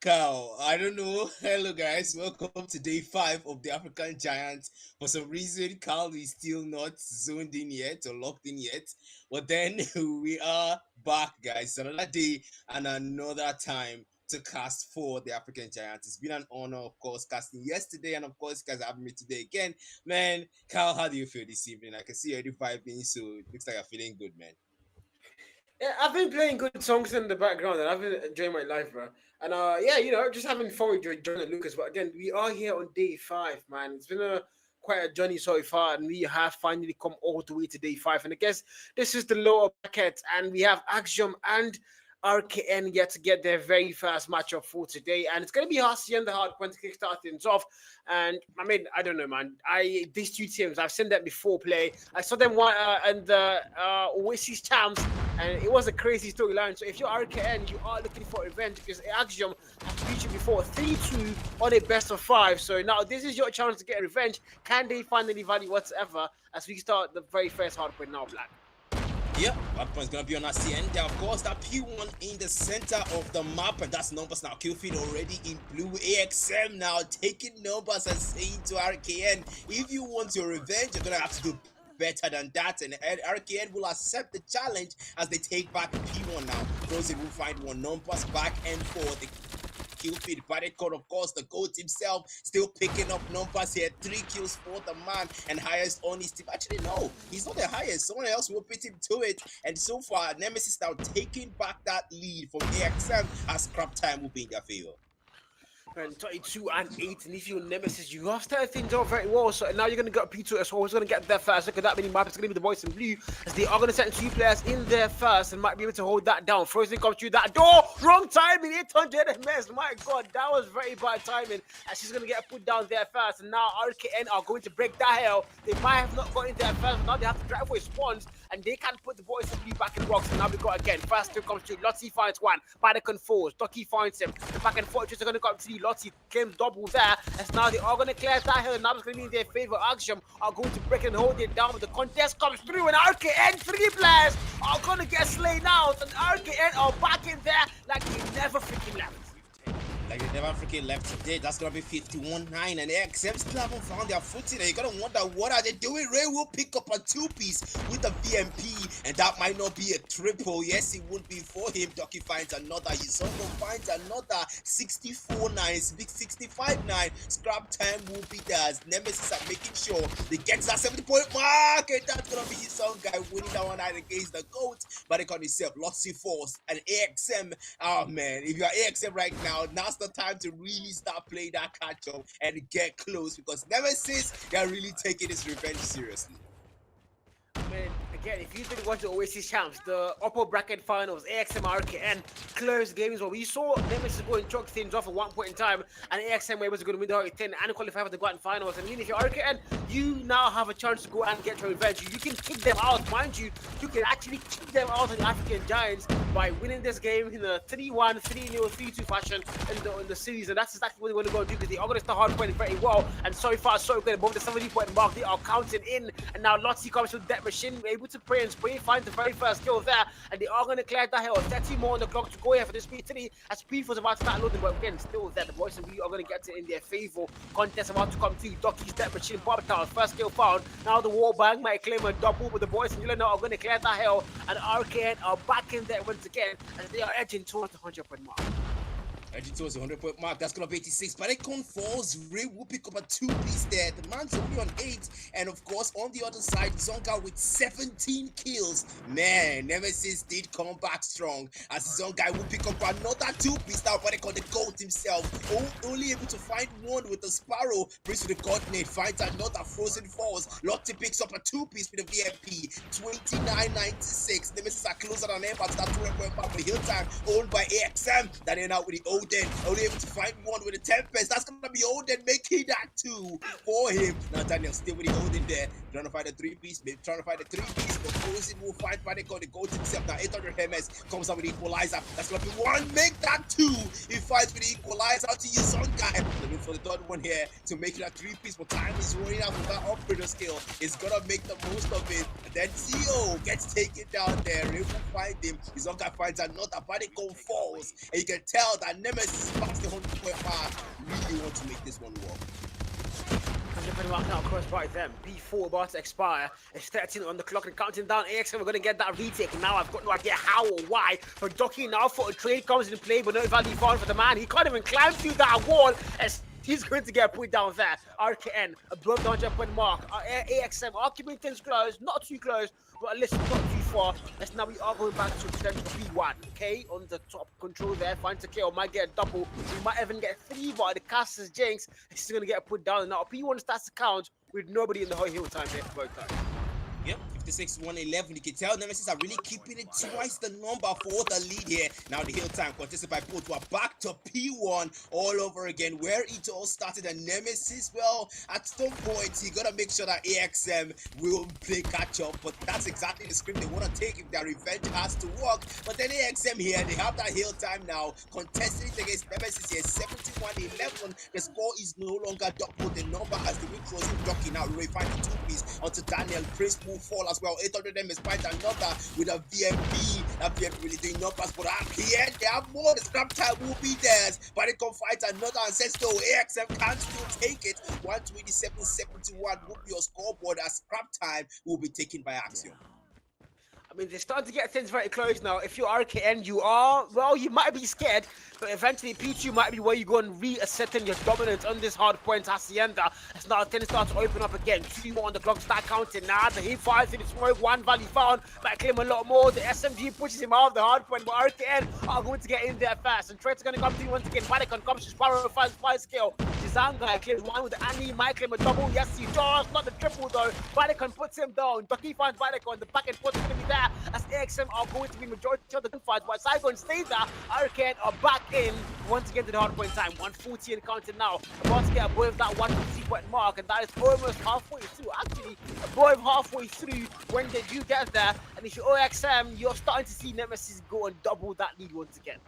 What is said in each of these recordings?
Cow, I don't know. Hello, guys. Welcome to day 5 of the African Giants. For some reason, Carl is still not zoned in yet or locked in yet. But then we are back, guys. Another day and another time to cast for the African Giants. It's been an honor, of course, casting yesterday, and of course, you guys are having me today again. Man, Carl, how do you feel this evening? I can see you already vibing, so it looks like you're feeling good, man. Yeah, I've been playing good songs in the background and I've been enjoying my life, bro. And yeah, just having fun with John and Lucas. But again, we are here on day 5, man. It's been quite a journey so far, and we have finally come all the way to day 5. And I guess this is the lower bracket, and we have Axiom and RKN yet to get their very first matchup for today, and it's going to be Hasi and the Hard Point to kickstart things off. And I mean, I don't know, man. These two teams, I've seen them before play. I saw them one and the Oasis champs, and it was a crazy storyline. So if you're RKN, you are looking for revenge because Axiom has beat you before 3-2 on a best of 5. So now this is your chance to get revenge. Can they finally value whatsoever as we start the very first Hard Point now, Black? Yep, that point's gonna be on Hacienda. Of course, that P1 in the center of the map, and that's numbers now. Killfeed already in blue. AXM now taking numbers and saying to RKN, if you want your revenge, you're gonna have to do better than that. And RKN will accept the challenge as they take back P1 now. Frozen will find one numbers back and forth. Kill feed, but it could, of course, the GOAT himself still picking up numbers here. 3 kills for the man, and highest on his team. Actually, no, he's not the highest. Someone else will beat him to it. And so far, Nemesis now taking back that lead from AXM as scrap time will be in their favor. And 22 and 8, and if you're Nemesis, you have started things off very well. So now you're going to get P2 as well. Who's going to get there first? Look at that mini map. It's going to be the boys in blue, as they are going to send 2 players in there first and might be able to hold that down. Frozen comes through that door. Wrong timing. 800 MS. My God, that was very bad timing. And she's going to get put down there first. And now RKN are going to break that hell. They might have not got in there first, but now they have to drive for his spawns, and they can put the boys in blue back in the box. And now we got again. First 2 comes through. Lottie finds one. Badicon falls. Ducky finds him. The back and forth are going to come to the Lottie claims double there, as now they are going to clear that hill, and now it's going to be in their favor. Axiom are going to break and hold it down, but the contest comes through, and RKN 3 players are going to get slain out, and RKN are back in there like they never freaking left. Like they never freaking left today. That's gonna be 51-9, and AXM still haven't found their footing. And you're gonna wonder, what are they doing? Ray will pick up a 2-piece with the VMP, and that might not be a triple. Yes, it won't be for him. Ducky finds another. Yusongo finds another. 64-9, 65-9. Scrap time will be theirs. Nemesis are making sure they get to that 70-point mark, and that's gonna be his own guy winning that one out against the GOAT. But they got himself Lotsy Force and AXM. Oh man, if you're AXM right now, now's the time to really start playing that catch up and get close, because Nemesis, they're really taking this revenge seriously. Man, again, if you didn't watch the Oasis champs, the upper bracket finals, AXM, RKN, close games where we saw Nemesis go and choke things off at one point in time, and AXM were able to go to win the Hurricane 10 and qualify for the grand finals. And if you're RKN, you now have a chance to go and get your revenge. You can kick them out, mind you. You can actually kick them out of the African Giants by winning this game in a 3-1, 3-0, 3-2 fashion in the series. And that's exactly what they're going to go and do, because they are going to start hard playing very well. And so far, so good. Above the 70-point mark, they are counting in. And now Lottie comes with that machine, able to pray and spray, find the very first kill there, and they are going to clear that hill. 30 more on the clock to go here for this P3 as P4 is about to start loading, but again, still there. The boys and we are going to get it in their favor. Contest about to come through. Ducky's death machine, Bob Town, first kill found. Now the wall bang might claim a double, but the boys and Yellow are going to clear that hill, and RKN are back in there once again as they are edging towards the 100-point mark. Edging towards the 100-point mark. That's gonna be 86. But Icon falls. Ray will pick up a 2-piece there. The man's only on 8. And of course, on the other side, Zonga with 17 kills. Man, Nemesis did come back strong, as Zonga will pick up another 2-piece now. But the GOAT himself, only able to find one with the Sparrow. Brings to the coordinate, finds another Frozen Falls. Lottie picks up a 2-piece with the VMP. 29-96. Nemesis are closer than ever to that 200-point mark for Hill Time, owned by AXM. That end out with the Odin, only able to find one with a Tempest. That's gonna be Odin making that 2 for him. Now Daniel still with the Odin there, trying to find a 3-piece, maybe trying to find a 3-piece, but Frozen will find Panic on the GOAT himself. Now 800 MS comes out with the Equalizer. That's gonna be 1, make that 2. He fights with the Equalizer to use some guy. Looking for the third one here to make it a 3-piece, but time is running out with that operator skill. It's gonna make the most of it. And then Theo gets taken down there. Ray will find him. His own guy finds another. Panic falls, and you can tell that Nemesis past the 100-point mark. Really want to make this one work. 100-point mark now across by them. P4 about to expire. It's 13 on the clock and counting down. AXM, we're going to get that retake. Now I've got no idea how or why. For Ducky now for a trade comes into play, but no value found for the man. He can't even climb through that wall. As He's going to get put down there. RKN above the 100-point mark. AXM are keeping things close, not too close, but at least not too far. As now we are going back to potential P1. Okay, on the top control there, finds a kill, might get a double. We might even get 3, but the cast is Jinx. He's going to get put down. Now P1 starts to count with nobody in the whole hill time here for both times. Yep, 56, 111. You can tell Nemesis are really keeping it twice the number for the lead here. Now the hill time contested by both. We're back to P1 all over again, where it all started. And Nemesis, well, at some point, you gotta make sure that AXM will play catch up. But that's exactly the script they want to take if their revenge has to work. But then AXM here, they have that hill time now, contesting it against Nemesis here, 71-11. The score is no longer double the number as the win closing jockey. Now we find the 2-piece onto Daniel. Prince will fall as well. 800 them is find another with a VMP. That VMP really doing numbers, but up here they have more. The scrap time will be theirs, but it can fight another ancestor. AXM can still take it. 127-71 will be your scoreboard as scrap time will be taken by Axiom. I mean, they're starting to get things very close now. If you're RKN, you are, well, you might be scared, but eventually P2 might be where you go and reasserting your dominance on this hard point Hacienda. As now things start to open up again. 2 more on the clock, start counting now. The hit fires in the smoke, 1 value found, might claim a lot more. The SMG pushes him out of the hard point, but RKN are going to get in there fast. And Trait's going to come through once again. Panicon comes to Sparrow, 5 skill. Zanga claims 1 with the Annie, might claim a double. Yes, he does, not the triple though. Panicon puts him down. Ducky finds Panicon, the back and forth is going to be there. As AXM are going to be majority of the gunfights, but Saigon stays there. Arcane are back in once again to the hard point time. 140 and counting now. About to get above that 150 point mark, and that is almost halfway through. Actually, above halfway through when they do get there. And if you're OXM, you're starting to see Nemesis go and double that lead once again.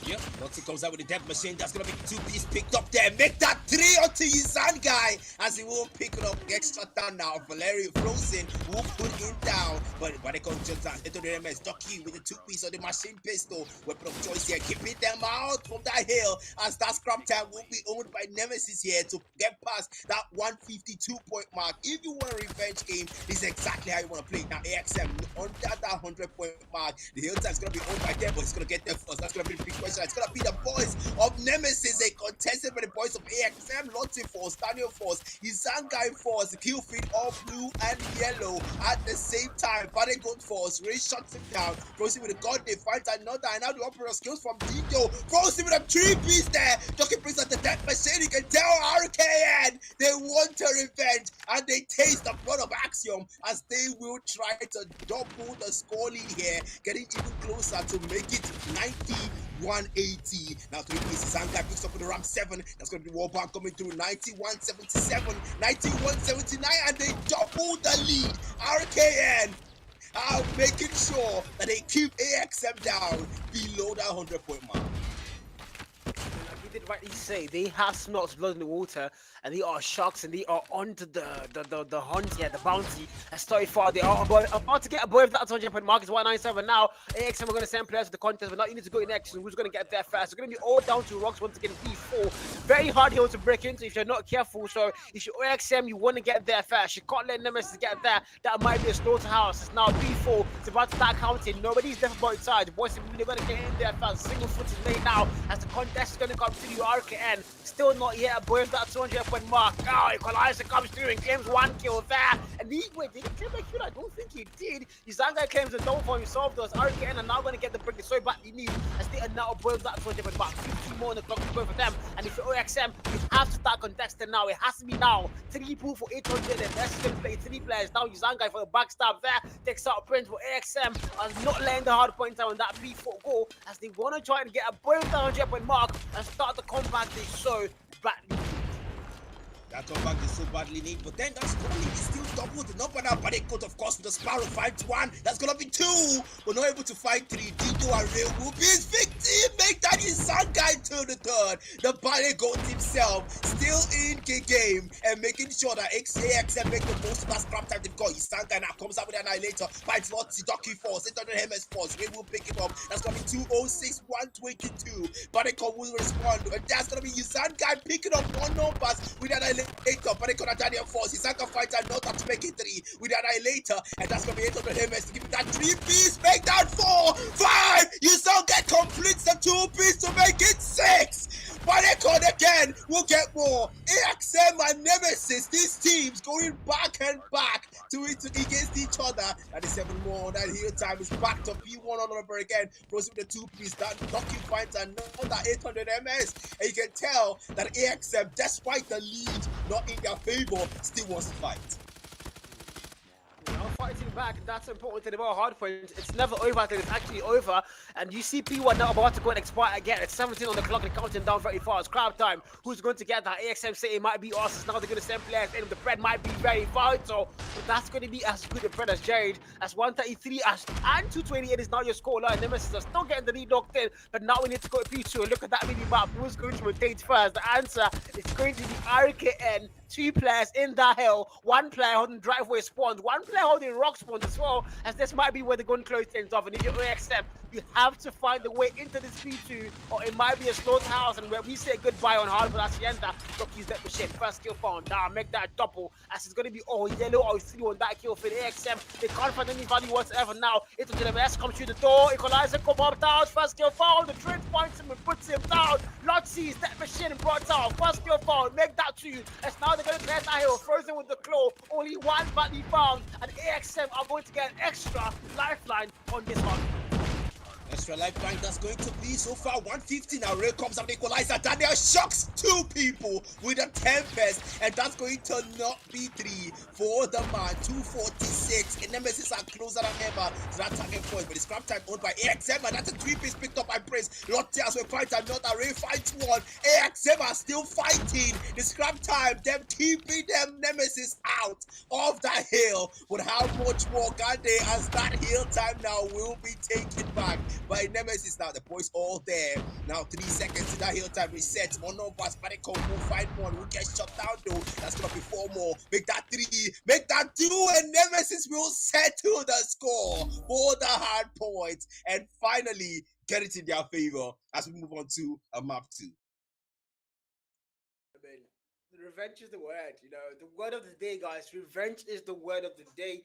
Yep, once it comes out with the death machine, that's gonna be 2-piece picked up there. Make that 3 onto Yizan guy as he will pick it up. Extra down now. Valerio Frozen will put him down. But when it comes to into the MS, Ducky with the 2-piece on the machine pistol. Weapon of choice here, keeping them out from that hill as that scrap time will be owned by Nemesis here to get past that 152 point mark. If you want a revenge game, this is exactly how you want to play it. Now AXM under that 100 point mark. The hill time is gonna be owned by them, but it's gonna get there first. That's gonna be the big question. It's gonna be the boys of Nemesis. They contested by the boys of AXM, Lottie Force, Daniel Force, Izangai Force, kill feed all blue and yellow at the same time. Body Gold Force, Ray shuts him down, throws him with a gun, they find another, and now the opera skills from Dijo, throws him with a 3-piece there. Jockey brings out the death machine. You can tell RKN they want a revenge, and they taste the blood of Axiom as they will try to double the score lead here, getting even closer to make it 90-180. Now 3 pieces. Zankai picks up with the Ram 7. That's going to be Warband coming through. 91-77, 91-79, and they double the lead. RKN are making sure that they keep AXM down below that 100 point mark. You did rightly say they have smelt blood in the water, and they are sharks, and they are onto the hunt here, the bounty. As so far they are about to get above that 100 point mark. It's 197 now. AXM are going to send players to the contest, but now you need to go in next. Who's going to get there first? It's going to be all down to rocks once again. P4, very hard hill to break into if you're not careful. So if you're AXM, you want to get there first. You can't let Nemesis get there. That might be a slaughterhouse. It's now P4. It's about to start counting. Nobody's there for both sides. The boys are really going to get in there first. Single foot is made now as the contest is going to come to you. RKN still not yet above that 200 point mark. Oh, Equalizer comes through and claims 1 kill there. And wait, did he claim a kill? I don't think he did. Izanga claims a double for himself. Those RKN are now going to get the break they so badly need as they are now above that 200 point mark. 50 more on the clock to go for them. And if you're OXM, you have to start contesting now. It has to be now. 3 pool for 800 and that's going to play 3 players. Now Izanga for the backstab there. Takes out Prince, but AXM are not letting the hard point out on that P4 goal as they want to try and get above the 100 point mark and start the combat they so badly. That comeback they so badly need, but then that score lead is still double the number now. But they cut, of course, with the Sparrow 5-1. That's gonna be 2, but not able to fight 3. Dijo and Real will be his victim. Make that his son guy to the 3rd. The body goat himself still in the game and making sure that AXM make the most of that scrap time they've got. His son guy now comes out with an Annihilator, fights Lottie, Ducky Force, 800 MS Force. Real will pick him up. That's gonna be 206, 122. Baricon will respond, and that's gonna be his son guy picking up 1 numbers with an Annihilator. Baricon and Daniel Force. His Zanka fighter not to make it 3 with an Annihilator, and that's gonna be 800 MS to give him that 3-piece. Make that 4, 5. You still get completes the 2-piece to make it 6. Baricon again will get more. AXM and Nemesis, these teams going back and back to it against each other. 97 more. That heel time is back to P1 all over again. Proceed with the 2-piece. That Ducky finds another 800 MS. And you can tell that AXM, despite the lead not in their favor, still wants to fight. Now fighting back, that's important to the more hard points. It's never over until it's actually over. And you see P1 now about to go and expire again. It's 17 on the clock and counting down very fast. Crowd time. Who's going to get that? AXM say it might be us. Now they're going to send players in. The bread might be very vital. But that's going to be as good a bread as Jared. As 133 and 228 is now your score line. Nemesis are still getting the lead locked in. But now we need to go to P2 and look at that mini map. Who's going to rotate first? The answer is going to be RKN. 2 players in that hill, 1 player holding driveway spawns, 1 player holding rock spawns as well, as this might be where they're going to close things off. And if you're AXM, you have to find a way into this P2, or it might be a slaughterhouse. And where we say goodbye on hard for that Sienta, look, he's that machine. First kill found, now make that double, as it's going to be all yellow or 3 on that kill for the AXM. They can't find any value whatsoever now. It's the MS comes through the door, Equalizer come up down, first kill found, the Trent finds him and puts him down. Lot sees that machine brought down, first kill found, make that 2, as now they're going to clear that hill, frozen with the claw, only 1 badly found, and AXM are going to get an extra lifeline on this one. Extra lifeline that's going to be so far 150 now. Ray comes up the equalizer. Daniel shocks 2 people with a tempest, and that's going to not be 3 for the man. 246. And Nemesis are closer than ever to that target point, but the scrap time owned by AXM, and that's a 3-piece picked up by Prince. Lotte as well finds another. Ray fights 1. AXM are still fighting. The scrap time, them keeping them Nemesis out of that hill. But how much more can they, as that hill time now will be taken back by Nemesis? Now the boys all there. Now 3 seconds to that hill time reset. One of us, Baricon will find 1. Will get shut down though. That's gonna be 4 more. Make that 3. Make that 2, and Nemesis will settle the score for the hard points and finally get it in their favor as we move on to a map 2. I mean, revenge is the word, you know, the word of the day, guys. Revenge is the word of the day.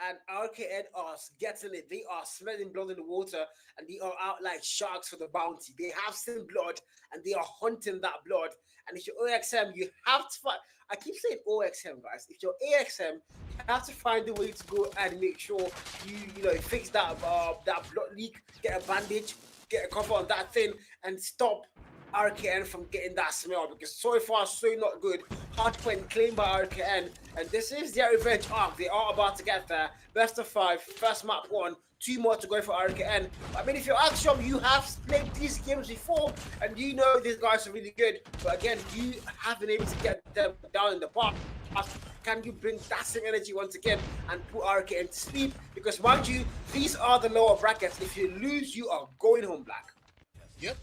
And RKN are getting it. They are smelling blood in the water, and they are out like sharks for the bounty. They have seen blood, and they are hunting that blood. And if you're OXM, you have to find. I keep saying OXM, guys. If you're AXM, you have to find a way to go and make sure you know fix that that blood leak, get a bandage, get a cover on that thing, and stop RKN from getting that smell, because so far so not good. Hardpoint claimed by RKN, and this is their revenge arc. They are about to get there. Best of 5, first map 1, 2 more to go for RKN. I mean, if you're Axiom, you have played these games before, and you know these guys are really good. But again, you have been able to get them down in the past. Can you bring that same energy once again and put RKN to sleep? Because mind you, these are the lower brackets. If you lose, you are going home black. Yep.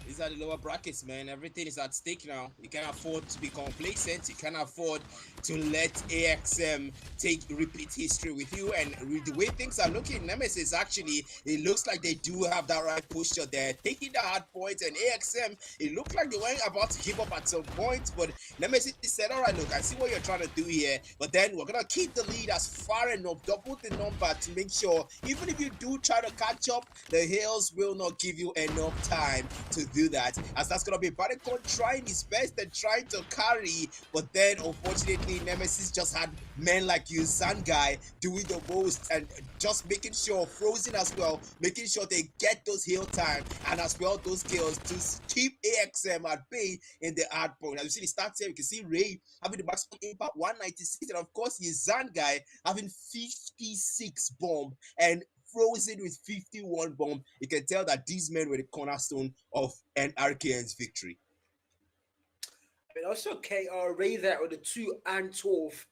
These are the lower brackets, man. Everything is at stake now. You can't afford to be complacent. You can't afford to let AXM take repeat history with you. And with the way things are looking, Nemesis actually, it looks like they do have that right posture there, taking the hard points. And AXM, it looked like they weren't about to give up at some point, but Nemesis said, all right, look, I see what you're trying to do here, but then we're gonna keep the lead as far enough, double the number to make sure even if you do try to catch up, the hills will not give you enough time to do that, as that's gonna be Baricon trying his best and trying to carry, but then unfortunately Nemesis just had men like you, Sun Guy, doing the most and just making sure Frozen as well, making sure they get those heal time and as well those kills to keep AXM at bay in the hard point. As you see the stats here, you can see Ray having the maximum impact 196, and of course his Zan Guy having 56 bomb and Frozen with 51 bomb. You can tell that these men were the cornerstone of NRKN's victory. I mean, also KR Ray there with the 2 and 12.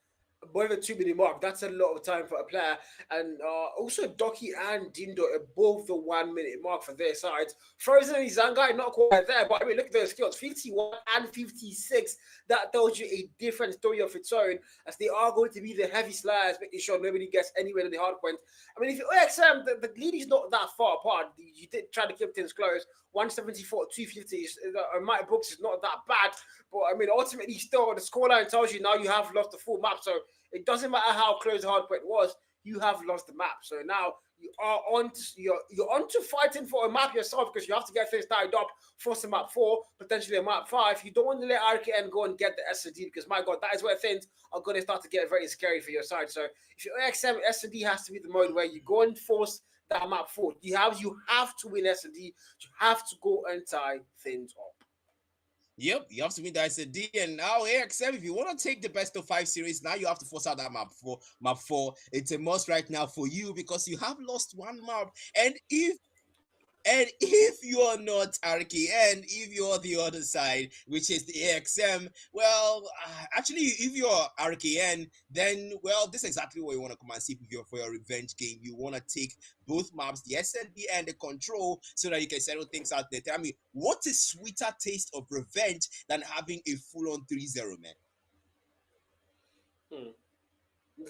Both a 2-minute mark. That's a lot of time for a player. And also Doki and Dindo are both the 1-minute mark for their sides. Frozen and Zangai not quite there, but I mean, look at those skills, 51 and 56. That tells you a different story of its own, as they are going to be the heavy slayers, making sure nobody gets anywhere in the hard point. I mean, if you're OXM, the lead is not that far apart. You did try to keep things close. 174, 250 my books is not that bad, but I mean, ultimately, still the scoreline tells you now you have lost the full map, so it doesn't matter how close the hard point was. you have lost the map. So now you are on to, you're on to fighting for a map yourself because you have to get things tied up, force a map 4, potentially a map 5. You don't want to let RKN go and get the S&D because, my God, that is where things are going to start to get very scary for your side. So if you're AXM, S&D has to be the mode where you go and force that map 4. You have to win S&D. You have to go and tie things up. Yep, you have to win the SD, and now AXM, if you want to take the best of 5 series, now you have to force out that map 4. Map 4, it's a must right now for you because you have lost one map, and if you're not RKN, if you're the other side, which is the AXM, well, actually, if you're RKN, then, well, this is exactly what you want to come and see for your revenge game. You want to take both maps, the SND and the control, so that you can settle things out there. Tell me, what is sweeter taste of revenge than having a full-on 3-0, man?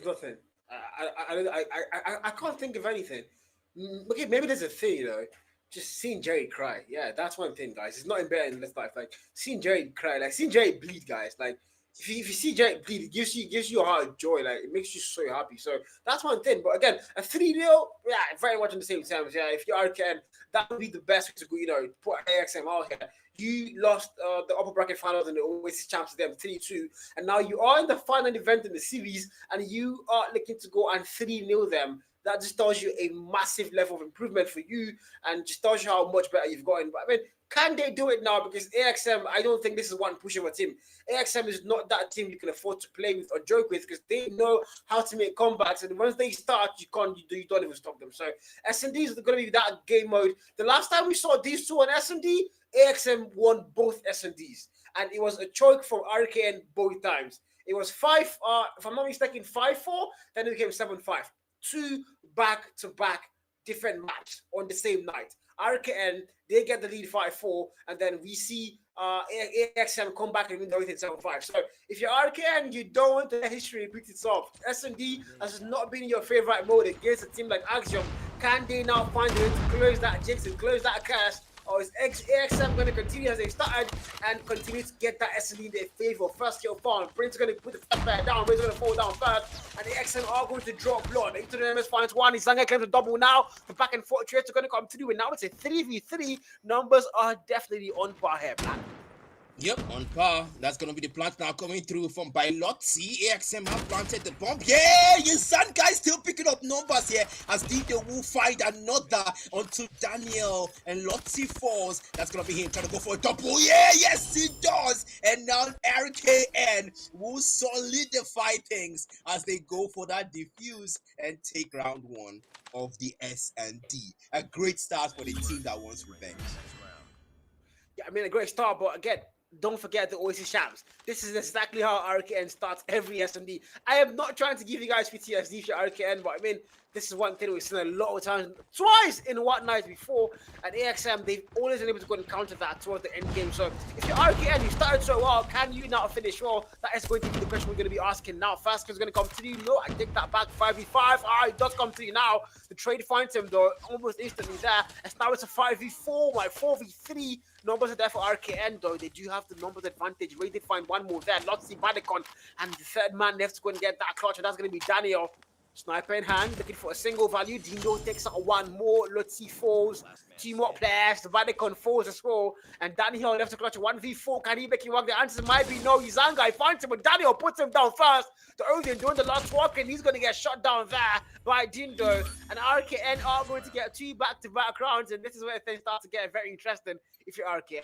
Nothing. I can't think of anything. Okay, maybe there's a thing, just seeing Jerry cry. Yeah, that's one thing, guys. It's not in better in this life. Like seeing Jerry cry, like seeing Jerry bleed, guys. Like if you see Jerry bleed, it gives you a heart of joy. Like it makes you so happy. So that's one thing. But again, a 3-0, yeah, very much on the same terms. Yeah, if you are Ken, that would be the best way to go. Put AXM out here. You lost the upper bracket finals and the Oasis champs to them 3-2, and now you are in the final event in the series, and you are looking to go and 3-0 them. That just tells you a massive level of improvement for you and just tells you how much better you've gotten. But I mean, can they do it now? Because AXM, I don't think this is one push of a team. AXM is not that team you can afford to play with or joke with because they know how to make comebacks. And once they start, you don't even stop them. So S&D is going to be that game mode. The last time we saw these two on S&D, AXM won both S&Ds. And it was a choke from RKN both times. It was 5, if I'm not mistaken, 5-4, then it became 7-5. 2 back-to-back different matches on the same night. RKN, they get the lead 5-4, and then we see AXM come back and win everything 7-5. So if you're RKN, you don't want the history repeat itself. S&D has not been your favorite mode against a team like Axiom. Can they now find a way to close that jinx and close that curse? Or is AXM going to continue as they started and continue to get that S&D in their favor? First kill found. Prince going to put the first player down. Ray's going to fall down third. And the AXM are going to drop blood. Into the MS finds one. Izanga claims a double now. The back and forth trades are going to come through. And now it's a 3v3. Numbers are definitely on par here, man. Yep, on par. That's going to be the plant now coming through from by Lotzi. AXM have planted the bomb. Yeah, your son guys still picking up numbers here as they will find another onto Daniel and Lotzi falls. That's going to be him trying to go for a double. Yeah, yes, he does. And now RKN will solidify things as they go for that defuse and take round 1 of the S&D. A great start for the team that wants revenge. Yeah, I mean, a great start, but again, don't forget the Oasis champs. This is exactly how RKN starts every S&D. I am not trying to give you guys PTSD for RKN, but I mean, this is one thing we've seen a lot of times, twice in one night before. And AXM, they've always been able to go and counter that towards the end game. So if you're RKN, you started so well, can you now finish well? That is going to be the question we're going to be asking now. Fast is going to come to you. No, I take that back. 5v5. It does come to you now. The trade finds him though, almost instantly there. And now it's a 5v4, like 4v3. Numbers are there for RKN though. They do have the numbers advantage. Ray did find one more there. Lotzi Badicon. And the third man left to go and get that clutch. And that's going to be Daniel. Sniper in hand, looking for a single value. Dino takes out one more. Lotzi falls. 2 more players. The Badicon falls as well. And Daniel left to clutch 1v4. Can he make it work? The answer might be no. Izanga, he finds him, but Daniel puts him down first. The Odin doing the last walk, and he's going to get shot down there by Dindo. And RKN are going to get 2 back-to-back rounds. And this is where things start to get very interesting if you're RKN.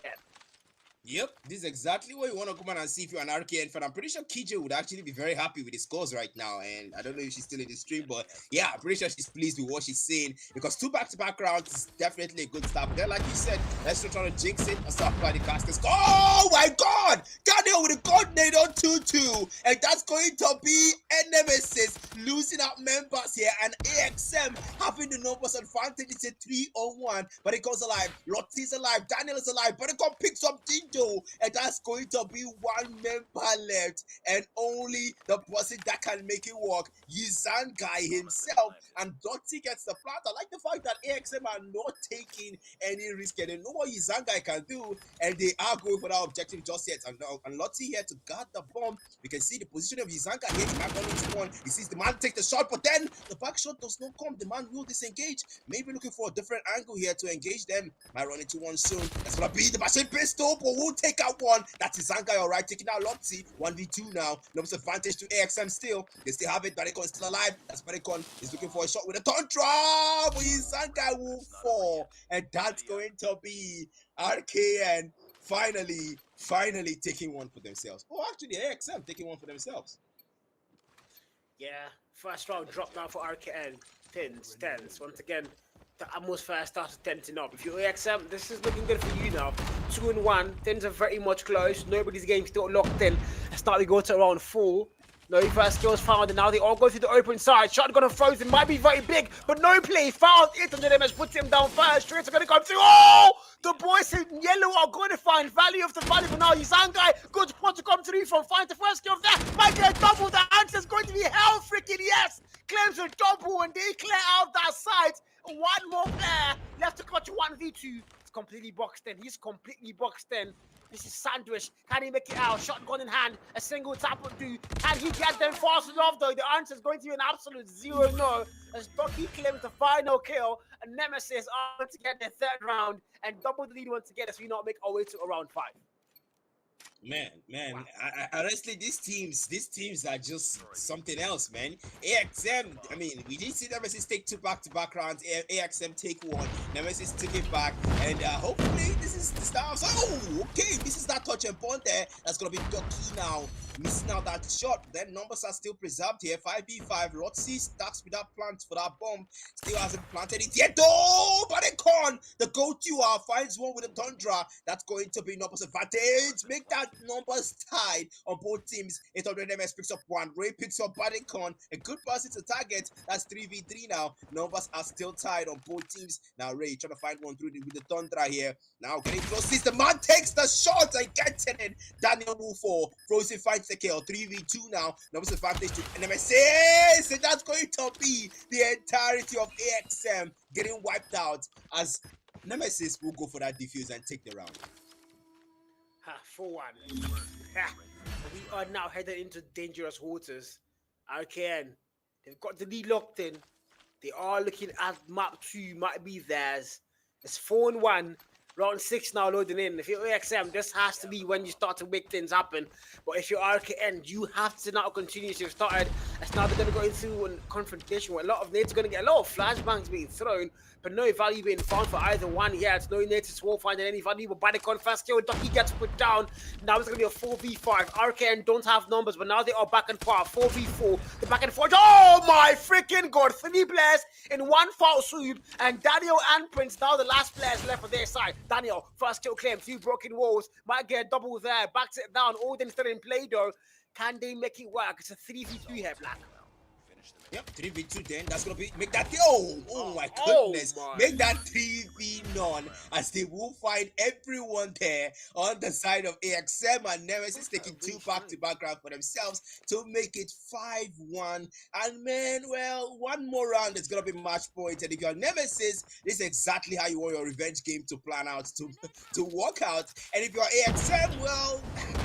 Yep, this is exactly what you want to come on and see if you're an RKN fan. I'm pretty sure KJ would actually be very happy with the scores right now. And I don't know if she's still in the stream, but yeah, I'm pretty sure she's pleased with what she's saying because 2 back-to-back rounds is definitely a good start. But then, like you said, let's try to jinx it and start applying the casters. Oh my God! Daniel with a coordinate on 2-2. And that's going to be a nemesis losing out members here. And AXM having the numbers advantage. It's a 3-on-1, but it goes alive. Lottie is alive. Daniel is alive. But it picks up Dindo. though, and that's going to be one member left, and only the person that can make it work, Yizangai himself. And Doty gets the plant. I like the fact that AXM are not taking any risk, and they know what Yizangai can do, and they are going for that objective just yet. And Lottie here to guard the bomb. We can see the position of Yizangai here. He might run into one. He sees the man take the shot, but then the back shot does not come. The man will disengage. Maybe looking for a different angle here to engage them. Might run into one soon. That's gonna be the machine pistol, but we'll take out one. That's Yizangai, all right, taking out Lottie. 1v2 now. No advantage to AXM still. They still have it. Barikon still alive. That's Barikon. He's looking for a shot with a Tantra, but Yizangai will fall. And that's going to be RKN finally taking one for themselves. Oh, actually, AXM taking one for themselves. Yeah, first round drop down for RKN. Tens. Once again, the atmosphere starts tensing up. If you're AXM, this is looking good for you now. 2-1. Tens are very much close. Nobody's game still locked in. It's starting to go to around 4. No first skills found, and now they all go through the open side. Shotgun and Frozen might be very big, but no play found. 800 MS puts him down first. Straight are going to come through. Oh! The boys in yellow are going to find value of the value for now. Yizangai, good spot to come through from. Find the first kill there. Might get a double. The answer is going to be hell freaking yes. Claims a double, and they clear out that side. One more player left to catch 1v2. It's completely boxed in. He's completely boxed in. This is Sandwich. Can he make it out? Shotgun in hand. A single tap will do. Can he get them fast enough though? The answer is going to be an absolute 0-no. As Doki claims the final kill. And Nemesis are going to get their third round and double the lead once again as we not make our way to around 5. Man, Wow. honestly, these teams are just something else, man. AXM, I mean, we did see Nemesis take 2 back-to-back rounds. AXM take 1. Nemesis took it back, and hopefully this is the start. Oh, okay, this is that touch and point there. That's gonna be Doki now. Missing out that shot. Then numbers are still preserved here. 5v5. Rotsi stacks with that plant for that bomb. Still hasn't planted it yet. Oh, but it con. The go-to finds one with a Tundra. That's going to be numbers advantage. Make that numbers tied on both teams. 800 MS picks up 1. Ray picks up Badicon. A good person to target. That's 3v3 now. Numbers are still tied on both teams. Now Ray trying to find one through with the Tundra here. Now getting close. Sees the man takes the shot and gets it in. Daniel will fall. Frozen finds the kill. 3v2 now. Numbers advantage to Nemesis. And that's going to be the entirety of AXM getting wiped out as Nemesis will go for that defuse and take the round. 4-1. We are now headed into dangerous waters. RKN, they've got the lead locked in. They are looking at map 2, might be theirs. It's 4-1. Round 6 now loading in. If you're AXM, this has to be when you start to make things happen. But if you're RKN, you have to now continue to have started. It's now they're going to go into a confrontation where a lot of nades are going to get a lot of flashbangs being thrown, but no value being found for either one yet. No nades won't find any value, but Badicon first kill. Ducky gets put down. Now it's going to be a 4v5. RKN don't have numbers, but now they are back and forth. 4v4. The back and forth. Oh my freaking god. 3 players in one foul swoop, and Daniel and Prince now the last players left for their side. Daniel, first kill claim, 2 broken walls. Might get a double there. Backs it down. Odin still in play though. Can they make it work? It's a 3v3 here, Black. Yep, 3v2 then. That's gonna be make that oh my goodness. Make that 3v none as they will find everyone there on the side of AXM, and Nemesis taking 2 back-to-back rounds for themselves to make it 5-1. And man, well, one more round is gonna be match point. And if you're Nemesis, this is exactly how you want your revenge game to plan out to work out. And if you're AXM, well,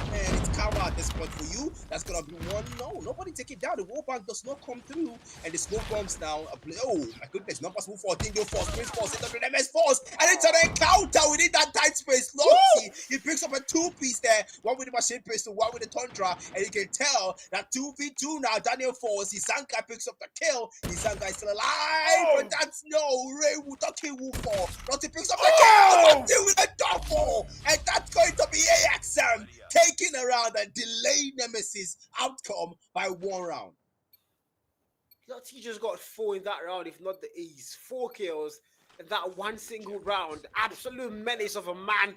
man, it's karma at this point for you. That's gonna be 1-0. Nobody take it down. The wall bank does not come through. And the smoke bombs now. Oh my goodness, numbers move 14, go force, Prince force, 800 MS force, and it's an encounter within that tight space. Lottie, he picks up a 2-piece there, one with the machine pistol, one with the Tundra, and you can tell that 2v2 now. Daniel falls, Yizangai picks up the kill. Yizangai still alive, but that's no Ray Wutoki will fall. Lottie picks up the kill, Lottie with a double, and that's going to be AXM taking around and delay Nemesis outcome by 1 round. Lottie just got 4 in that round, if not the ease. 4 kills in that one single round. Absolute menace of a man.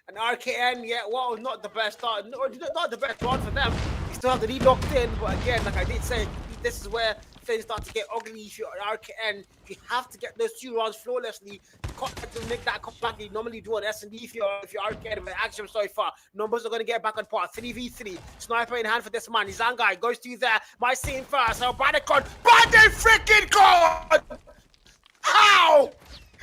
And RKN, yeah, well, not the best start. No, not the best round for them. They still have the lead locked in, but again, like I did say, this is where things start to get ugly if you're RKN. You have to get those 2 rounds flawlessly to make that comeback you normally do on S&D if you're RKN with action so far. Numbers are going to get back on par. 3v3. Sniper in hand for this man. Zangai goes through there. My scene first. So Badicon. Body freaking God! How?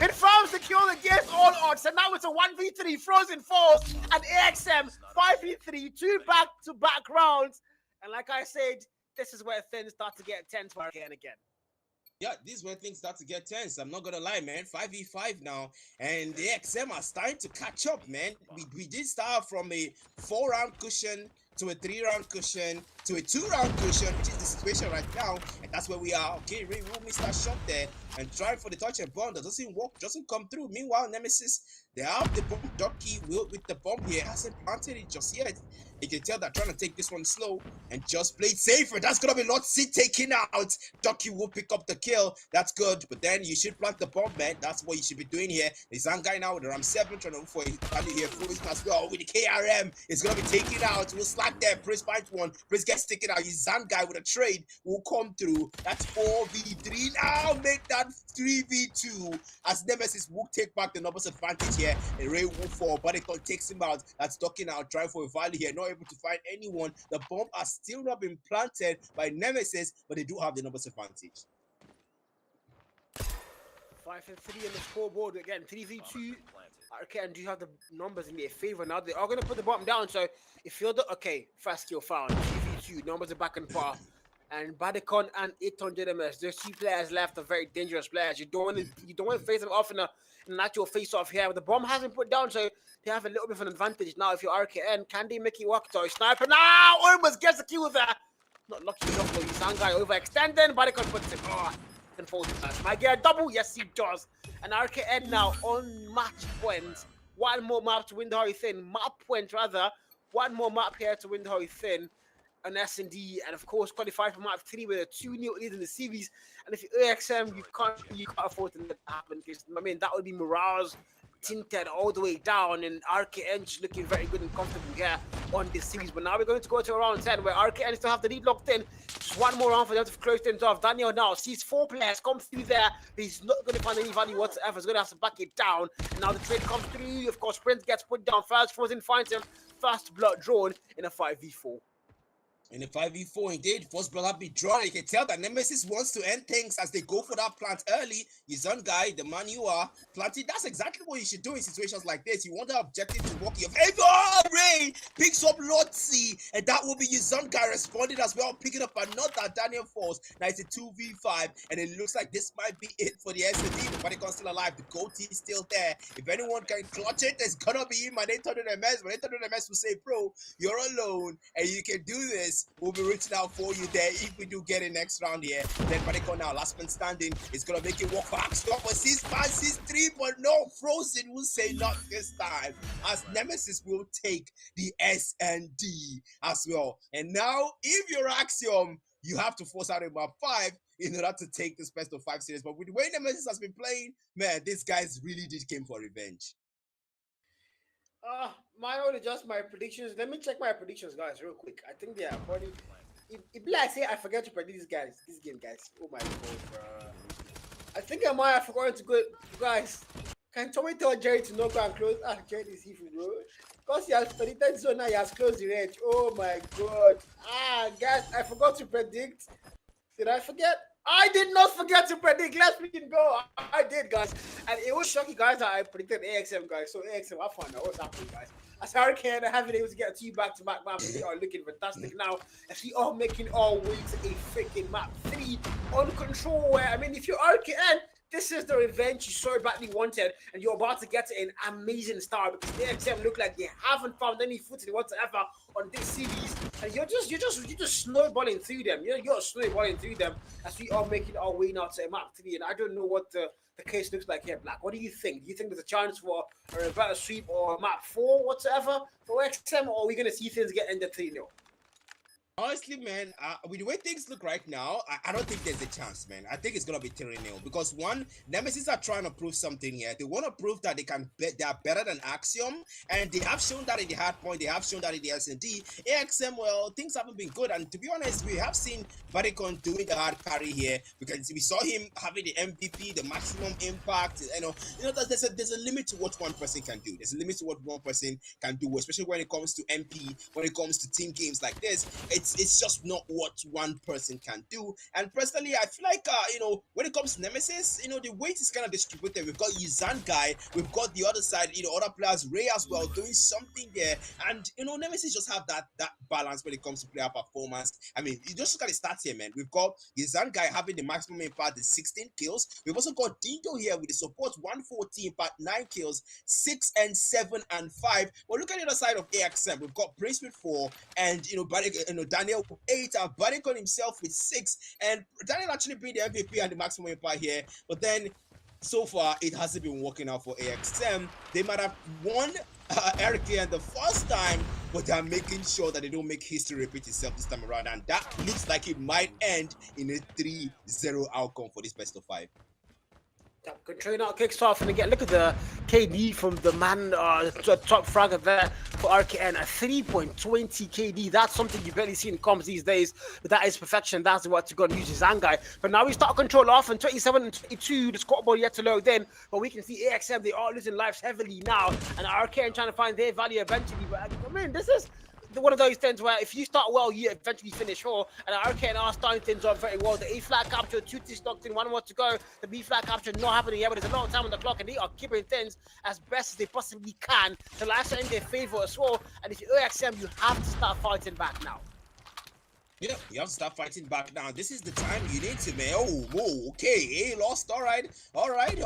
It farms to kill the game's all odds, and now it's a 1v3 Frozen Force and AXM 5v3, 2 back-to-back rounds. And like I said, this is where things start to get tense for again. Yeah, this is where things start to get tense. I'm not gonna lie, man. 5v5 now, and the XM are starting to catch up, man. We did start from a 4-round cushion to a 3-round cushion to a 2-round cushion, which is the situation right now, and that's where we are. Okay, Ray will miss that shot there and trying for the touch and bomb that doesn't work, doesn't come through. Meanwhile, Nemesis, they have the bomb. Ducky will with the bomb here hasn't planted it just yet. You can tell they're trying to take this one slow and just play it safer. That's gonna be Lord C taken out. Ducky will pick up the kill. That's good, but then you should plant the bomb, man. That's what you should be doing here. The Zangai now with the Ram 7 trying to look for a value here. Full as well with the KRM. It's gonna be taken out. We'll slack there. Prince finds one. Prince gets taken out. His Zangai with a trade will come through. That's 4v3. Now make that 3v2 as Nemesis will take back the numbers advantage here. And Ray will fall, but it takes him out. That's Ducking out, trying for a value here. Not able to find anyone. The bomb has still not been planted by Nemesis, but they do have the numbers advantage. 5-3 on the scoreboard again. 3v2. Okay, and do you have the numbers in their favor now? They are going to put the bottom down. So if you're the first kill found. 3v2 numbers are back in par. And Badicon and 800 MS. Those 2 players left are very dangerous players. You don't want to face them off in an actual face-off here. But the bomb hasn't put down, so they have a little bit of an advantage now. If you're RKN, can they make it work? So Sniper now almost gets the kill there. Not lucky enough though. Zangai overextending. Badicon puts it. And folds it. Might get a double. Yes, he does. And RKN now on match point. One more map to win the Hurry Thin. Map point rather. One more map here to win the Hurry Thin. An S&D, and of course qualify for map 3 with a 2-0 lead in the series. And if you're AXM, you can't afford to let that happen, because I mean that would be morale tinted all the way down, and RKN just looking very good and comfortable here on this series. But now we're going to go to round 10 where RKN still have the lead locked in. Just one more round for them to close things off. Daniel now sees 4 players come through there. He's not going to find any value whatsoever. He's going to have to back it down. And now the trade comes through. Of course, Prince gets put down first. Frozen finds him. First blood drawn in a 5v4. In the 5v4, indeed, first blood have been drawn. You can tell that Nemesis wants to end things as they go for that plant early. His own guy, the man you are, planting. That's exactly what you should do in situations like this. You want the objective to work in your favor. Ray picks up Lord C, and that will be his own guy responding as well, picking up another Daniel Force. Now it's a 2v5, and it looks like this might be it for the SD. The Vatican's still alive. The goatee is still there. If anyone can clutch it, it's gonna be him and 800 MS. But 800 MS will say, bro, you're alone, and you can do this. We'll be reaching out for you there if we do get it next round here. Then Badicon now, last man standing, is gonna make it work for Axstop for 6-3, but no, Frozen will say not this time, as Nemesis will take the S&D as well. And now, if you're Axiom, you have to force out about 5 in order to take this best of 5 series. But with the way Nemesis has been playing, man, these guys really did came for revenge. Mine only just my predictions. Let me check my predictions, guys, real quick. I think they are according. If like I say I forget to predict this game, guys. Oh my god, bro. I think I might have forgotten to go, guys. Can somebody tell Jerry to not go and close? Jerry is evil, bro. Because he has predicted so now he has closed the range. Oh my god. Guys, I forgot to predict. Did I forget? I did not forget to predict. Let's freaking go. I did, guys. And it was shocking, guys, that I predicted AXM, guys. So AXM, I found out what's happening, guys. As Hurricane, I haven't been able to get 2 back-to-back maps. They are looking fantastic now. As we are making our way to a freaking map 3 on control. Where, I mean, if you're RKN, this is the revenge you so badly wanted, and you're about to get an amazing start because the AXM look like they haven't found any footage whatsoever on this series, and you're just snowballing through them. You're snowballing through them as we are making our way now to a map 3, and I don't know what the case looks like here, Black. What do you think? Do you think there's a chance for a reverse sweep or a map 4 whatsoever for XM, or are we going to see things get ended 3-0? Honestly, man, with the way things look right now, I don't think there's a chance, man. I think it's gonna be 3-0 because one, Nemesis are trying to prove something here. They want to prove that they are better than Axiom, and they have shown that in the hard point. They have shown that in the S&D. AXM, well, things haven't been good, and to be honest, we have seen Baricon doing the hard carry here because we saw him having the MVP, the maximum impact. There's a limit to what one person can do. There's a limit to what one person can do, especially when it comes to MP, when it comes to team games like this. It's just not what one person can do. And personally, I feel like when it comes to Nemesis, the weight is kind of distributed. We've got Yuzan guy, we've got the other side, other players, Ray as well, doing something there. And Nemesis just have that balance when it comes to player performance. I mean, you just look at the stats here, man. We've got Yuzan guy having the maximum impact, the 16 kills. We've also got Dingo here with the support 114, but 9 kills, 6 and 7 and 5. Well, look at the other side of AXM. We've got Prince with 4, and Daniel with 8, and Baricon himself with 6, and Daniel actually being the MVP and the maximum impact here. But then so far it hasn't been working out for AXM. They might have won Eric and the first time, but they're making sure that they don't make history repeat itself this time around, and that looks like it might end in a 3-0 outcome for this best of 5. Control now kicks off, and again, look at the KD from the man, top fragger there for RKN, a 3.20 KD. That's something you barely see in comps these days, but that is perfection. That's what you're going to use his Zangai. But now we start control off, and 27 and 22, the scoreboard yet to load in, but we can see AXM, they are losing lives heavily now, and RKN trying to find their value eventually. But I mean, this is one of those things where if you start well, you eventually finish well. And RKN are starting things off very well. The A flag capture, 2 T stocked in, 1 more to go. The B flag capture not happening yet, but there's a lot of time on the clock, and they are keeping things as best as they possibly can. The lives are in their favor as well. And if you're AXM, you have to start fighting back now. Yeah, you have to start fighting back now. This is the time you need to, man. Oh, okay. Hey, lost. All right. I like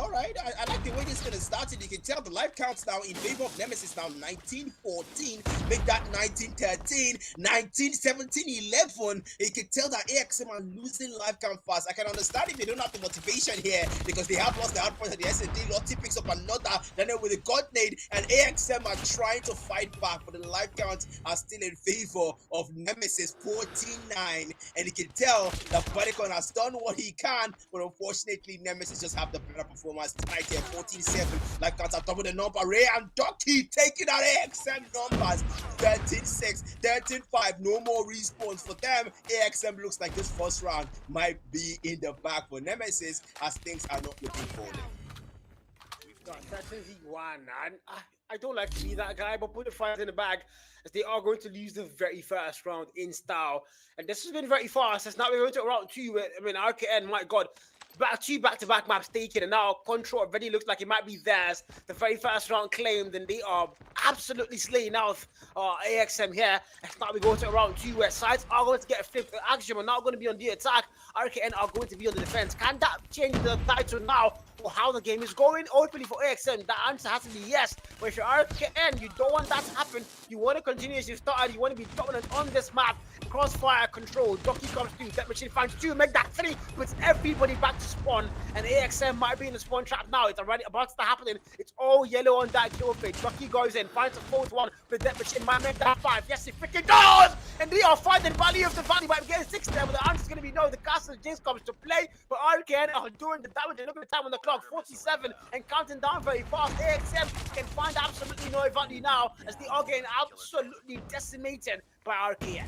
the way this is going to start. You can tell the life counts now in favor of Nemesis now. 19-14. Make that 19-13. 19-17-11. You can tell that AXM are losing life count fast. I can understand if they don't have the motivation here because they have lost the hard point of the S&D. Lottie picks up another. Then with the God nade, and AXM are trying to fight back, but the life counts are still in favor of Nemesis. 14. And you can tell that Baricon has done what he can, but unfortunately Nemesis just have the better performance tonight here. 14-7, like that's on top of the number. Ray and Ducky taking out AXM numbers. 13-6, 13-5, no more respawns for them. AXM looks like this first round might be in the bag for Nemesis as things are not looking for them. That's V1, and I don't like to be that guy, but put the fight in the bag as they are going to lose the very first round in style. And this has been very fast. As now we're going to round 2. I mean, RKN, my God, back-to-back maps taken, and now control already looks like it might be theirs. The very first round claimed, and they are absolutely slaying out AXM here. And now we go to round 2 where sides are going to get flipped. Axiom are now going to be on the attack. RKN are going to be on the defense. Can that change the title now or how the game is going? Ultimately for AXM, the answer has to be yes. But if you're RKN, you don't want that to happen. You want to continue as you started. You want to be dominant on this map. Crossfire control. Ducky comes through. That machine finds 2. Make that 3. Puts everybody back to spawn. And AXM might be in the spawn trap now. It's already about to happen. It's all yellow on that kill feed. Ducky goes in. Finds a 4th one. But that machine might make that 5. Yes, it freaking does! And they are finding value of the valley by getting 6 there. But the answer is going to be no. The castle Jinx comes to play. But RKN are doing the damage. And look at the time on the clock. 47 and counting down very fast. AXM can find absolutely no value now as they are getting absolutely decimated by RKN.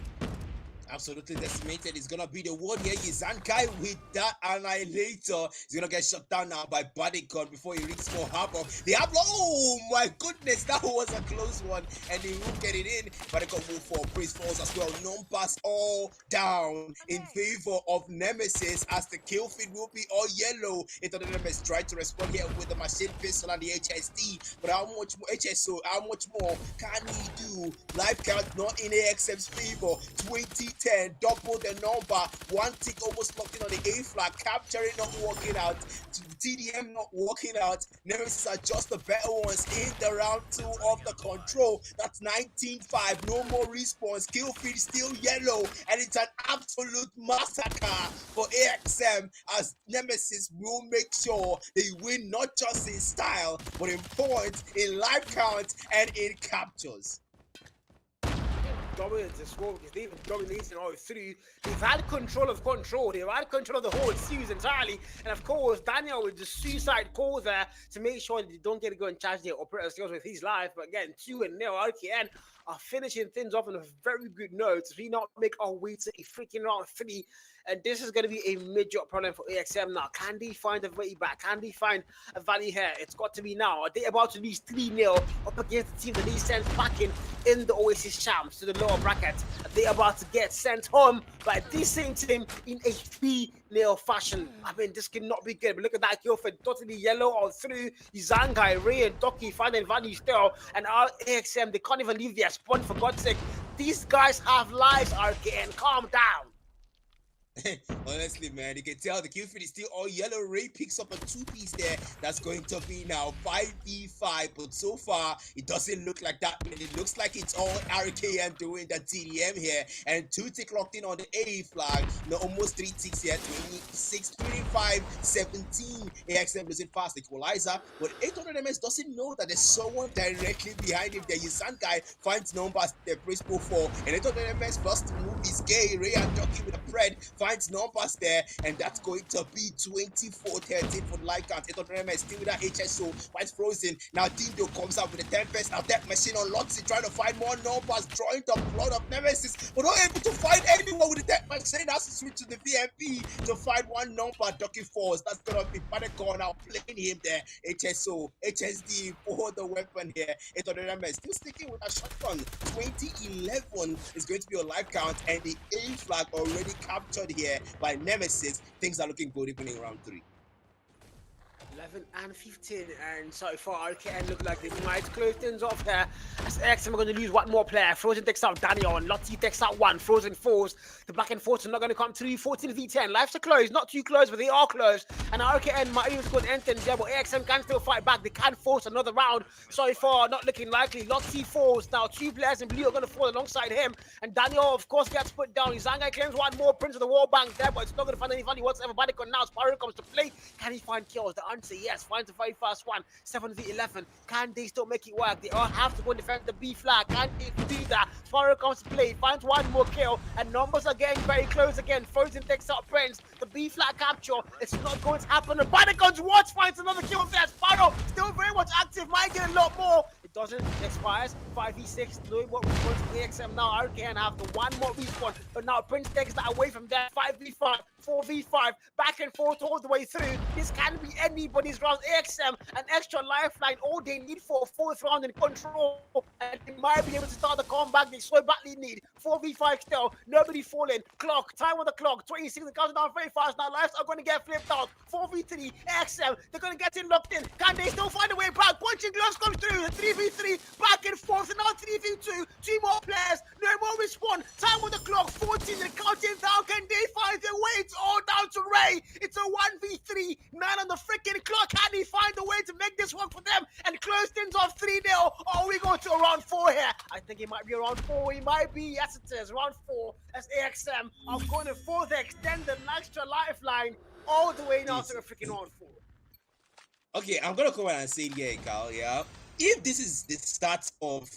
Absolutely decimated. It's gonna be the word here. Yizankai with that annihilator. He's gonna get shut down now by Bodycon before he reaches for Harbour. The Hablo, oh my goodness, that was a close one, and he won't get it in. Bodycon will for Praise Falls as well. Numbers all down in favor of Nemesis as the kill feed will be all yellow. Into the Nemesis tried to respond here with the machine pistol and the HSD, but how much more HSO? How much more can he do? Life count not in AXM's favor. 20-10, double the number. 1 tick almost locked in on the A flag. Capturing not working out. TDM not working out. Nemesis are just the better ones in the round 2 of the control. That's 19-5. No more respawns. Kill feed still yellow. And it's an absolute massacre for AXM as Nemesis will make sure they win not just in style, but in points, in life count, and in captures. dominance as well because they've been dominating all through. They've had control of control. They've had control of the whole series entirely. And of course, Daniel with the suicide call there to make sure they don't get to go and charge their operator skills with his life. But again, 2-0. RKN are finishing things off on a very good note as we now make our way to a freaking round 3. And this is going to be a major problem for AXM now. Can they find a way back? Can they find a value here? It's got to be now. Are they about to lose 3-0 up against the team that they sent back in the Oasis champs to the lower bracket? Are they about to get sent home by this same team in a 3-0 fashion? I mean, this cannot be good. But look at that kill for totally yellow all through. Izangai, Ray, and Doki finding value still. And our AXM, they can't even leave their spawn for God's sake. These guys have lives, RKN. Calm down. Honestly, man, you can tell the kill feed is still all yellow. Ray picks up a 2-piece there. That's going to be now 5v5. But so far, it doesn't look like that. Man. It looks like it's all RKM doing the TDM here. And 2 tick locked in on the A flag. No, almost 3 ticks here. 26, 25, 17. AXM losing fast equalizer. But 800MS doesn't know that there's someone directly behind him. The Yusan guy finds numbers. They press 4. And 800MS first move is gay. Ray and Ducky with a Pred. Finds numbers there, and that's going to be 24-13 for the light count. 800MS still with that HSO. White's frozen. Now Dindo comes out with a Tempest. Now that machine unlocks it, trying to find more numbers, drawing the blood of Nemesis, but not able to find anyone with the death machine. Has to switch to the VMP to find one number. Ducky Force. That's gonna be Panagon now playing him there. HSO, HSD for the weapon here. 800MS still sticking with a shotgun. 2011 is going to be a life count, and the A flag already captured here by Nemesis. Things are looking good even in round 3. 11 and 15, and so far RKN look like they might close things off there. As AXM are going to lose one more player. Frozen takes out Daniel, and Lottie takes out 1. Frozen falls. The back and forth are not going to come through. 14v10. Lives are close, not too close, but they are close. And RKN might even score the end there, but AXM can still fight back. They can force another round. So far, not looking likely. Lottie falls. Now 2 players in blue are going to fall alongside him, and Daniel, of course, gets put down. Izangai claims one more. Prince of the wall bank there, but it's not going to find any value whatsoever. Badicon now. Sparrow comes to play. Can he find kills? The answer yes. Finds a very fast one. 7v11. Can they still make it work? They all have to go and defend the B flag. Can they do that? Sparrow comes to play. Finds one more kill. And numbers are getting very close again. Frozen takes out Prince. The B flag capture. It's not going to happen. The Badicon's watch finds another kill there. Sparrow still very much active. Might get a lot more. It doesn't. It expires. 5v6. Knowing what response to AXM now. RKN have the one more respawn. But now Prince takes that away from there. 5v5. 4v5. Back and forth all the way through. This can be anybody's round. AXM, an extra lifeline, all they need for a 4th round in control, and they might be able to start the comeback they so badly need. 4v5 still, nobody falling. Clock, time on the clock, 26, the countdown very fast. Now lives are going to get flipped out. 4v3, AXM, they're going to get in locked in. Can they still find a way back? Punching gloves comes through. 3v3, back and forth, and now 3v2. 2 more players, no more respawn. Time on the clock, 14, and counting down. Can they find their way? It's all down to Ray. It's a 1v3, 9 on the freaking clock. Can he find a way to make this work for them and close things off 3-0? Or are we going to round 4 here? I think it might be around 4. It might be. Yes, it is. Round 4 as AXM are going to force the extended extra lifeline all the way now to a freaking round 4. Okay, I'm going to come out and say it here, Carl, yeah? If this is the start of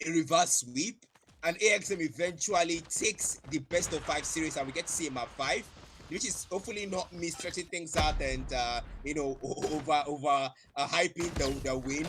a reverse sweep and AXM eventually takes the best of 5 series and we get to see him at 5, which is hopefully not me stretching things out and over hyping the win.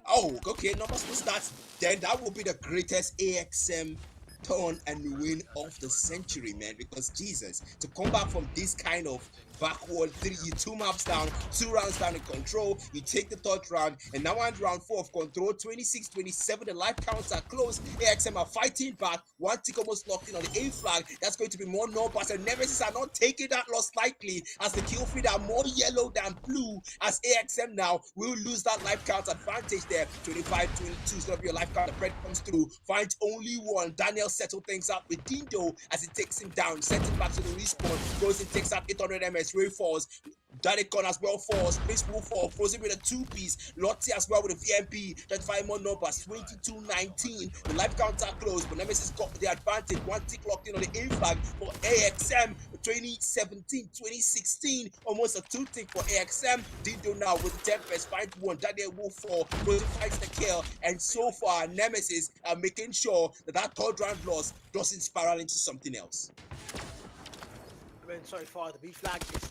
Oh, okay, numbers will start. Then that will be the greatest AXM turn and win of the century, man. Because Jesus, to come back from this kind of backward 2 maps down, 2 rounds down in control, you take the 3rd round, and now on round 4 of control, 26-27, the life counts are close. AXM are fighting back, 1 tick almost locked in on the A flag. That's going to be more numbers, and Nemesis are not taking that loss lightly, as the kill feed are more yellow than blue, as AXM now will lose that life count advantage there. 25-22 is going to be a life count. The bread comes through, finds only 1. Daniel settle things out with Dindo as he takes him down, sends him back to the respawn, goes and takes out 800MS. Ray falls, Danicon as well falls, Prince will fall, Frozen with a 2-piece, Lottie as well with a VMP, 35 more numbers, 22-19, the life counts are closed, but Nemesis got the advantage, 1 tick locked in on the A flag for AXM, 2017, 2016, almost a two tick for AXM. Dido now with the Tempest, fight one, Daniel Wolf for fights the kill, and so far Nemesis are making sure that third round loss doesn't spiral into something else. I mean, sorry for the B flag is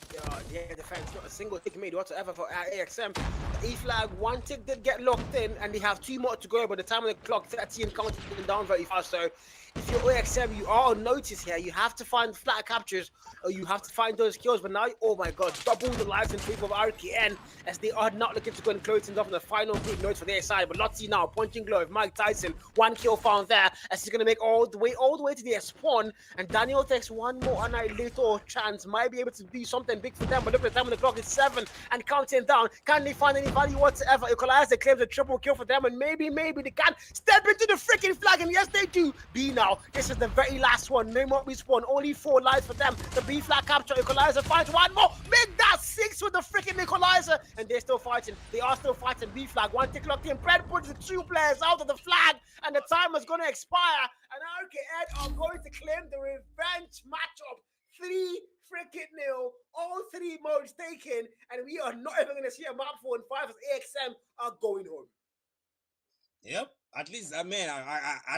their defense, not a single tick made whatsoever for AXM. The E flag, one tick did get locked in, and they have two more to go. By the time of the clock, 13 counting down very fast. So, if you're AXM, you are on notice here. You have to find flat captures, or you have to find those kills. But now, oh my god, double the lives in favor of RKN as they are not looking to go and close things off in the final group notes for their side. But let's see now, punching glove, Mike Tyson, one kill found there as he's gonna make all the way to their spawn, and Daniel takes one more little chance, might be able to do something big for them. But look at the time on the clock, it's 7 and counting down. Can they find any value whatsoever? Equalizer claims a triple kill for them, and maybe they can step into the freaking flag, and yes, they do. B now, this is the very last one. No more respawn, only 4 lives for them. The B flag capture, Equalizer finds one more, make that 6 with the freaking Equalizer, and they're still fighting. They are still fighting. B flag, one tick locked in. Brad puts the 2 players out of the flag, and the time is going to expire, and RKN are going to claim the revenge matchup. 3 freaking nil, all 3 modes taken, and we are not even going to see a map 4 and 5 as AXM are going home. Yep. At least, at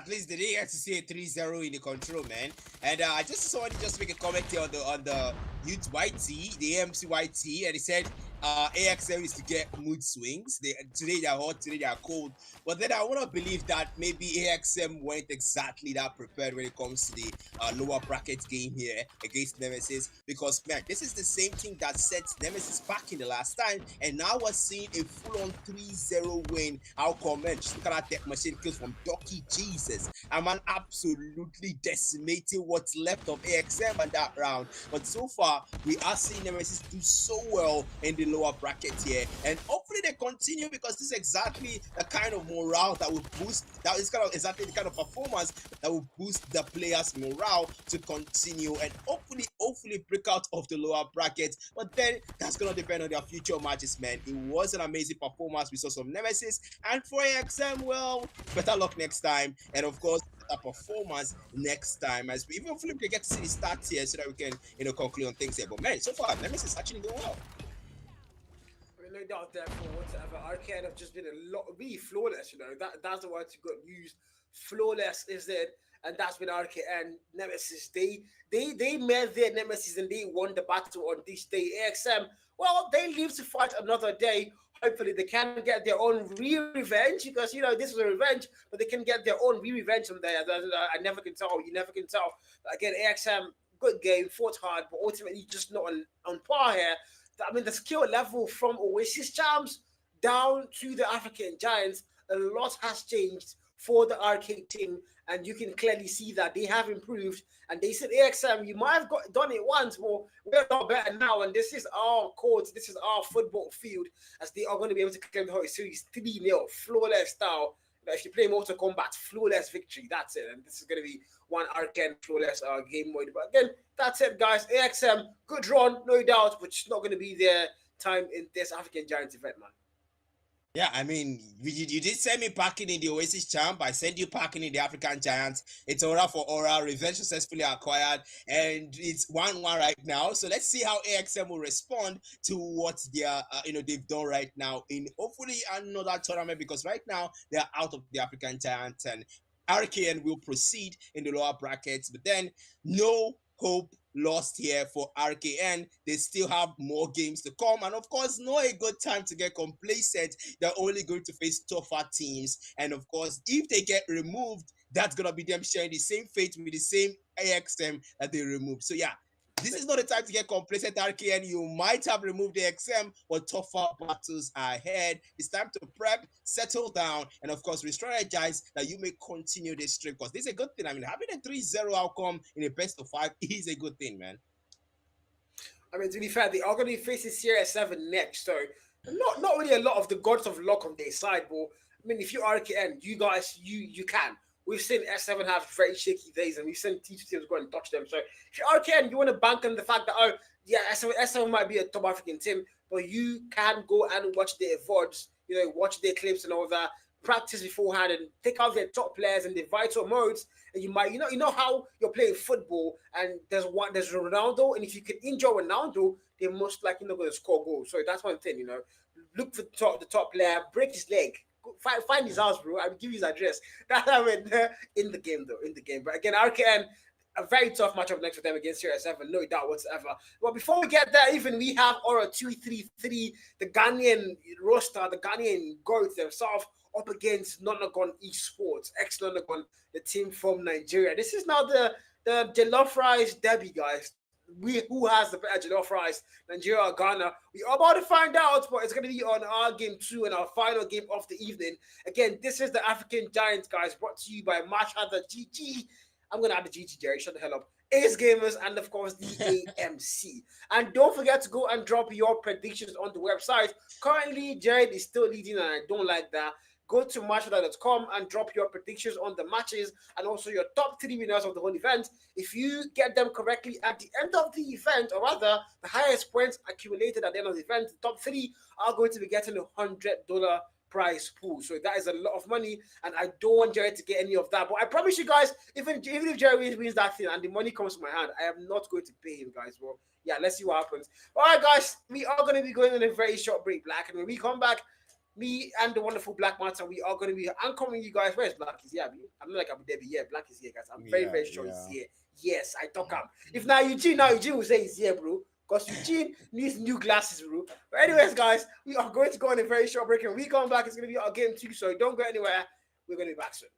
least they didn't get to see a 3-0 in the control, man. And I just saw somebody just make a comment here on the Youth YT, the AMC YT, and he said AXM is to get mood swings. Today they're hot, today they're cold. But then I want to believe that maybe AXM weren't exactly that prepared when it comes to the lower bracket game here against Nemesis. Because, man, this is the same thing that set Nemesis back in the last time. And now we're seeing a full-on 3-0 win. How come, man? Just look at that deck machine kills from Ducky. Jesus. I'm man absolutely decimating what's left of AXM in that round. But so far, we are seeing Nemesis do so well in the lower bracket here, and hopefully they continue, because this is exactly the kind of morale that will boost, that is exactly the kind of performance that will boost the players' morale to continue and hopefully break out of the lower bracket. But then that's gonna depend on their future matches, man. It was an amazing performance. We saw some Nemesis, and for AXM, well, better luck next time, and of course better performance next time, as we even hopefully we can get to see the stats here so that we can conclude on things here. But man, so far Nemesis is actually doing well. No doubt there for whatever. RKN have just been really flawless, that's the word to good use. Flawless is it, and that's been RKN. Nemesis, they met their Nemesis and they won the battle on this day. AXM, well, they live to fight another day. Hopefully they can get their own revenge, because this was a revenge, but they can get their own revenge from there. I never can tell. You never can tell. Again, AXM, good game, fought hard, but ultimately just not on par here. I mean, the skill level from Oasis Champs down to the African Giants, a lot has changed for the Arcade team, and you can clearly see that they have improved. And they said, AXM, you might have done it once, but we're a lot better now, and this is our court, this is our football field, as they are going to be able to claim the whole series 3-0, flawless style. If you play Mortal Kombat, flawless victory, that's it. And this is going to be one Arcane flawless game mode. But again, that's it, guys. AXM, good run, no doubt, but it's not going to be their time in this African Giants event, man. Yeah, I mean, you did send me packing in the Oasis Champ. I sent you packing in the African Giants. It's aura for aura. Revenge successfully acquired. And it's 1-1 right now. So let's see how AXM will respond to what they've done right now in hopefully another tournament, because right now they're out of the African Giants, and RKN will proceed in the lower brackets. But then no hope lost here for RKN. They still have more games to come, and of course, not a good time to get complacent. They're only going to face tougher teams, and of course, if they get removed, that's gonna be them sharing the same fate with the same AXM that they removed. So yeah, this is not the time to get complacent, RKN. You might have removed the XM, but tougher battles are ahead. It's time to prep, settle down, and of course, re-strategize that you may continue this streak, because this is a good thing. I mean, having a 3-0 outcome in a best of 5 is a good thing, man. I mean, to be fair, they are going to be facing Series 7 next, so not really a lot of the gods of luck on their side, but I mean, if you RKN, you guys, you can. We've seen S7 have very shaky days, and we've seen T2 teams go and touch them. So if you're RKN, you want to bank on the fact that, S7 might be a top African team, but you can go and watch their VODs, watch their clips and all that. practice beforehand and take out their top players and the vital modes. And you know how you're playing football and there's Ronaldo, and if you can injure Ronaldo, they're most likely not going to score goals. So that's one thing, look for the top player, break his leg. Find his house, bro. I'll give you his address. That's how in the game, though. In the game. But again, RKN, a very tough matchup next for them against CR7, no doubt whatsoever. But before we get there, even we have Aura 233, the Ghanaian roster, the Ghanaian goats themselves, up against Nonagon Esports, ex Nonagon, the team from Nigeria. This is now the jollof rice derby, guys. Who has the better jollof rice, Nigeria or Ghana? We are about to find out, but it's going to be on our game 2 and our final game of the evening. Again, this is the African Giants, guys, brought to you by Mashada GG. I'm going to add the GG, Jerry. Shut the hell up. Ace Gamers and, of course, the AMC. And don't forget to go and drop your predictions on the website. Currently, Jared is still leading, and I don't like that. Go to matchada.com and drop your predictions on the matches and also your top 3 winners of the whole event. If you get them correctly at the end of the event, or rather, the highest points accumulated at the end of the event, the top 3 are going to be getting $100 prize pool. So that is a lot of money, and I don't want Jerry to get any of that. But I promise you guys, even if Jerry wins that thing and the money comes to my hand, I am not going to pay him, guys. Well, yeah, let's see what happens. All right, guys, we are going to be going on a very short break, Black, and when we come back, me and the wonderful Black Manta, we are going to be anchoring you guys. Where's Black? Is here. I'm not like Abu Dhabi. Yeah, Black is here, guys. I'm very sure he's here. Yes, I talk him. If now Eugene will say he's here, bro. Because Eugene needs new glasses, bro. But anyways, guys, we are going to go on a very short break. And when we come back, it's going to be our game 2. So don't go anywhere. We're going to be back soon.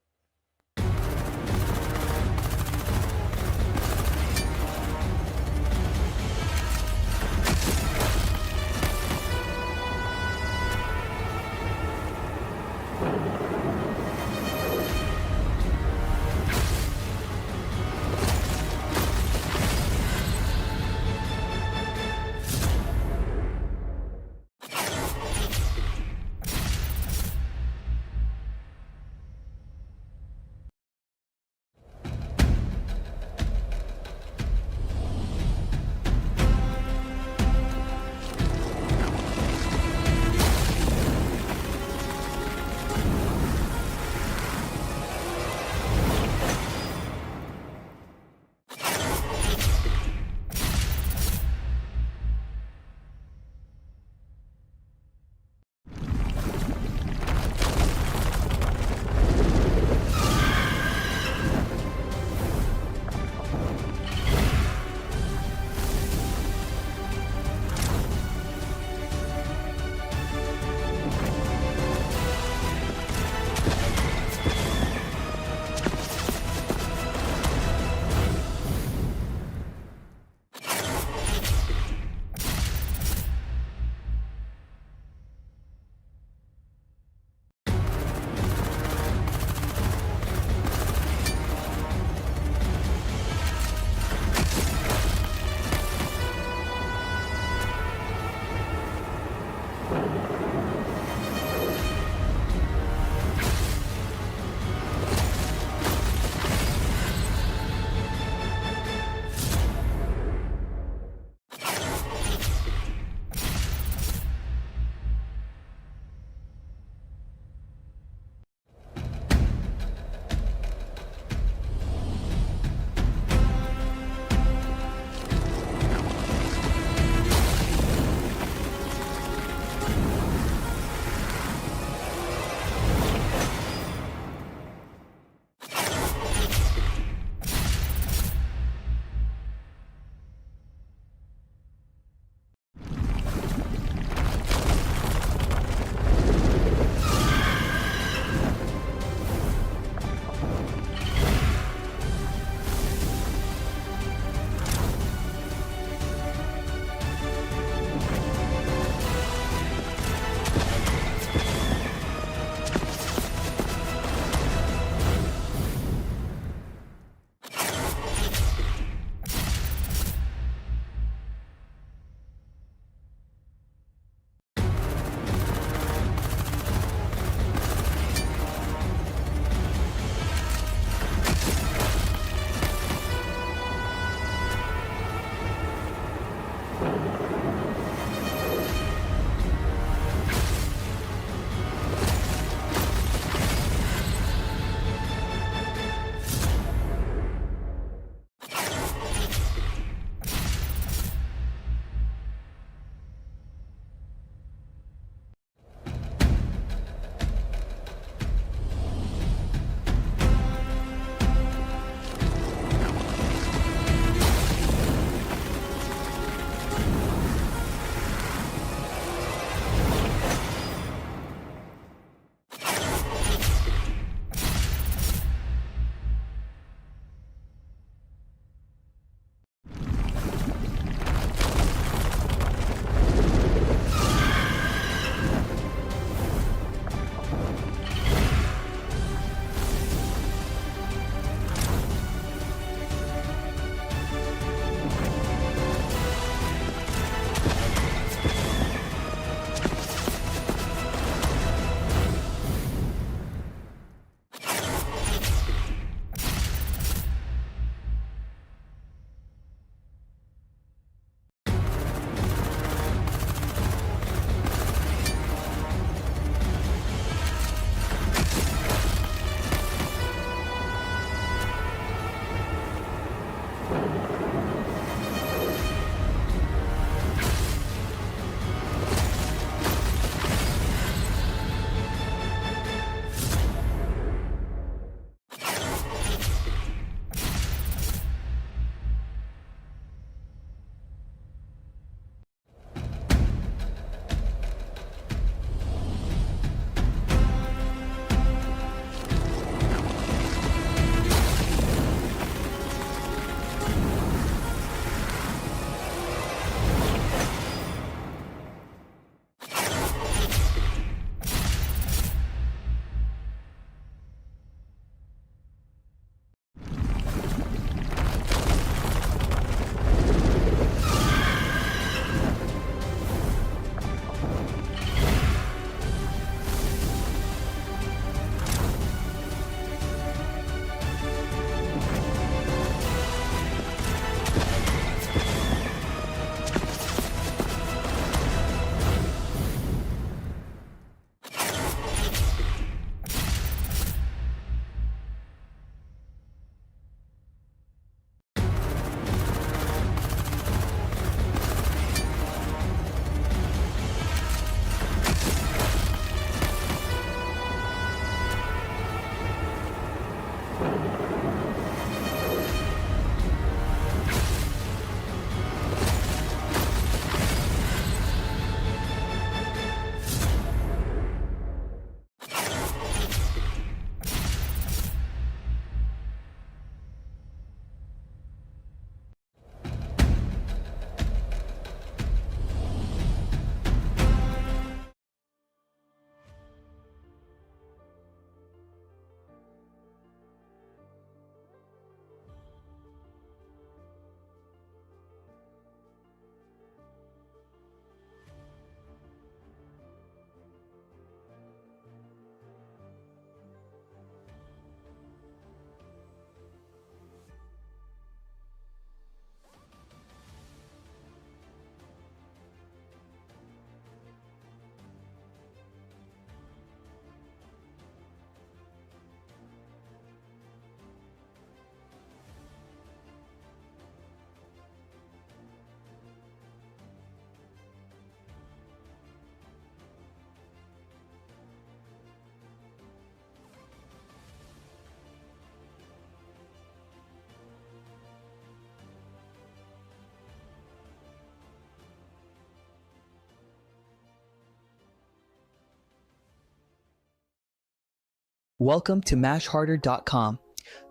Welcome to mashharder.com,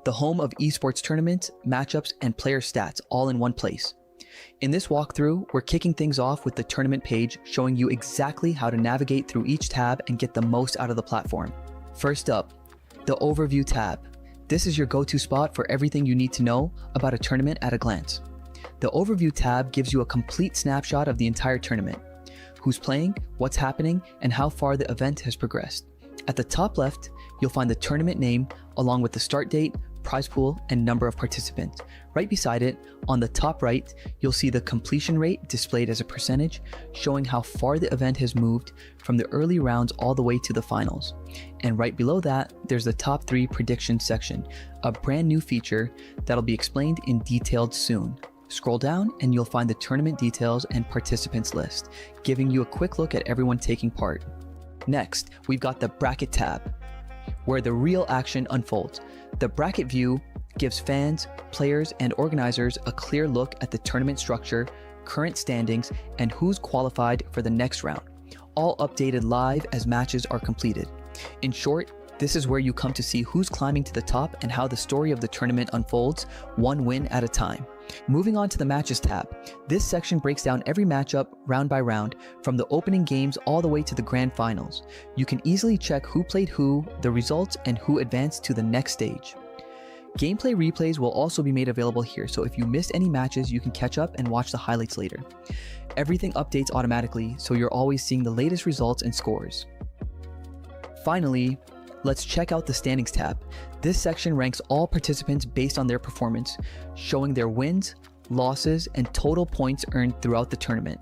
the home of esports tournaments, matchups, and player stats all in one place. In this walkthrough, we're kicking things off with the tournament page, showing you exactly how to navigate through each tab and get the most out of the platform. First up, the Overview tab. This is your go-to spot for everything you need to know about a tournament at a glance. The Overview tab gives you a complete snapshot of the entire tournament, who's playing, what's happening, and how far the event has progressed. At the top left, you'll find the tournament name along with the start date, prize pool, and number of participants. Right beside it, on the top right, you'll see the completion rate displayed as a percentage, showing how far the event has moved from the early rounds all the way to the finals. And right below that, there's the top 3 predictions section, a brand new feature that'll be explained in detail soon. Scroll down and you'll find the tournament details and participants list, giving you a quick look at everyone taking part. Next, we've got the Bracket tab, where the real action unfolds. The bracket view gives fans, players, and organizers a clear look at the tournament structure, current standings, and who's qualified for the next round, all updated live as matches are completed. In short, this is where you come to see who's climbing to the top and how the story of the tournament unfolds, one win at a time. Moving on to the Matches tab. This section breaks down every matchup round by round, from the opening games all the way to the grand finals. You can easily check who played who, the results, and who advanced to the next stage. Gameplay replays will also be made available here, so if you missed any matches, you can catch up and watch the highlights later. Everything updates automatically, so you're always seeing the latest results and scores. Finally, let's check out the Standings tab. This section ranks all participants based on their performance, showing their wins, losses, and total points earned throughout the tournament.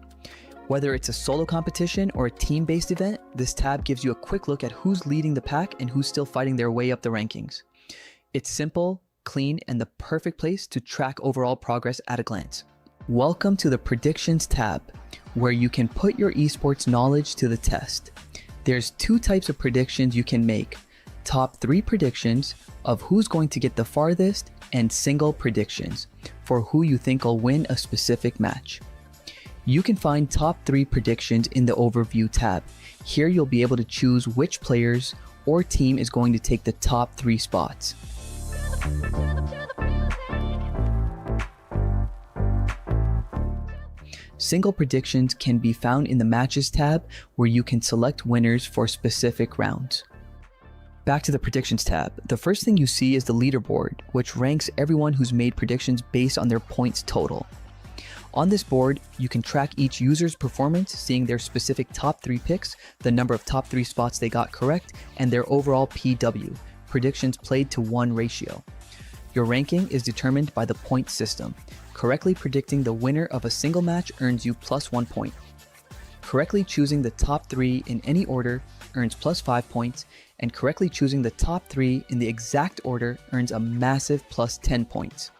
Whether it's a solo competition or a team-based event, this tab gives you a quick look at who's leading the pack and who's still fighting their way up the rankings. It's simple, clean, and the perfect place to track overall progress at a glance. Welcome to the Predictions tab, where you can put your esports knowledge to the test. There's 2 types of predictions you can make: top 3 predictions of who's going to get the farthest, and single predictions for who you think will win a specific match. You can find top 3 predictions in the Overview tab. Here you'll be able to choose which players or team is going to take the top 3 spots. Single predictions can be found in the Matches tab, where you can select winners for specific rounds. Back to the Predictions tab. The first thing you see is the leaderboard, which ranks everyone who's made predictions based on their points total. On this board, you can track each user's performance, seeing their specific top 3 picks, the number of top 3 spots they got correct, and their overall PW, predictions played to 1 ratio. Your ranking is determined by the point system. Correctly predicting the winner of a single match earns you +1 point. Correctly choosing the top 3 in any order earns +5 points, and correctly choosing the top 3 in the exact order earns a massive +10 points.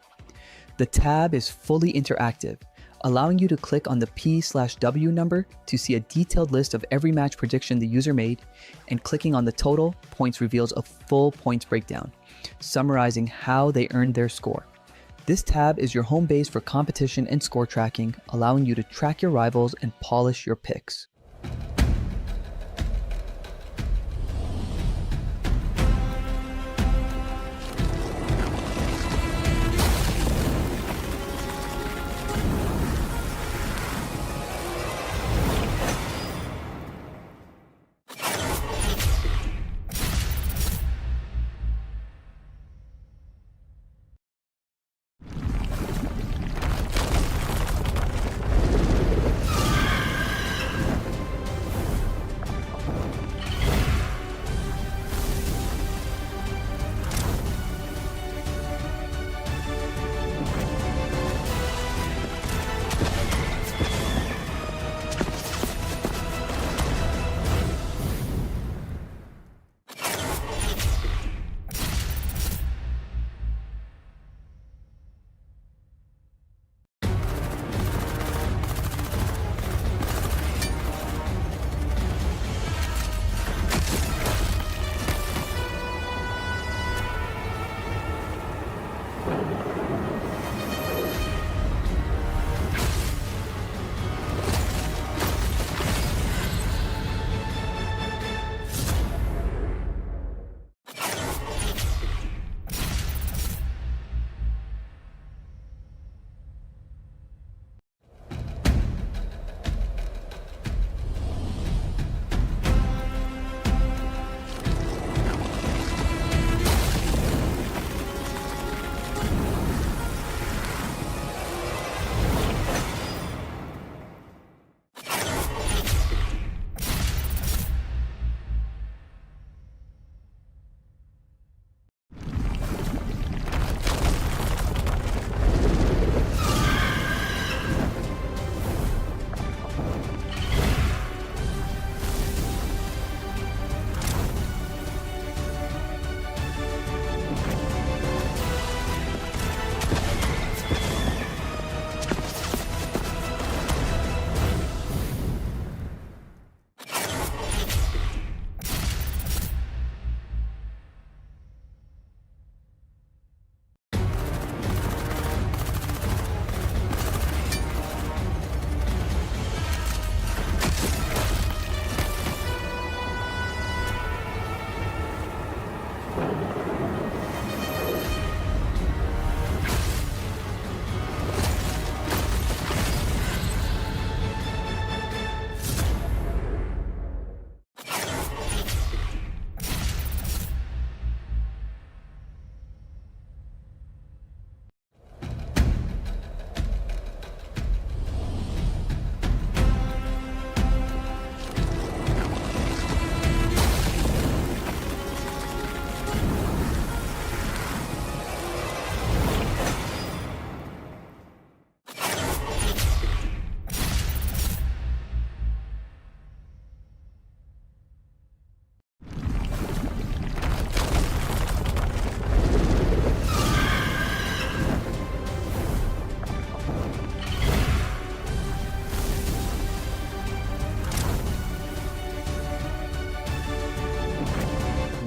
The tab is fully interactive, allowing you to click on the P/W number to see a detailed list of every match prediction the user made, and clicking on the total points reveals a full points breakdown, summarizing how they earned their score. This tab is your home base for competition and score tracking, allowing you to track your rivals and polish your picks.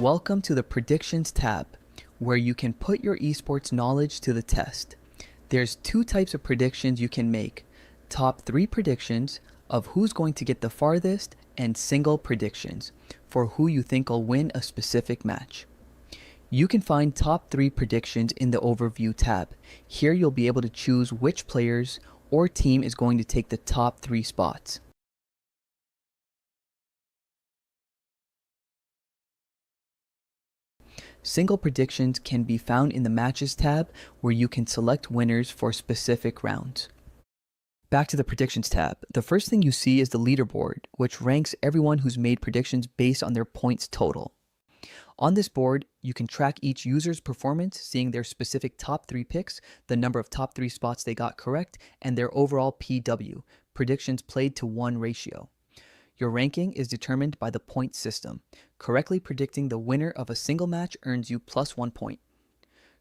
Welcome to the Predictions tab, where you can put your esports knowledge to the test. There's two types of predictions you can make: top 3 predictions of who's going to get the farthest, and single predictions for who you think will win a specific match. You can find top 3 predictions in the Overview tab. Here you'll be able to choose which players or team is going to take the top 3 spots. Single predictions can be found in the Matches tab, where you can select winners for specific rounds. Back to the Predictions tab. The first thing you see is the leaderboard, which ranks everyone who's made predictions based on their points total. On this board, you can track each user's performance, seeing their specific top 3 picks, the number of top 3 spots they got correct, and their overall PW, predictions played to 1 ratio. Your ranking is determined by the point system. Correctly predicting the winner of a single match earns you plus 1 point.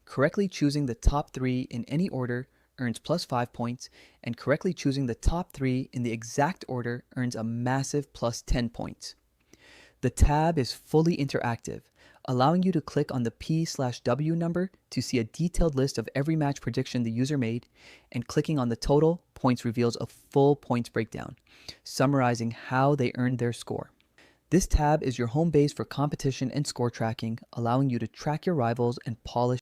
Correctly choosing the top 3 in any order earns plus 5 points, and correctly choosing the top 3 in the exact order earns a massive plus 10 points. The tab is fully interactive, allowing you to click on the P/W number to see a detailed list of every match prediction the user made, and clicking on the total points reveals a full points breakdown, summarizing how they earned their score. This tab is your home base for competition and score tracking, allowing you to track your rivals and polish.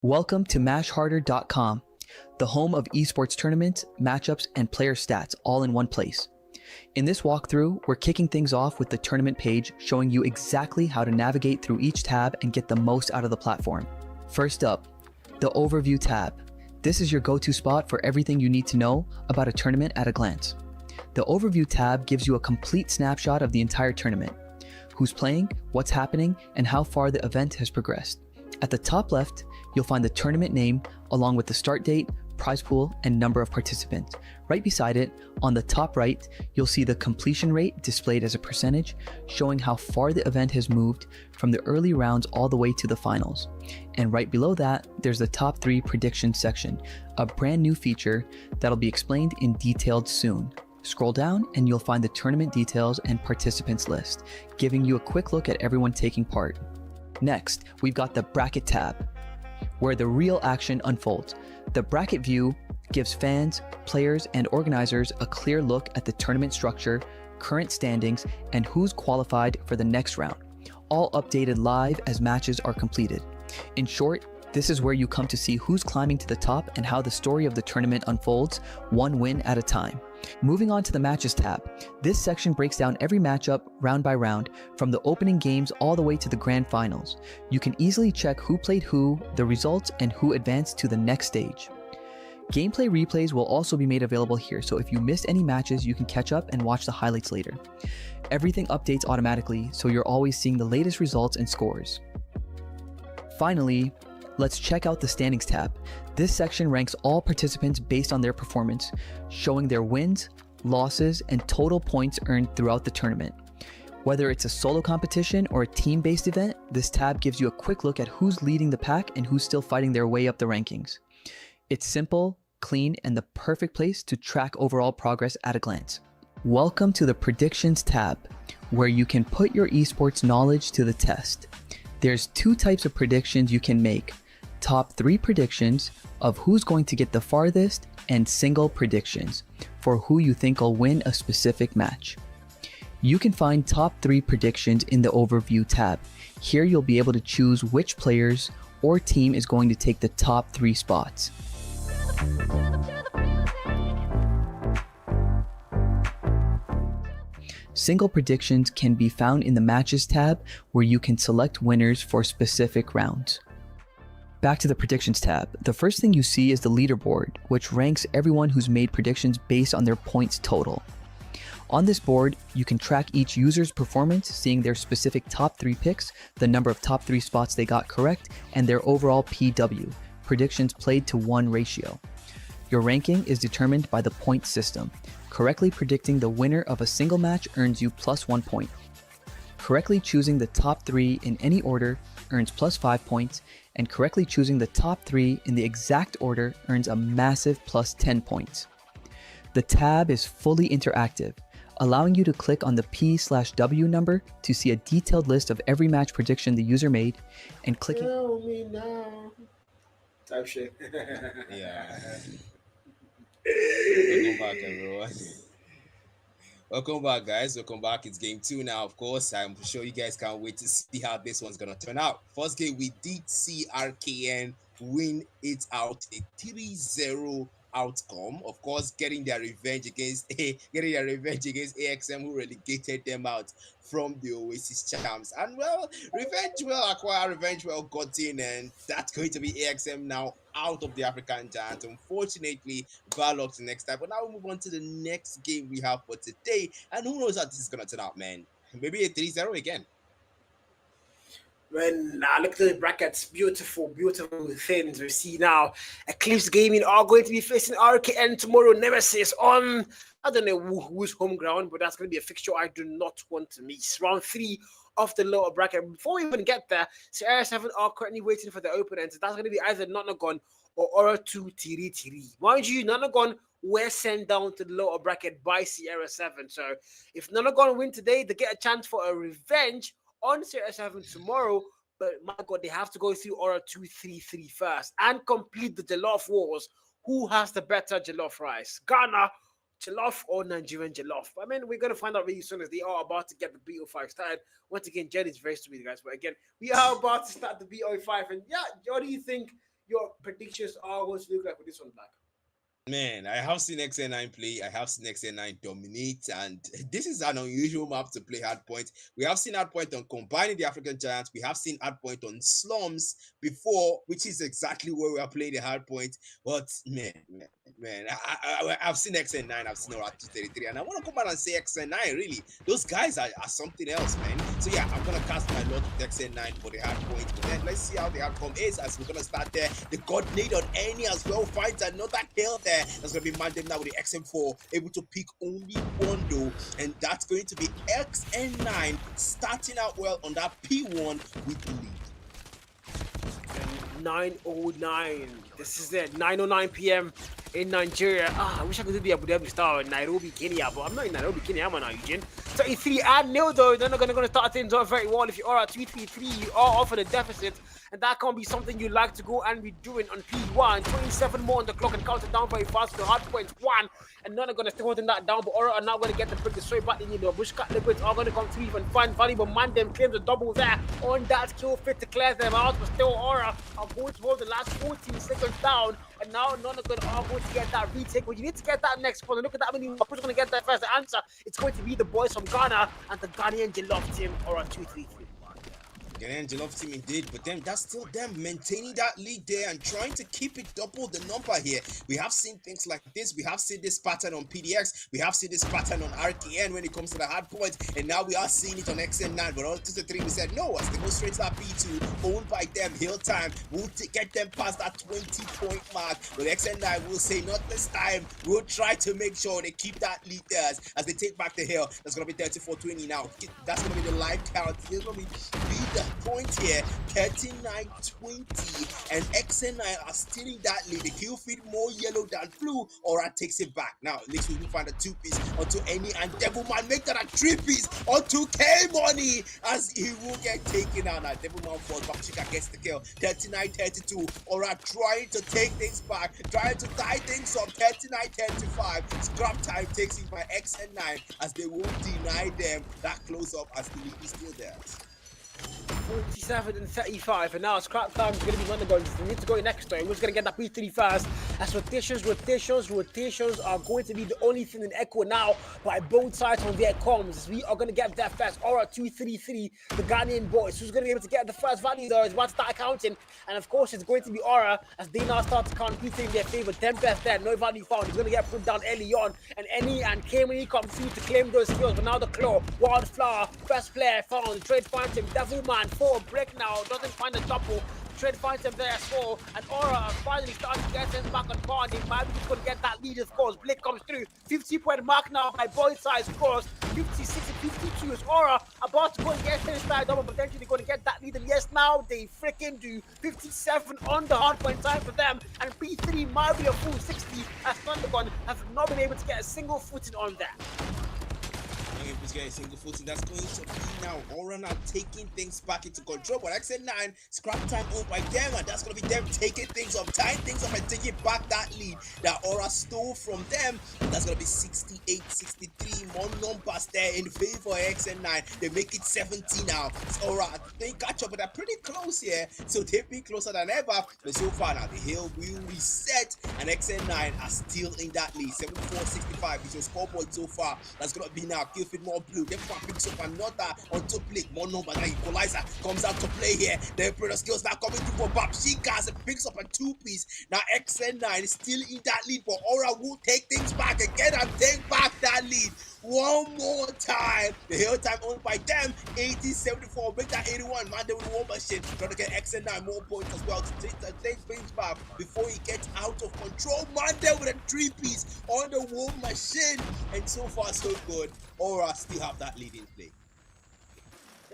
Welcome to mashharder.com, the home of esports tournaments, matchups, and player stats all in one place. In this walkthrough, we're kicking things off with the tournament page, showing you exactly how to navigate through each tab and get the most out of the platform. First up, the Overview tab. This is your go-to spot for everything you need to know about a tournament at a glance. The Overview tab gives you a complete snapshot of the entire tournament: who's playing, what's happening, and how far the event has progressed. At the top left, you'll find the tournament name along with the start date, prize pool, and number of participants. Right beside it, on the top right, you'll see the completion rate displayed as a percentage, showing how far the event has moved from the early rounds all the way to the finals. And right below that, there's the top 3 prediction section, a brand new feature that'll be explained in detail soon. Scroll down and you'll find the tournament details and participants list, giving you a quick look at everyone taking part. Next, we've got the Bracket tab, where the real action unfolds. The bracket view gives fans, players, and organizers a clear look at the tournament structure, current standings, and who's qualified for the next round, all updated live as matches are completed. In short, this is where you come to see who's climbing to the top and how the story of the tournament unfolds, one win at a time. Moving on to the Matches tab. This section breaks down every matchup round by round, from the opening games all the way to the grand finals. You can easily check who played who, the results, and who advanced to the next stage. Gameplay replays will also be made available here, so if you missed any matches, you can catch up and watch the highlights later. Everything updates automatically, so you're always seeing the latest results and scores. Finally, let's check out the Standings tab. This section ranks all participants based on their performance, showing their wins, losses, and total points earned throughout the tournament. Whether it's a solo competition or a team-based event, this tab gives you a quick look at who's leading the pack and who's still fighting their way up the rankings. It's simple, clean, and the perfect place to track overall progress at a glance. Welcome to the Predictions tab, where you can put your esports knowledge to the test. There's two types of predictions you can make: top 3 predictions of who's going to get the farthest, and single predictions for who you think will win a specific match. You can find top 3 predictions in the Overview tab. Here you'll be able to choose which players or team is going to take the top 3 spots. Single predictions can be found in the Matches tab, where you can select winners for specific rounds. Back to the Predictions tab, the first thing you see is the leaderboard, which ranks everyone who's made predictions based on their points total. On this board, you can track each user's performance, seeing their specific top 3 picks, the number of top 3 spots they got correct, and their overall PW, predictions played to 1 ratio. Your ranking is determined by the point system. Correctly predicting the winner of a single match earns you +1 point. Correctly choosing the top 3 in any order earns +5 points, and correctly choosing the top 3 in the exact order earns a massive +10 points. The tab is fully interactive, allowing you to click on the P/W number to see a detailed list of every match prediction the user made, and clicking... Tell me now. Type shit. Yeah. Welcome back, everyone. Welcome back, guys. Welcome back. It's game 2 now, of course. I'm sure you guys can't wait to see how this one's gonna turn out. First game, we did see RKN win it out, a 3-0 outcome. Of course, getting their revenge against AXM, who relegated them out from the Oasis champs. And well, revenge well acquired, revenge well gotten, and that's going to be AXM now out of the African Giants. Unfortunately, bad luck to next time. But now we move on to the next game we have for today, and who knows how this is gonna turn out, man. Maybe a 3-0 again. When I look at the brackets, beautiful things. We see now Eclipse Gaming are going to be facing RKN tomorrow. Nemesis on, I don't know who's home ground, but that's going to be a fixture I do not want to miss. Round 3 of the lower bracket. Before we even get there, Sierra 7 are currently waiting for the opponents. That's going to be either Nonagon or Aura 2 Tiri Tiri. Mind you, Nonagon were sent down to the lower bracket by Sierra 7. So if Nonagon win today, they get a chance for a revenge on Sierra 7 tomorrow, but my God, they have to go through Aura 233 first and complete the Jollof Wars. Who has the better jollof rice? Ghana jollof or Nigerian jollof? I mean, we're going to find out really soon as they are about to get the BO5 started. Once again, Jenny's very stupid, guys. But again, we are about to start the BO5. And yeah, what do you think your predictions are going to look like with this one, Black? Man, I have seen XN9 play. I have seen XN9 dominate, and this is an unusual map to play Hardpoint. We have seen Hardpoint on Combining the African Giants. We have seen Hardpoint on Slums before, which is exactly where we are playing the Hardpoint. But man, I've seen XN9, I've seen Aura 233, and I want to come out and say XN9. Really, those guys are something else, man. So yeah, I'm gonna cast my lot with XN9 for the Hardpoint. But then let's see how the outcome is as we're gonna start there. The God Nade on Any as well finds another kill there. That's going to be Mandem now with the XM4, able to pick only one though, and that's going to be XN9 starting out well on that P1 with the lead. 9:09. This is it. 9:09 p.m. in Nigeria. I wish I could do the Abu Dhabi style in Nairobi, Kenya, but I'm not in Nairobi, Kenya. I'm on Eugene. 33-0 though. They're not going to start things off very well. If you are at 3-3-3, you are off in a deficit. And that can't be something you like to go and be doing on P1. 27 more on the clock and counting down very fast to hard point 1. And none are going to stay holding that down, but Aura are not going to get the break the straight back in. Bushcat Liquids are going to come through even find value, but Mandem claims a double there on that kill fit to clear them out. But still, Aura are going to hold the last 14 seconds down. And now none are going to get that retake. But you need to get that next one. And look at that many who's going to get that first. The answer, it's going to be the boys from Ghana and the Ghanaian Jollof team, Aura 233. Ghanaian Jollof team indeed, but then that's still them maintaining that lead there and trying to keep it double the number here. We have seen things like this. We have seen this pattern on PDX. We have seen this pattern on RKN when it comes to the hard point, and now we are seeing it on XN9. But on 2-3, we said no, as they go straight to that P2, owned by them. Hill time will get them past that 20-point mark. But XN9 will say not this time. We'll try to make sure they keep that lead there as they take back the hill. That's gonna be 34-20 now. That's gonna be the live count. It's gonna be the point here, 39-20, and XN9 are still in that lead. The kill feed more yellow than blue. Aura takes it back. Now, next we will find a 2-piece onto Any, and Devilman make that a 3-piece onto K-Money as he will get taken out. Now, Devilman falls, Babshika gets the kill. 39-32. Aura trying to take things back, trying to tie things up. 39-35. Scrap time takes it by XN9 as they won't deny them that close up as the lead is still there. 47-35, and now scrap time is going to be London going. They need to go next time. Who's going to get that P3 first? As rotations are going to be the only thing in echo now by both sides on their comms. We are going to get there first. Aura 233, the Ghanaian boys. Who's going to be able to get the first value though? Is about to start counting, and of course it's going to be Aura as they now start to count P3 in their favor. 10 best there, no value found. He's going to get put down early on, and Any and K-Money come through to claim those skills. But now the Claw, Wildflower, first player found. The trade finds him. Devilman for a break now, doesn't find a double. Trade finds him there as well, and Aura finally starting to get him back on par. They might be just going to get that lead, of course. Blake comes through, 50-point mark now by both sides, of course. 56-52 is Aura about to go and get finished by a double, potentially going to get that lead, and yes, now they freaking do. 57 on the hardpoint time for them, and P3 might be a full 60 as Thundergun have not been able to get a single footing on that. If he's getting single footing, that's going to be now Aura now taking things back into control. But XN9, scrap time owned by them, and that's going to be them taking things up, tying things up, and taking back that lead that Aura stole from them. And that's going to be 68-63. More numbers there in favor of XN9. They make it 70 now. It's Aura, they catch up, but they're pretty close here, so they've been closer than ever. But so far now, the hill will reset, and XN9 are still in that lead. 74-65 is your scoreboard so far. That's going to be now kill feed more blue. Then picks up another on top plate. More number now. Equalizer comes out to play here. The Predator skills now coming through for Babshika as it picks up a 2-piece. Now XN9 is still in that lead, but Aura will take things back again and take back that lead. One more time. The hill time owned by them. 80-74. Make that 81. Man, they will war machine. Trying to get XN9 more points as well to take things back before he gets out of control. Man, there with a 3-piece on the war machine. And so far, so good. Aura still have that lead in play.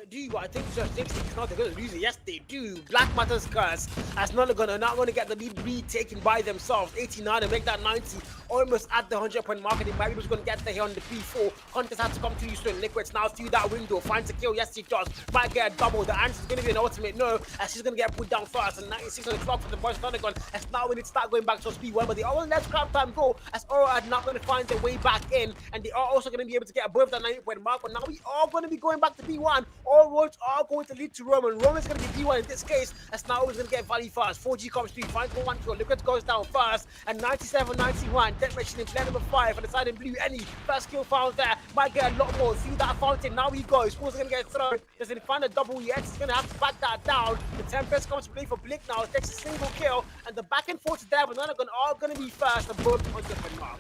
Do I think just they're not going to lose it? Yes, they do. Black Matter's curse as not going to get the lead retaken by themselves. 89 and make that 90, almost at the 100-point mark. And Barry was going to get there here on the P4. Hunters had to come through soon. Liquid's now through that window, finds a kill. Yes, he does. Might get a double. The answer is going to be an ultimate no, as she's going to get put down first. And 96 on the clock for the boys. Thundergun. As now we need to start going back to speed 1, but they all let scrap time go as Aura are not going to find their way back in, and they are also going to be able to get above that 90-point mark. But now we are going to be going back to P1. All roads are going to lead to Rome, and Rome is going to be P1 in this case, as now is going to get value first. 4G comes through, finds 1 kill. Liquid goes down first, and 97-91. Dead machine in play number 5 on the side in blue. Any first kill found there might get a lot more through that fountain. Now he goes. Spool's going to get thrown. Doesn't find a double yet. He's going to have to back that down. The Tempest comes to play for Blink now. Takes a single kill, and the back and forth there, but none of them are going to be first above the 100-point mark.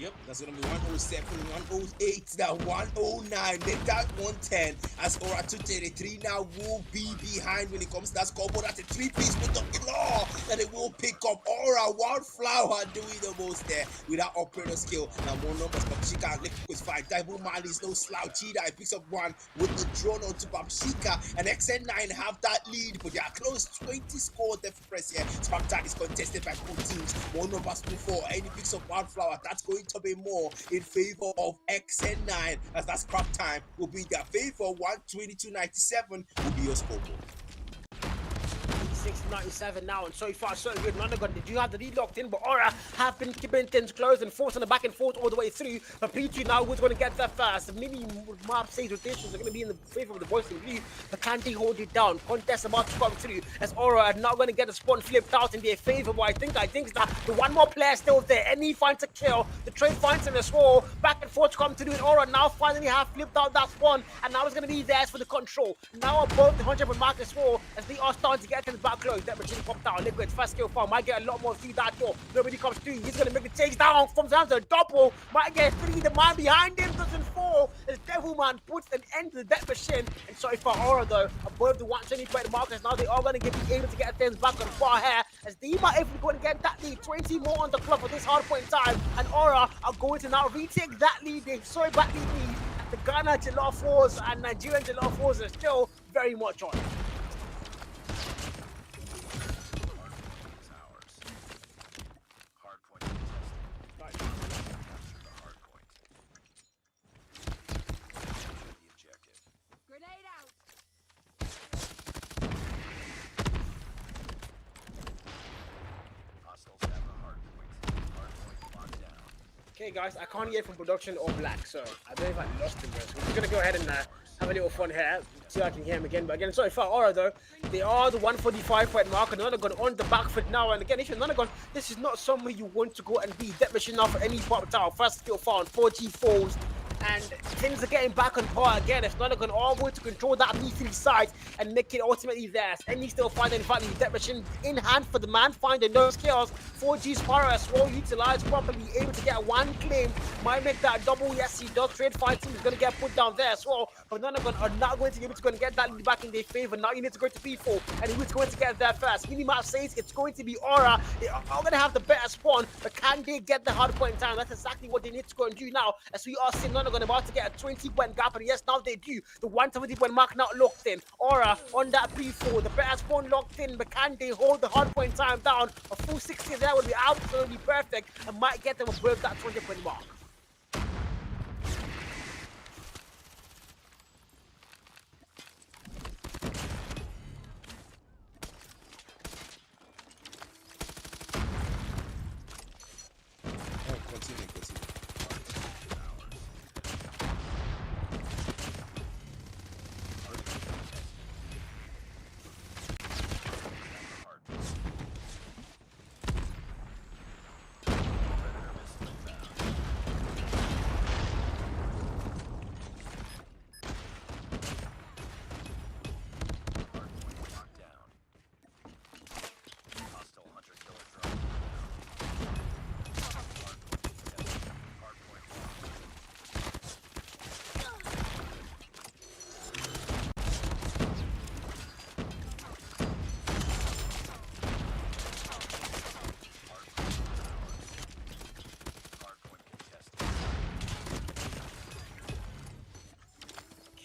Yep, that's going to be 107, 108, now 109, make that 110, as Aura 233 now will be behind when it comes to that scoreboard. That's a 3-piece with the claw that it will pick up. Aura, Wildflower doing the most there with that operator skill. Now more numbers, Babshika and Liquid is fine. Devilman is no slouch either. He picks up 1 with the drone onto Babshika, and XN9 have that lead, but they are close. 20 score depth press here. Spartan is contested by both teams. More numbers before, and he picks up Wildflower. That's going to be more in favor of XN9, as that scrap time will be their favor. 122.97 will be your scoreboard. 96-97 now, and so far so good. Nondergun, did you have the lead locked in? But Aura have been keeping things close and forcing the back and forth all the way through. But P2 now who's going to get there first. The mini map says rotations are going to be in the favor of the boys in blue. But can they hold it down? Contest about to come through as Aura are not going to get the spawn flipped out in their favor. But I think that the one more player still there. Any finds a kill. The trade finds him as well. Back and forth come through, and Aura now finally have flipped out that spawn, and now it's going to be theirs for the control. Now above the 100 mark as well, as they are starting to get things back close. That machine popped out. Liquid's first kill found. Might get a lot more through that door. Nobody comes through. He's going to make the chase down. Comes down to a double. Might get 3. The man behind him doesn't fall. As Devilman puts an end to the death machine. And sorry for Aura though, above the 120-point markers. Now they are going to be able to get things back on far here, as they might even going to get that lead. 20 more on the clock for this hard point time. And Aura are going to now retake that lead. They sorry back lead. The Ghana Jalal Force and Nigerian Jalal Force are still very much on. Okay, guys, I can't get from production or black, so I don't know if I lost him, bro. So we're just gonna go ahead and have a little fun here, see if I can hear him again. But again, sorry for Aura though. They are the 145 point mark, and Nonagon on the back foot now. And again, if you're Nonagon, this is not somewhere you want to go and be. Debt machine now for any pop tower. First skill found, 4G falls. And things are getting back on par again. It's Nonagon all going to control that B3 side and make it ultimately theirs. And he still finding value. Debt machine in hand for the man, finding those kills. 4G's power as well utilized properly, able to get one claim. Might make that double. Yes, he does. Trade fighting is going to get put down there as well. But Nonagon are not going to be able to go and get that lead back in their favor. Now you need to go to P4, and who's going to get there first? Minimap says it's going to be Aura. They are going to have the better spawn, but can they get the hard point in time? That's exactly what they need to go and do now. As we are seeing Nonagon about to get a 20-point gap, and yes, now they do. The 170-point mark now locked in. Aura on that P4, the better spawn locked in, but can they hold the hard point time down? A full 60 there would be absolutely perfect and might get them above that 20-point mark. Continue.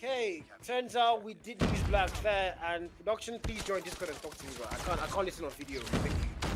Okay, turns out we did use black there, and production, please join Discord and talk to me, bro. I can't listen on video. Thank you.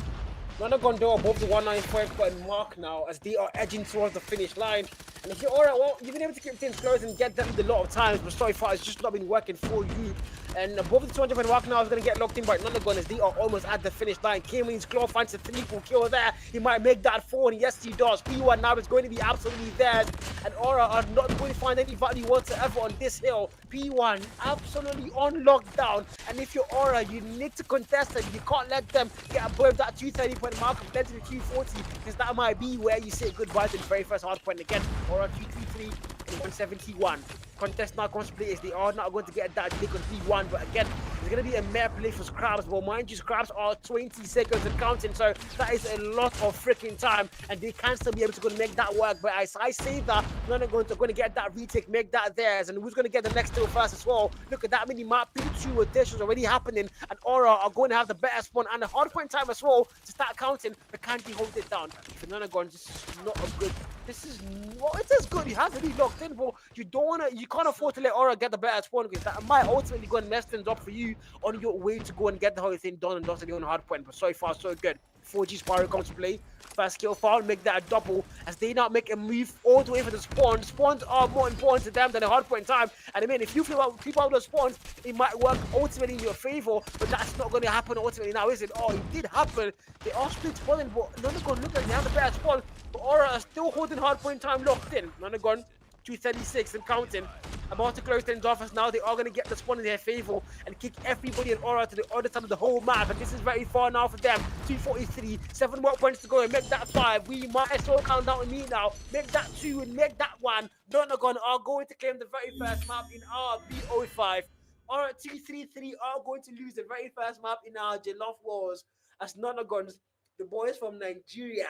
Nonagon though above the 195 point mark now as they are edging towards the finish line. And if you're alright, well, you've been able to keep things close and get them a lot of times, but so far it's just not been working for you. And above the 200 point mark now is going to get locked in by Nonagon as they are almost at the finish line. Kingwing's claw finds a 3-pull kill there. He might make that 4, and yes, he does. P1 now is going to be absolutely theirs, and Aura are not going to find any value whatsoever on this hill. P1 absolutely on lockdown, and if you're Aura, you need to contest them. You can't let them get above that 230 point mark compared to the 240, because that might be where you say goodbye to the very first hard point again. Aura 233 and 171. Contest now comes to play is they are not going to get that big on P1, but again, it's going to be a mere play for Scraps. Well, mind you, Scraps are 20 seconds and counting, so that is a lot of freaking time, and they can still be able to go and make that work. But as I say that, they're not going to get that retake, make that theirs, and who's going to get the next kill first as well? Look at that mini map, P2 rotations already happening, and Aura are going to have the better spawn and a hard point time as well to start counting, but can they hold it down? For Nonagon, this is not a good. This is what it is good. You have to be locked in, but you don't wanna. You can't afford to let Aura get the better spawn because that might ultimately go and mess things up for you on your way to go and get the whole thing done and dusted on hard point. But so far, so good. 4G Spyro comes to play. First kill foul, make that a double as they now make a move all the way for the spawn. Spawns are more important to them than a hard point time. And I mean, if you keep out those spawns, it might work ultimately in your favor, but that's not going to happen ultimately now, is it? Oh, it did happen. They are split spawning, but Nonagon look like they have the better spawn. But Aura are still holding hard point time locked in. Nonagon 236 and counting. About to close things off as now they are going to get the spawn in their favor and kick everybody in Aura to the other side of the whole map. And this is very far now for them. 243, 7 more points to go and make that 5. We might as well count down on me now. Make that 2 and make that 1. Nonagon are going to claim the very first map in our BO5. Aura 233 are going to lose the very first map in our Jollof Wars as Nonagons, the boys from Nigeria,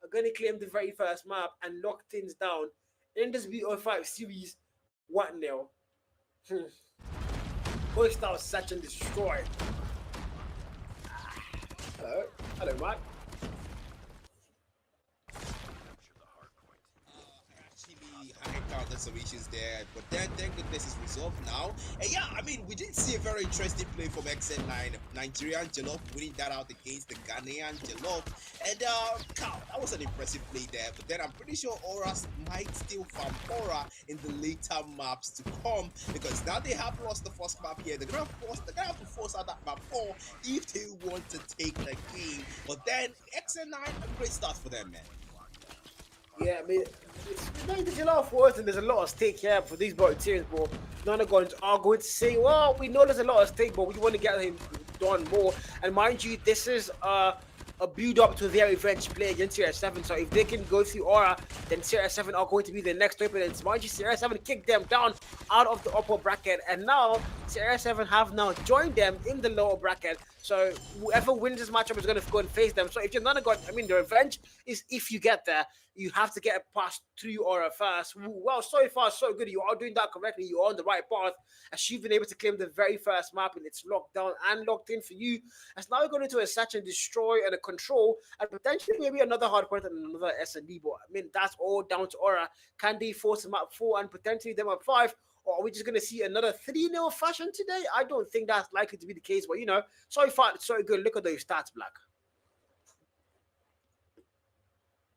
are going to claim the very first map and lock things down in this BO5 series. 1-0. Boy style search and destroy. Hello, Mike. Actually, I encountered some issues there, but then thank goodness it's resolved now. And yeah, I mean, we did see a very interesting play from XN9, Nigerian Jollof winning that out against the Ghanaian Jollof. And Cal, that was an impressive play there. But then I'm pretty sure Aura might still farm Aura in the later maps to come, because now they have lost the first map here. They're gonna have to force out that map 4 if they want to take the game. But then XN9, a great start for them, man. Yeah, I mean, there's a lot of words and there's a lot of stake here for these both teams, but none are going to say, well, we know there's a lot of stake, but we want to get him done more. And mind you, this is a build up to their revenge play against CR7. So if they can go through Aura, then CR7 are going to be the next opponents. Mind you, CR7 kicked them down out of the upper bracket, and now CR7 have now joined them in the lower bracket. So whoever wins this matchup is going to go and face them. So if you're not going, I mean, the revenge is if you get there, you have to get a pass through Aura first. Well, so far so good. You are doing that correctly. You're on the right path, as you've been able to claim the very first map, and it's locked down and locked in for you. As now we're going into a search and destroy and a control, and potentially maybe another hard point and another S&D. But I mean, that's all down to Aura. Can they force map 4 and potentially them map 5? Or are we just going to see another 3-0 fashion today? I don't think that's likely to be the case. But, you know, so far, it's so good. Look at those stats, Black.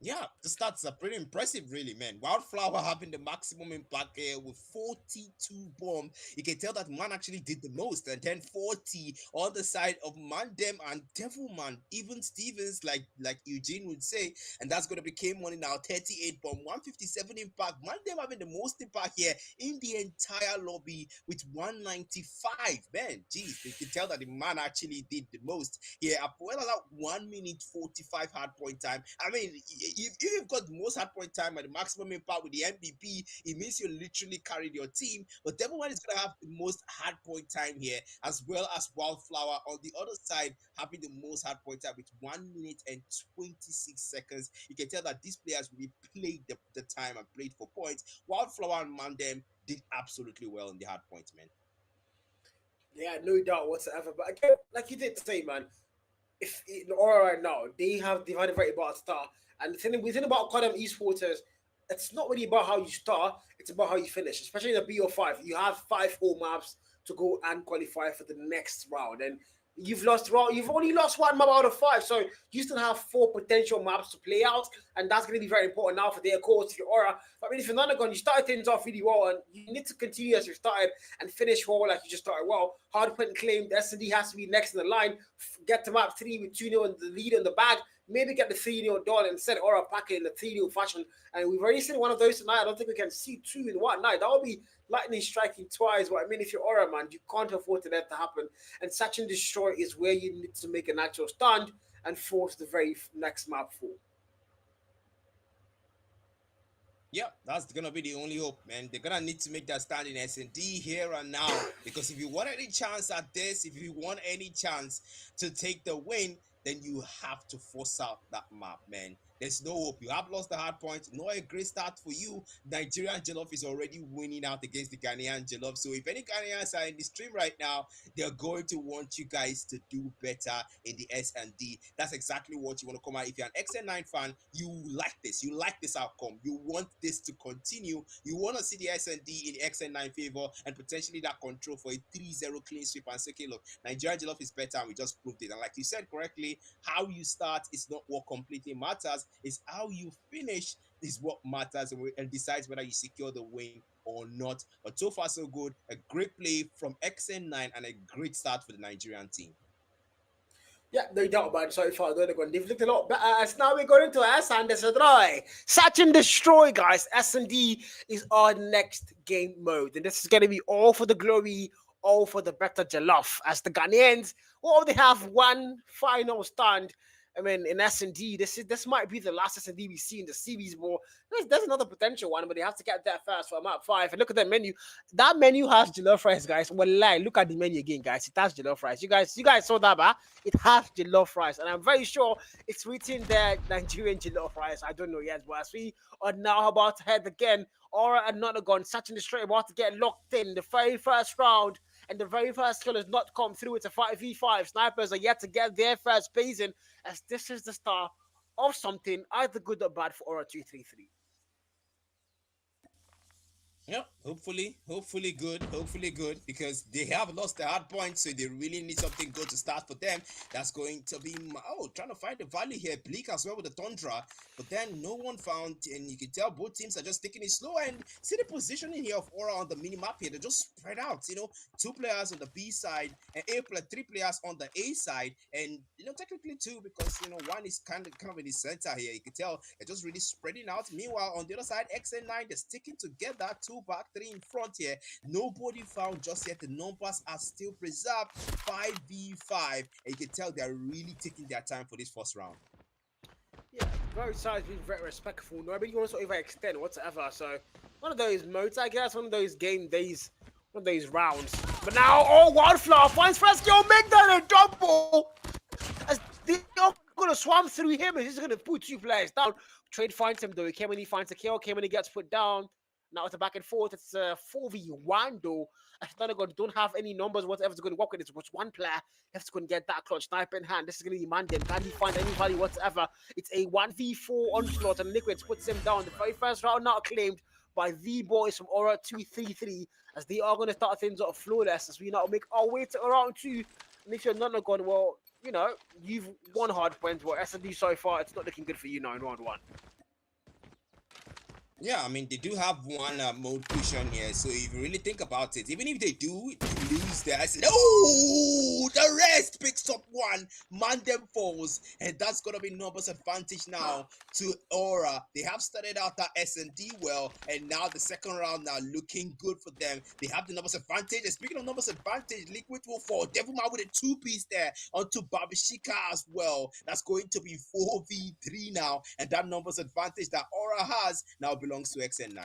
Yeah, the stats are pretty impressive, really, man. Wildflower having the maximum impact here with 42 bombs. You can tell that man actually did the most, and then 40 on the side of Mandem and Devilman, even Stevens, like Eugene would say, and that's going to become money now. 38 bomb, 157 impact. Mandem having the most impact here in the entire lobby with 195. Man, geez, you can tell that the man actually did the most here. Apoel allowed 1 minute 45 hard point time. I mean, if you've got the most hard point time and the maximum impact with the MVP, it means you literally carried your team. But Devilman is going to have the most hard point time here, as well as Wildflower on the other side having the most hard point time with 1 minute and 26 seconds. You can tell that these players really played the time and played for points. Wildflower and Mandem did absolutely well in the hard point, man. Yeah, no doubt whatsoever. But again, like you did say, man, if in Aura right now, they've had a very bad start. And the thing about Codm esports is it's not really about how you start, it's about how you finish. Especially in the BO5. You have 5 whole maps to go and qualify for the next round. And you've only lost 1 map out of 5. So you still have 4 potential maps to play out. And that's going to be very important now for their course, for your Aura. But I mean, if you're not going, you started things off really well, and you need to continue as you started and finish well like you just started well. Hardpoint claimed S&D has to be next in the line. Get to map 3 with 2-0 in the lead in the bag. Maybe get the 3-0 done and set Aura packet in the 3-0 fashion. And we've already seen one of those tonight. I don't think we can see 2 in one night. That would be lightning striking twice. But I mean, if you're Aura, man, you can't afford to let that happen. And Search and Destroy is where you need to make an actual stand and force the very next map for. Yeah, that's gonna be the only hope, man. They're gonna need to make that stand in S&D here and now, because if you want any chance at this, if you want any chance to take the win, then you have to force out that map, man. There's no hope. You have lost the hard point. Not a great start for you. Nigerian Jollof is already winning out against the Ghanaian Jollof. So if any Ghanaians are in the stream right now, they're going to want you guys to do better in the S&D. That's exactly what you want to come out. If you're an XN9 fan, you like this. You like this outcome. You want this to continue. You want to see the S&D in XN9 favor and potentially that control for a 3-0 clean sweep and say, okay, look, Nigerian Jollof is better and we just proved it. And like you said correctly, how you start is not what completely matters. It's how you finish is what matters and decides whether you secure the win or not. But so far, so good. A great play from XN9 and a great start for the Nigerian team. Yeah, no doubt about it. So far, they've looked a lot better. As now we're going to S and Destroy. Search and Destroy, guys. S&D is our next game mode. And this is going to be all for the glory, all for the better Jollof. As the Ghanaians, well, they have one final stand. I mean, in S&D, this might be the last S&D we see in the series, but there's another potential one, but they have to get there first for map 5. And look at the menu. That menu has jollof rice, guys. Well, look at the menu again, guys. It has jollof rice. You guys saw that, bah? It has jollof rice, and I'm very sure it's written there Nigerian jollof rice. I don't know yet, but as we are now about to head again, Aura and Nonagon, Search and Destroy about to get locked in the very first round. And the very first kill has not come through. It's a 5v5. Snipers are yet to get their first base in, as this is the start of something either good or bad for Aura 233. Yep, hopefully good because they have lost the hard point, so they really need something good to start for them. That's going to be trying to find the value here. Bleak as well with the Tundra, but then no one found, and you can tell both teams are just taking it slow. And see the positioning here of Aura on the mini map here; they're just spread out. Two players on the B side and three players on the A side, and technically two because one is kind of in the center here. You can tell they're just really spreading out. Meanwhile, on the other side, XN9 they're sticking together, two back, three in front here. Nobody found just yet. The numbers are still preserved. 5v5, and you can tell they're really taking their time for this first round. Yeah, both sides being very respectful. Nobody wants to overextend whatsoever. So one of those modes, I guess, one of those game days, one of those rounds. But now, Wildflower finds Fresco, make that a double. As they are going to swam through him, and he's going to put two players down. Trade finds him though. Kemini finds a kill. Kemini gets put down. Now it's a back and forth. It's a 4v1 though. Ashton don't have any numbers. Whatever's going to work with it. It's one player. You have to go and get that clutch sniper in hand. This is going to be Mandem. Can he find anybody whatsoever? It's a 1v4 onslaught, and Liquids puts him down. The very first round not claimed by the boys from Aura 233, as they are going to start things off flawless as we now make our way to round 2. And if you're not gone, well, you've won hard points. But SMD so far, it's not looking good for you now in round 1. Yeah, I mean, they do have one mode cushion here, so if you really think about it, even if they do lose there, I said, oh, the rest picks up one, Mandem falls, and that's gonna be numbers advantage now to Aura. They have started out that S&D well, and now the second round now looking good for them. They have the numbers advantage, and speaking of numbers advantage, Liquid will fall. Devilman with a 2-piece there onto Babishika as well. That's going to be 4v3 now, and that numbers advantage that Aura has now belongs to XN9.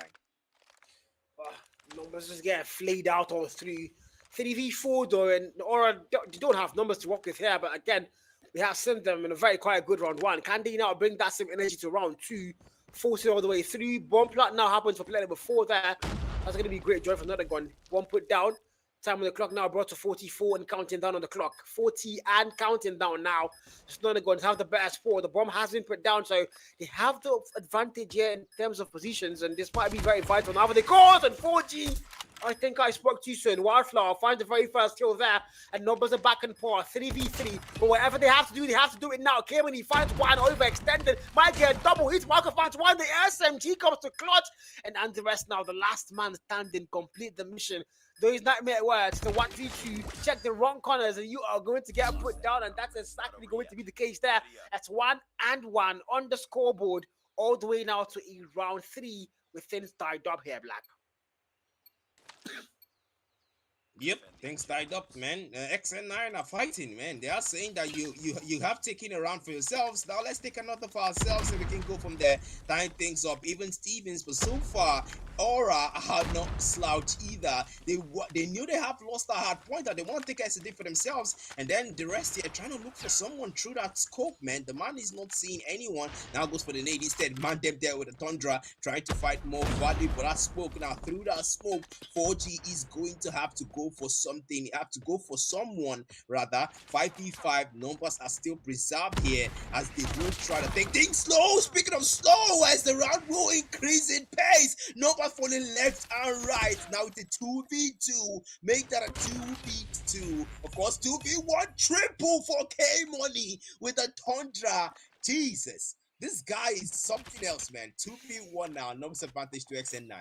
Numbers just get flayed out on 3v4 though, and Aura don't have numbers to work with here. But again, we have sent them in a very quite good round 1. Can they now bring that same energy to round 2, force it all the way through? Bomb plat now happens for player before that. That's going to be great joy for another gun. One put down. Time on the clock now brought to 44 and counting down on the clock. 40 and counting down now. It's not going to have the better score. The bomb has been put down, so they have the advantage here in terms of positions, and this might be very vital. Now for the cause and 4G. I think I spoke too soon. Wildflower finds the very first kill there, and numbers are back and forth. 3v3. But whatever they have to do it now. Kieran, he finds one overextended. Might get a double hit. Marco finds one. The SMG comes to clutch, and the rest now. The last man standing complete the mission. Those nightmare words, the 1v2, check the wrong corners, and you are going to get put down, and that's exactly going to be the case there. That's 1-1 on the scoreboard, all the way now to a round 3 with things tied up here, Black. Yep, things tied up, man. XN9 are fighting, man. They are saying that you have taken a round for yourselves. Now let's take another for ourselves, so we can go from there, tying things up. Even Stevens, but so far, Aura are not slouch either. They knew they have lost a hard point, that they want to take SD for themselves, and then the rest here trying to look for someone through that scope, man. The man is not seeing anyone. Now goes for the nade instead. Man them there with a Tundra, trying to fight more value for that smoke. Now through that smoke, 4G is going to have to go for something. You have to go for someone rather. 5v5 numbers are still preserved here as they will try to take things slow. Speaking of slow, as the round will increase in pace, numbers falling left and right. Now it's a 2v2. Make that a 2v2. Of course, 2v1 triple for K Money with a Tundra. Jesus, this guy is something else, man. 2v1 now. Numbers advantage to XN9.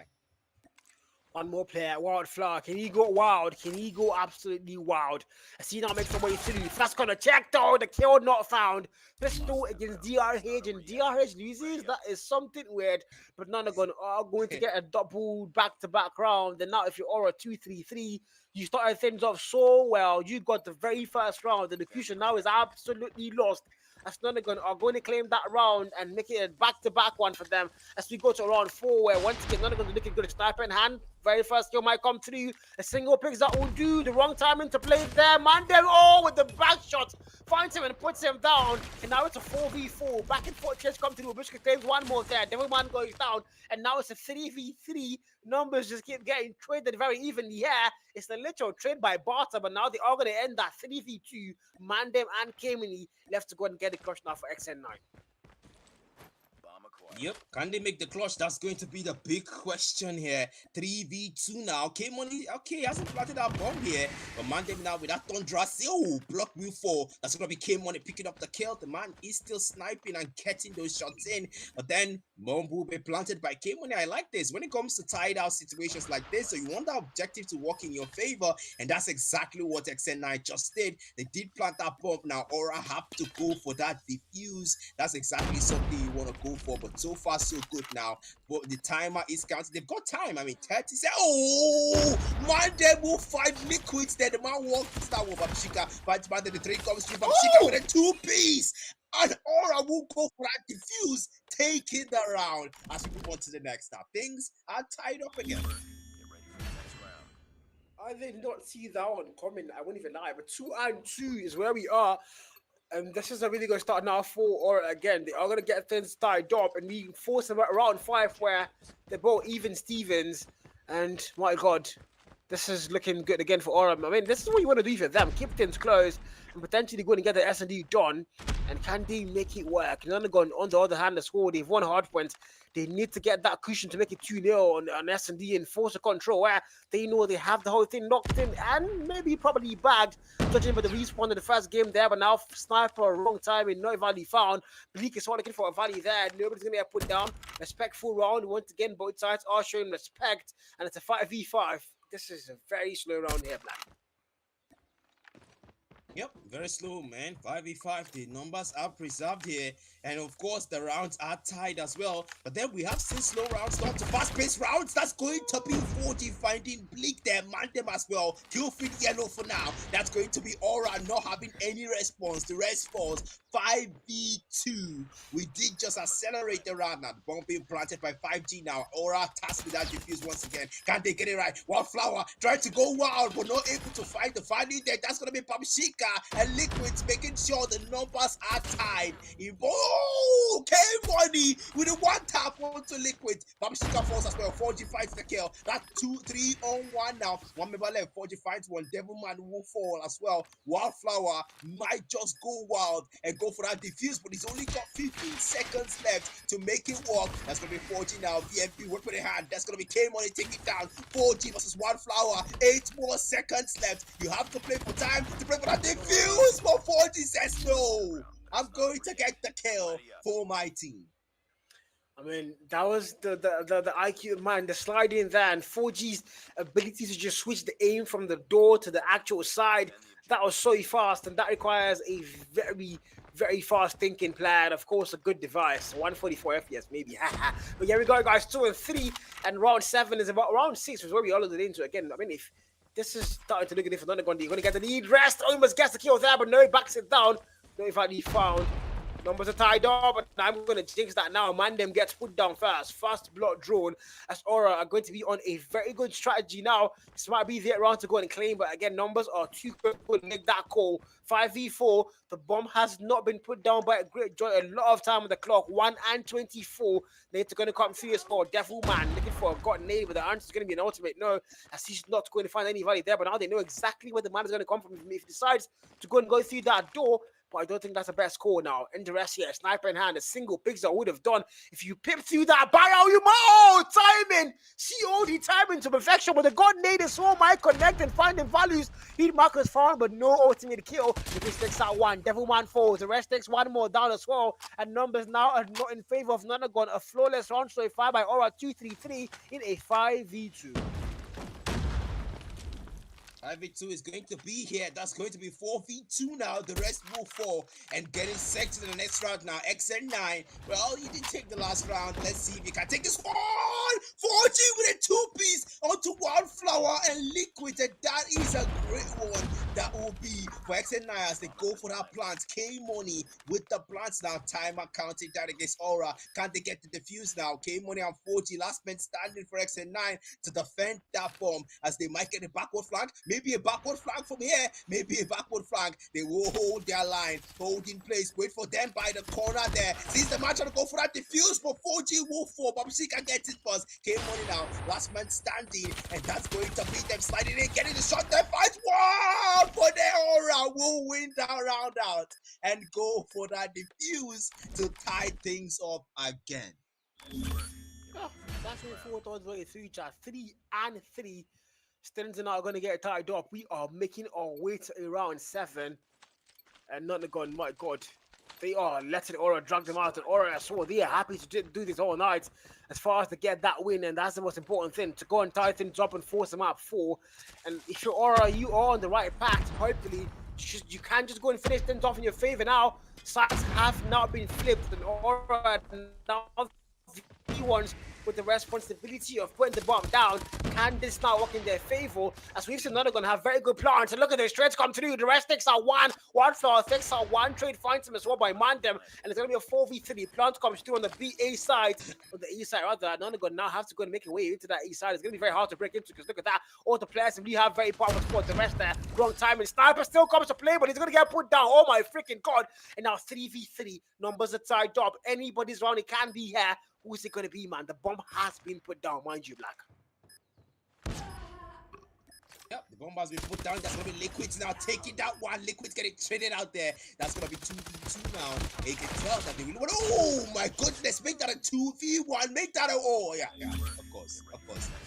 One more player, Wildflower. Can he go wild? Can he go absolutely wild? I see now makes the way through. That's gonna check though. The kill not found. Pistol against DRH, and DRH loses. That is something weird. But none are going to get a double back-to-back round. And now if you're Aura 2-3-3, you started things off so well. You got the very first round. The execution now is absolutely lost. As Nonagon are going to claim that round and make it a back-to-back one for them as we go to round 4, where once again Nonagon is looking good. Sniper in hand. Very first kill might come through. A single picks that will do. The wrong timing to play there. Mandem, with the back shot. Finds him and puts him down. And now it's a 4v4. Back and forth chase come through. Bushka claims one more there. Devilman goes down. And now it's a 3v3. Numbers just keep getting traded very evenly here. It's a literal trade by barter, but now they are going to end that 3v2. Mandem and Kamini left to go and get the crush now for XN9. Yep, can they make the clutch? That's going to be the big question here. 3v2 now. K-Money, okay, hasn't planted that bomb here. But Mandem now with that Thunderous. Oh, block move 4. That's going to be K-Money picking up the kill. The man is still sniping and getting those shots in. But then, bomb will be planted by K-Money. I like this. When it comes to tied out situations like this, so you want the objective to work in your favor. And that's exactly what XN9 just did. They did plant that bomb. Now, Aura have to go for that defuse. That's exactly something you want to go for. But so far, so good now. But the timer is counting. They've got time. I mean, 30 seconds. Oh, man, they will find liquids there. The man walks that with Babshika. But the 3 comes through Babshika with a 2-piece. And Aura will go for that diffuse, taking the round as we move on to the next step. Things are tied up again. I did not see that one coming. I won't even lie. But 2-2 is where we are. And this is a really good start now for Aura again. They are going to get things tied up and we force them at round 5 where they're both even Stevens. And my God, this is looking good again for Aura. I mean, this is what you want to do for them. Keep things close and potentially go and get the S&D done. And can they make it work? Nonagon, on the other hand, the score, they've won hard points. They need to get that cushion to make it 2-0 on S&D and force a control where they know they have the whole thing knocked in and maybe probably bagged, judging by the respawn in the first game there. But now Sniper, wrong timing, no value found. Bleak is all looking for a value there. Nobody's going to get put down. Respectful round. Once again, both sides are showing respect. And it's a 5v5. This is a very slow round here, Black. Yep, very slow, man. 5v5. The numbers are preserved here. And of course, the rounds are tied as well. But then we have seen slow rounds down to fast-paced rounds. That's going to be 40 finding Bleak there. Man them as well. Kill feed yellow for now. That's going to be Aura not having any response. The rest falls 5v2. We did just accelerate the round now. The bomb being planted by 5G now. Aura tasked with that defuse once again. Can't they get it right? Wildflower trying to go wild, but not able to find the finding there. That's going to be Babshika and Liquids making sure the numbers are tied. Oh, K-Money with a 1 tap onto Liquids. Babshika falls as well. 4G finds the kill. That's 2-3 on 1 now. 1 member left. 4G finds 1. Devilman will fall as well. Wildflower might just go wild and go for that defuse, but he's only got 15 seconds left to make it work. That's going to be 4G now. VMP whip in the hand. That's going to be K-Money taking down. 4G versus Wildflower. 8 more seconds left. You have to play for time to play for that defuse, but 4G says no. I'm going to get the kill for my team. I mean, that was the IQ, man, the sliding there, and 4G's ability to just switch the aim from the door to the actual side. That was so fast, and that requires a very, very fast thinking plan. Of course, a good device. 144 FPS, maybe. But here we go, guys. 2 and 3, and round 7 is about round 6 was where we all loaded into. Again, I mean, if this is starting to look good for Nonagon, you're going to get the lead. Rest, almost gets the kill there, but no, he backs it down. No value found. Numbers are tied up, but I'm going to jinx that now. Mandem gets put down first. Fast block drone as Aura are going to be on a very good strategy now. This might be their round to go and claim, but again, numbers are too quick to make that call. 5v4. The bomb has not been put down by a great joy. A lot of time on the clock. 1 and 24. They're going to come through a score. Devilman looking for a god nade, but the answer is going to be an ultimate no, as he's not going to find any value there. But now they know exactly where the man is going to come from if he decides to go and go through that door. But I don't think that's the best call now. Interest here, sniper in hand, a single pixel would have done. If you pip through that barrel, you might. Oh, timing! COD timing to perfection, but the god nade is so might connect and finding values. Heat markers found, but no ultimate kill. If he takes that one, Devilman falls. The rest takes one more down as well. And numbers now are not in favor of Nonagon. A flawless round, so a 5 by Aura 2-3-3 in a 5v2. 5v2 is going to be here. That's going to be 4v2 now. The rest will fall and getting set to the next round now. XN9. Well, you didn't take the last round. Let's see if you can take this one. 4G with a 2-piece onto Wildflower and Liquid. And that is a great one. That will be for XN9 as they go for that plant. K-Money with the plants now. Timer counting down against Aura. Can't they get the defuse now? K-Money and 4G. Last man standing for XN9 to defend that bomb as they might get a backward flank. Maybe a backward flank from here. Maybe a backward flank. They will hold their line. Hold in place. Wait for them by the corner there. Sees the man trying to go for that defuse, but 4G will fall. Babshika gets it first. K-Money now. Last man standing. And that's going to beat them sliding in. Getting the shot. Then fight. Wow! For the Aura will win that round out. And go for that defuse to tie things up again. Yeah, that's what 4,023 chat. 3-3. Sterns and I are going to get tied up. We are making our way to around 7. And Nottingham, my God, they are letting Aura drag them out. And Aura, I saw they are happy to do this all night as far as to get that win. And that's the most important thing, to go and tie things up and force them up 4. And if you're Aura, you are on the right path. Hopefully, you can't just go and finish things off in your favor now. Sides have now been flipped, and Aura now V1s with the responsibility of putting the bomb down. Can this now work in their favor? As we've seen, none are going to have very good plans. And look at the trades come through. The rest takes out one floor, takes out one trade, finds him as well by Mandem. And it's going to be a 4v3. Plant comes through on the BA side, or the E side rather. None are going to now have to go and make a way into that E side. It's going to be very hard to break into, because look at that. All the players really have very powerful squad. The rest there, wrong time. And Sniper still comes to play, but he's going to get put down. Oh my freaking God. And now 3v3. Numbers are tied up. Anybody's round, it can be here. Who is it going to be, man? The bomb has been put down, mind you, Black. Yep, the bomb has been put down. That's gonna be Liquids now taking that one. Liquids getting traded out there. That's gonna be 2v2 now. And you can tell that they really want. Oh my goodness, make that a 2v1. Make that a of course.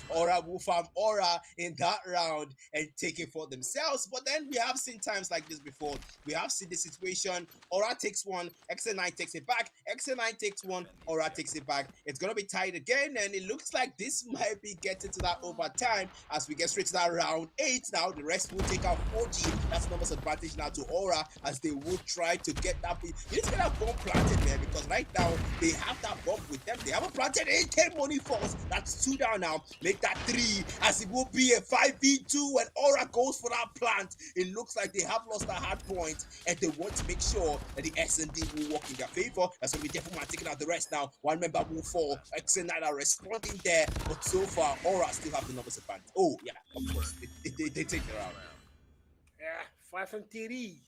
Aura will farm Aura in that round and take it for themselves. But then we have seen times like this before. We have seen the situation. Aura takes one, XN9 takes it back. XN9 takes one, Aura takes it back. It's gonna be tied again, and it looks like this might be getting to that overtime as we get straight to that round 8 now. The rest will take out 4G. That's numbers advantage now to Aura as they will try to get that. You need to get that bomb planted, man, because right now they have that bomb with them. They haven't planted 8K money falls. That's 2 down now. Make that 3 as it will be a 5v2 when Aura goes for that plant. It looks like they have lost a hard point and they want to make sure that the S&D will work in their favor. That's going to be Devilman taking out the rest now. One member will fall. XN9 are responding there, but so far Aura still have the numbers advantage. Oh yeah, of course. They take it around. Yeah, 5 from TD.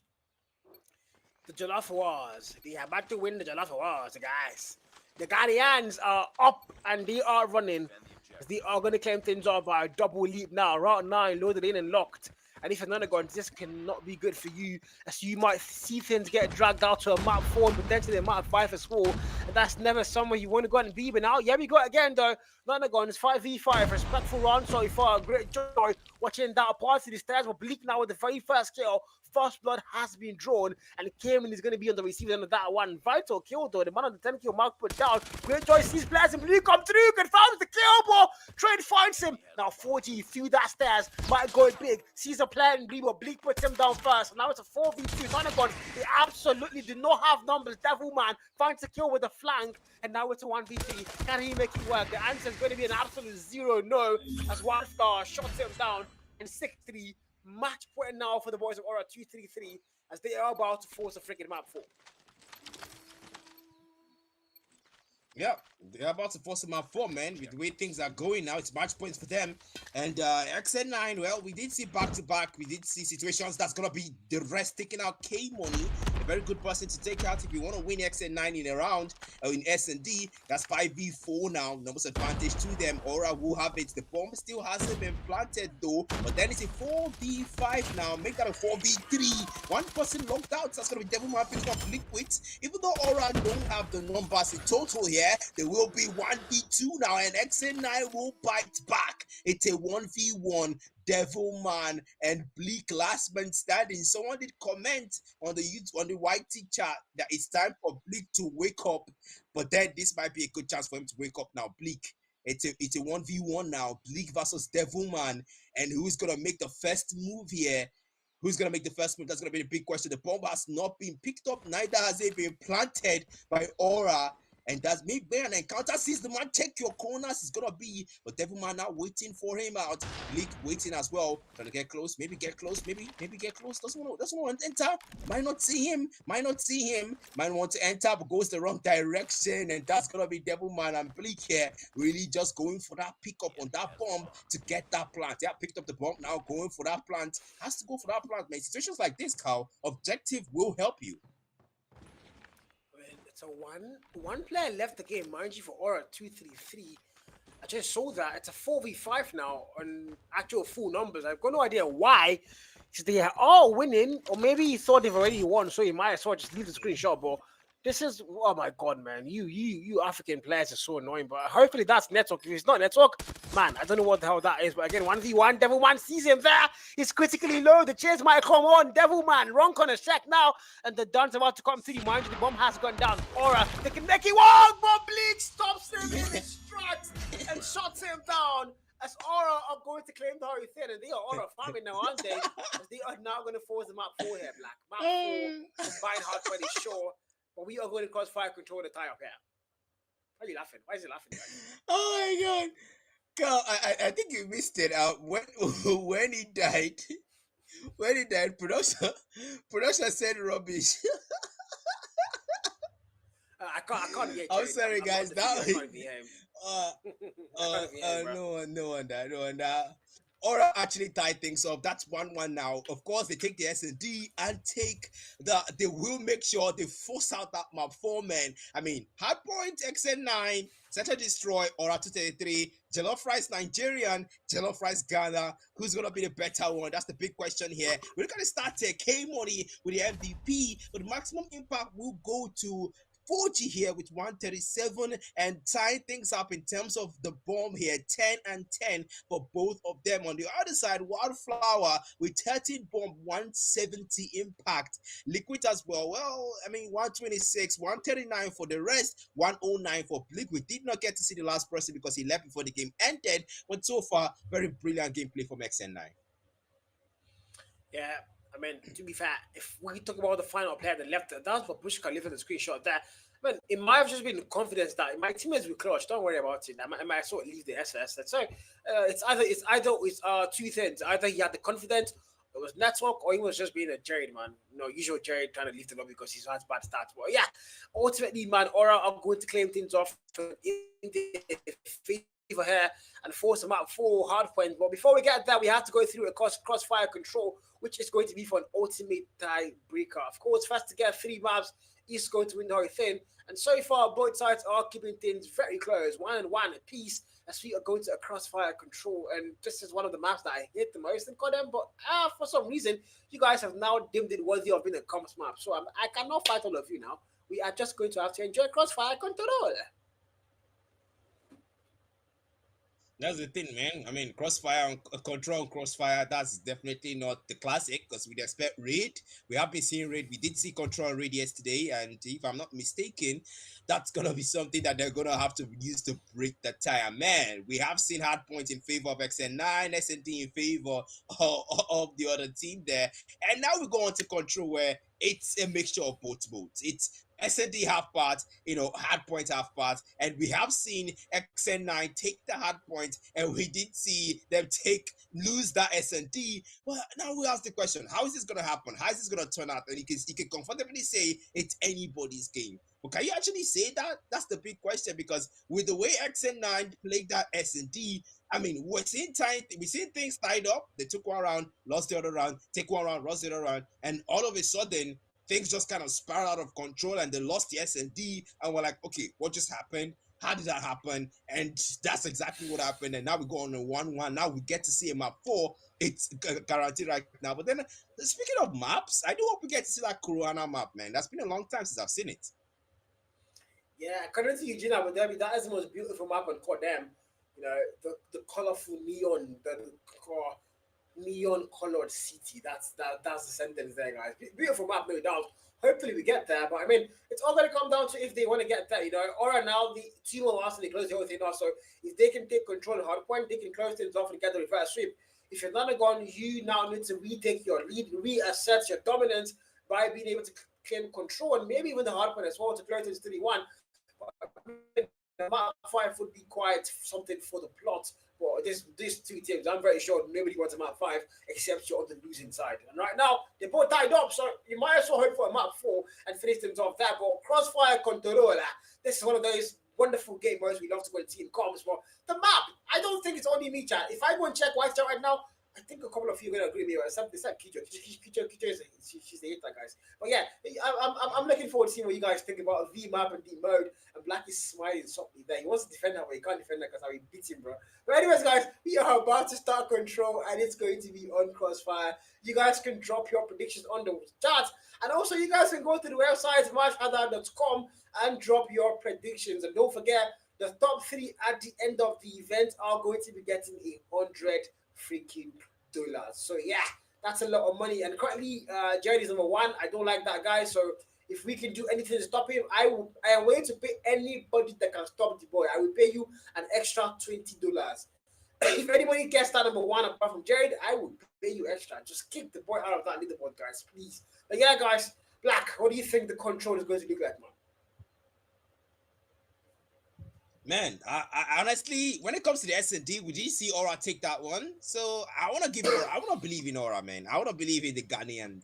The Jollof Wars. They are about to win the Jollof Wars, guys. The Guardians are up and they are running. They are going to claim things up by a double leap now. Route 9 loaded in and locked. And if you're not going, this cannot be good for you, as you might see things get dragged out to a map 4 and potentially a map 5 as well. And that's never somewhere you want to go and be. But now, yeah, we got again though. Nonagon is 5v5. Respectful round so far. Great joy watching that part of the stairs. But Bleak now with the very first kill. First blood has been drawn, and Cayman is going to be on the receiving end of that one. Vital kill though. The man on the 10 kill mark put down. Great joy sees players in blue come through. Confirms the kill ball. Trade finds him. Now 4G through that stairs. Might go big. Sees a player in blue, but Bleak puts him down first. Now it's a 4v2. Nonagon, they absolutely do not have numbers. Devilman finds a kill with a flank, and now it's a 1v3. Can he make it work? The answer is going to be an absolute 0-no, as Wildstar shuts him down in 6-3. Match point now for the boys of Aura 2-3-3 as they are about to force a freaking map 4. Yeah, they're about to force them out 4, man. With the way things are going now, it's match points for them. And XN9, well, we did see back-to-back. We did see situations that's going to be the rest taking out K money. A very good person to take out if you want to win XN9 in a round or in S&D. That's 5v4 now. Numbers advantage to them. Aura will have it. The bomb still hasn't been planted though. But then it's a 4v5 now. Make that a 4v3. One person locked out. So that's going to be Devilman picking up Liquids. Even though Aura don't have the numbers in total here, there will be 1v2 now, and XN9 will bite back. It's a 1v1. Devilman and Bleak last man standing. Someone did comment on the YT chat that it's time for Bleak to wake up, but then this might be a good chance for him to wake up now. Bleak, it's a 1v1 now. Bleak versus Devilman, and who's gonna make the first move here? Who's going to make the first move? That's going to be the big question. The bomb has not been picked up. Neither has it been planted by Aura. And that's maybe an encounter. Sees the man check your corners. It's gonna be, but Devilman now waiting for him out. Bleak waiting as well. Trying to get close. Maybe get close. Maybe get close. Doesn't want to enter. Might not see him. Might want to enter, but goes the wrong direction. And that's gonna be Devilman and Bleak here. Really just going for that pickup on that bomb to get that plant. Yeah, picked up the bomb now. Going for that plant. Has to go for that plant, man. Situations like this, Carl, objective will help you. So one player left the game, mind you, for Aura 2-3-3. I just saw that it's a 4v5 now on actual full numbers. I've got no idea why. Because they are all winning, or maybe he thought they've already won, so he might as well just leave the screenshot. But This is, oh my god, man! You African players are so annoying. But hopefully that's network. If it's not network, man, I don't know what the hell that is. But again, 1v1, Devilman sees him there. He's critically low. The chase might come on. Devilman, wrong on a check now, and the Dun's about to come through. Mind you, the bomb has gone down. Aura, the Kaneki one, but Bleak stops him in his tracks and shuts him down. As Aura are going to claim the Hurry Thin, and they are Aura farming now, aren't they? As they are now going to force the map 4 here, Black. Map 4, combined hardcore is sure. But we are going to crossfire control the tie up here. Why are you laughing? Why is he laughing, guys? Oh my god. Carl, I think you missed it out when he died. When he died, production said rubbish. I can't get. I'm sorry, guys. That no. no one that. Aura actually tied things up. That's 1-1 now. Of course, they take the S&D and take they will make sure they force out that map 4 men. I mean, Hardpoint XN9, Center Destroy, Aura 233, Jollof Rice Nigerian, Jollof Rice Ghana. Who's gonna be the better one? That's the big question here. We're gonna start K Money with the MVP, but maximum impact will go to 4G here with 137 and tying things up in terms of the bomb here, 10 and 10 for both of them. On the other side, Wildflower with 13 bomb, 170 impact. Liquid as well. Well, I mean, 126, 139 for the rest, 109 for Liquid. Did not get to see the last person because he left before the game ended, but so far, very brilliant gameplay from XN9. Yeah, I mean, to be fair, if we talk about the final player that left, that's what Bush can live in the screenshot there. Man, it might have just been confidence that my teammates will clutch. Don't worry about it. I might sort of leave the SS. So it's either two things. Either he had the confidence, it was network, or he was just being a Jared, man. You know, usual Jared trying to leave the lobby because he's had bad stats. But yeah, ultimately, man, Aura are going to claim things off in the favor here and force them out 4 hard points. But before we get that, we have to go through a crossfire control, which is going to be for an ultimate tiebreaker. Of course, first to get 3 maps, East going to win the whole thing. And so far, both sides are keeping things very close, 1-1 apiece, as we are going to a crossfire control. And this is one of the maps that I hate the most in Codm. But for some reason, you guys have now deemed it worthy of being a comps map. So I cannot fight all of you now. We are just going to have to enjoy crossfire control. That's the thing, man. I mean, Crossfire and Control and Crossfire, that's definitely not the classic because we'd expect Raid. We have been seeing Raid. We did see Control and Raid yesterday, and if I'm not mistaken, that's going to be something that they're going to have to use to break the tie. Man, we have seen hard points in favor of XN9, SND in favor of the other team there. And now we go on to Control where it's a mixture of both modes. It's SND half part, hard point half part, and we have seen XN9 take the hard point, and we did see them lose that SND. Well, now we ask the question: how is this gonna happen? How is this gonna turn out? And you can comfortably say it's anybody's game. But can you actually say that? That's the big question because with the way XN9 played that SND, I mean, we're seeing things tied up. They took one round, lost the other round, take one round, lost the other round, and all of a sudden things just kind of spiraled out of control and they lost the S&D and we're like, okay, what just happened? How did that happen? And that's exactly what happened. And now we go on a 1-1. Now we get to see a map 4. It's guaranteed right now. But then speaking of maps, I do hope we get to see that Corona map, man. That's been a long time since I've seen it. Yeah, according to Eugene Abu Dhabi, that is the most beautiful map on Codm. You know, the colorful neon, the neon colored city. That's the sentence there, guys. Beautiful map, no doubt. Hopefully we get there, but I mean, it's all going to come down to if they want to get there, Or now the team of Arsenal, they close the whole thing off. So if they can take control of hard point, they can close things off and get the reverse sweep. If you're not gone, you now need to retake your lead, reassert your dominance by being able to claim control and maybe even the hard point as well to close things 3-1. The map 5 would be quite something for the plot. But these two teams, I'm very sure nobody wants a map 5 except you're on the losing side. And right now, they're both tied up, so you might as well hope for a map 4 and finish things off that. But Crossfire Controller, this is one of those wonderful game modes we love to go and see in comms. But the map, I don't think it's only me, chat. If I go and check White Chat right now, I think a couple of you are gonna agree with me. Except Kijo. Kijo is she's the hater, guys. But yeah, I'm looking forward to seeing what you guys think about V map and D mode. And Black is smiling softly there. He wants to defend that way. He can't defend that because how he beats him, bro. But anyways, guys, we are about to start control, and it's going to be on Crossfire. You guys can drop your predictions on the chat, and also you guys can go to the website matchadar.com and drop your predictions. And don't forget, the top three at the end of the event are going to be getting 100 freaking dollars. So yeah, that's a lot of money. And currently, Jared is number one. I don't like that guy. So if we can do anything to stop him, I am willing to pay anybody that can stop the boy. I will pay you an extra $20. If anybody gets that number one apart from Jared, I will pay you extra. Just kick the boy out of that leaderboard, guys, please. But yeah, guys, Black, what do you think the control is going to look like, man? Man, I honestly, when it comes to the S&D, would you see Aura take that one? So I want to give Aura, I want to believe in Aura, man. I want to believe in the Ghanaians.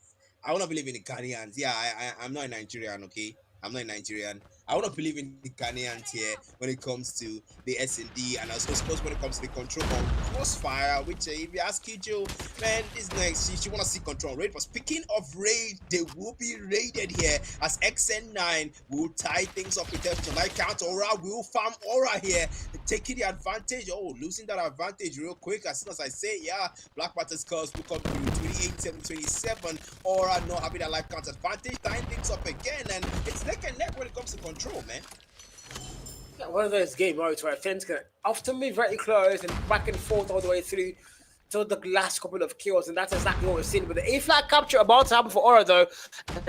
Yeah, I'm not a Nigerian, okay? I'm not a Nigerian. I want to believe in the Ghanaians here when it comes to the S&D, and I suppose when it comes to the control on Crossfire, which if you ask Kijo, man, this next, she want to see control raid. But speaking of raid, they will be raided here as XN9 will tie things up in terms of life count. Aura will farm Aura here, taking the advantage. Oh, losing that advantage real quick. As soon as I say, yeah, Black Panther's curse will come through 28-7-27. Aura not having that life count advantage, tying things up again, and it's neck and neck when it comes to control, man. Yeah, one of those games where things can often be very close and back and forth all the way through till the last couple of kills, and that's exactly what we're seeing. But the A flag capture about to happen for Aura, though.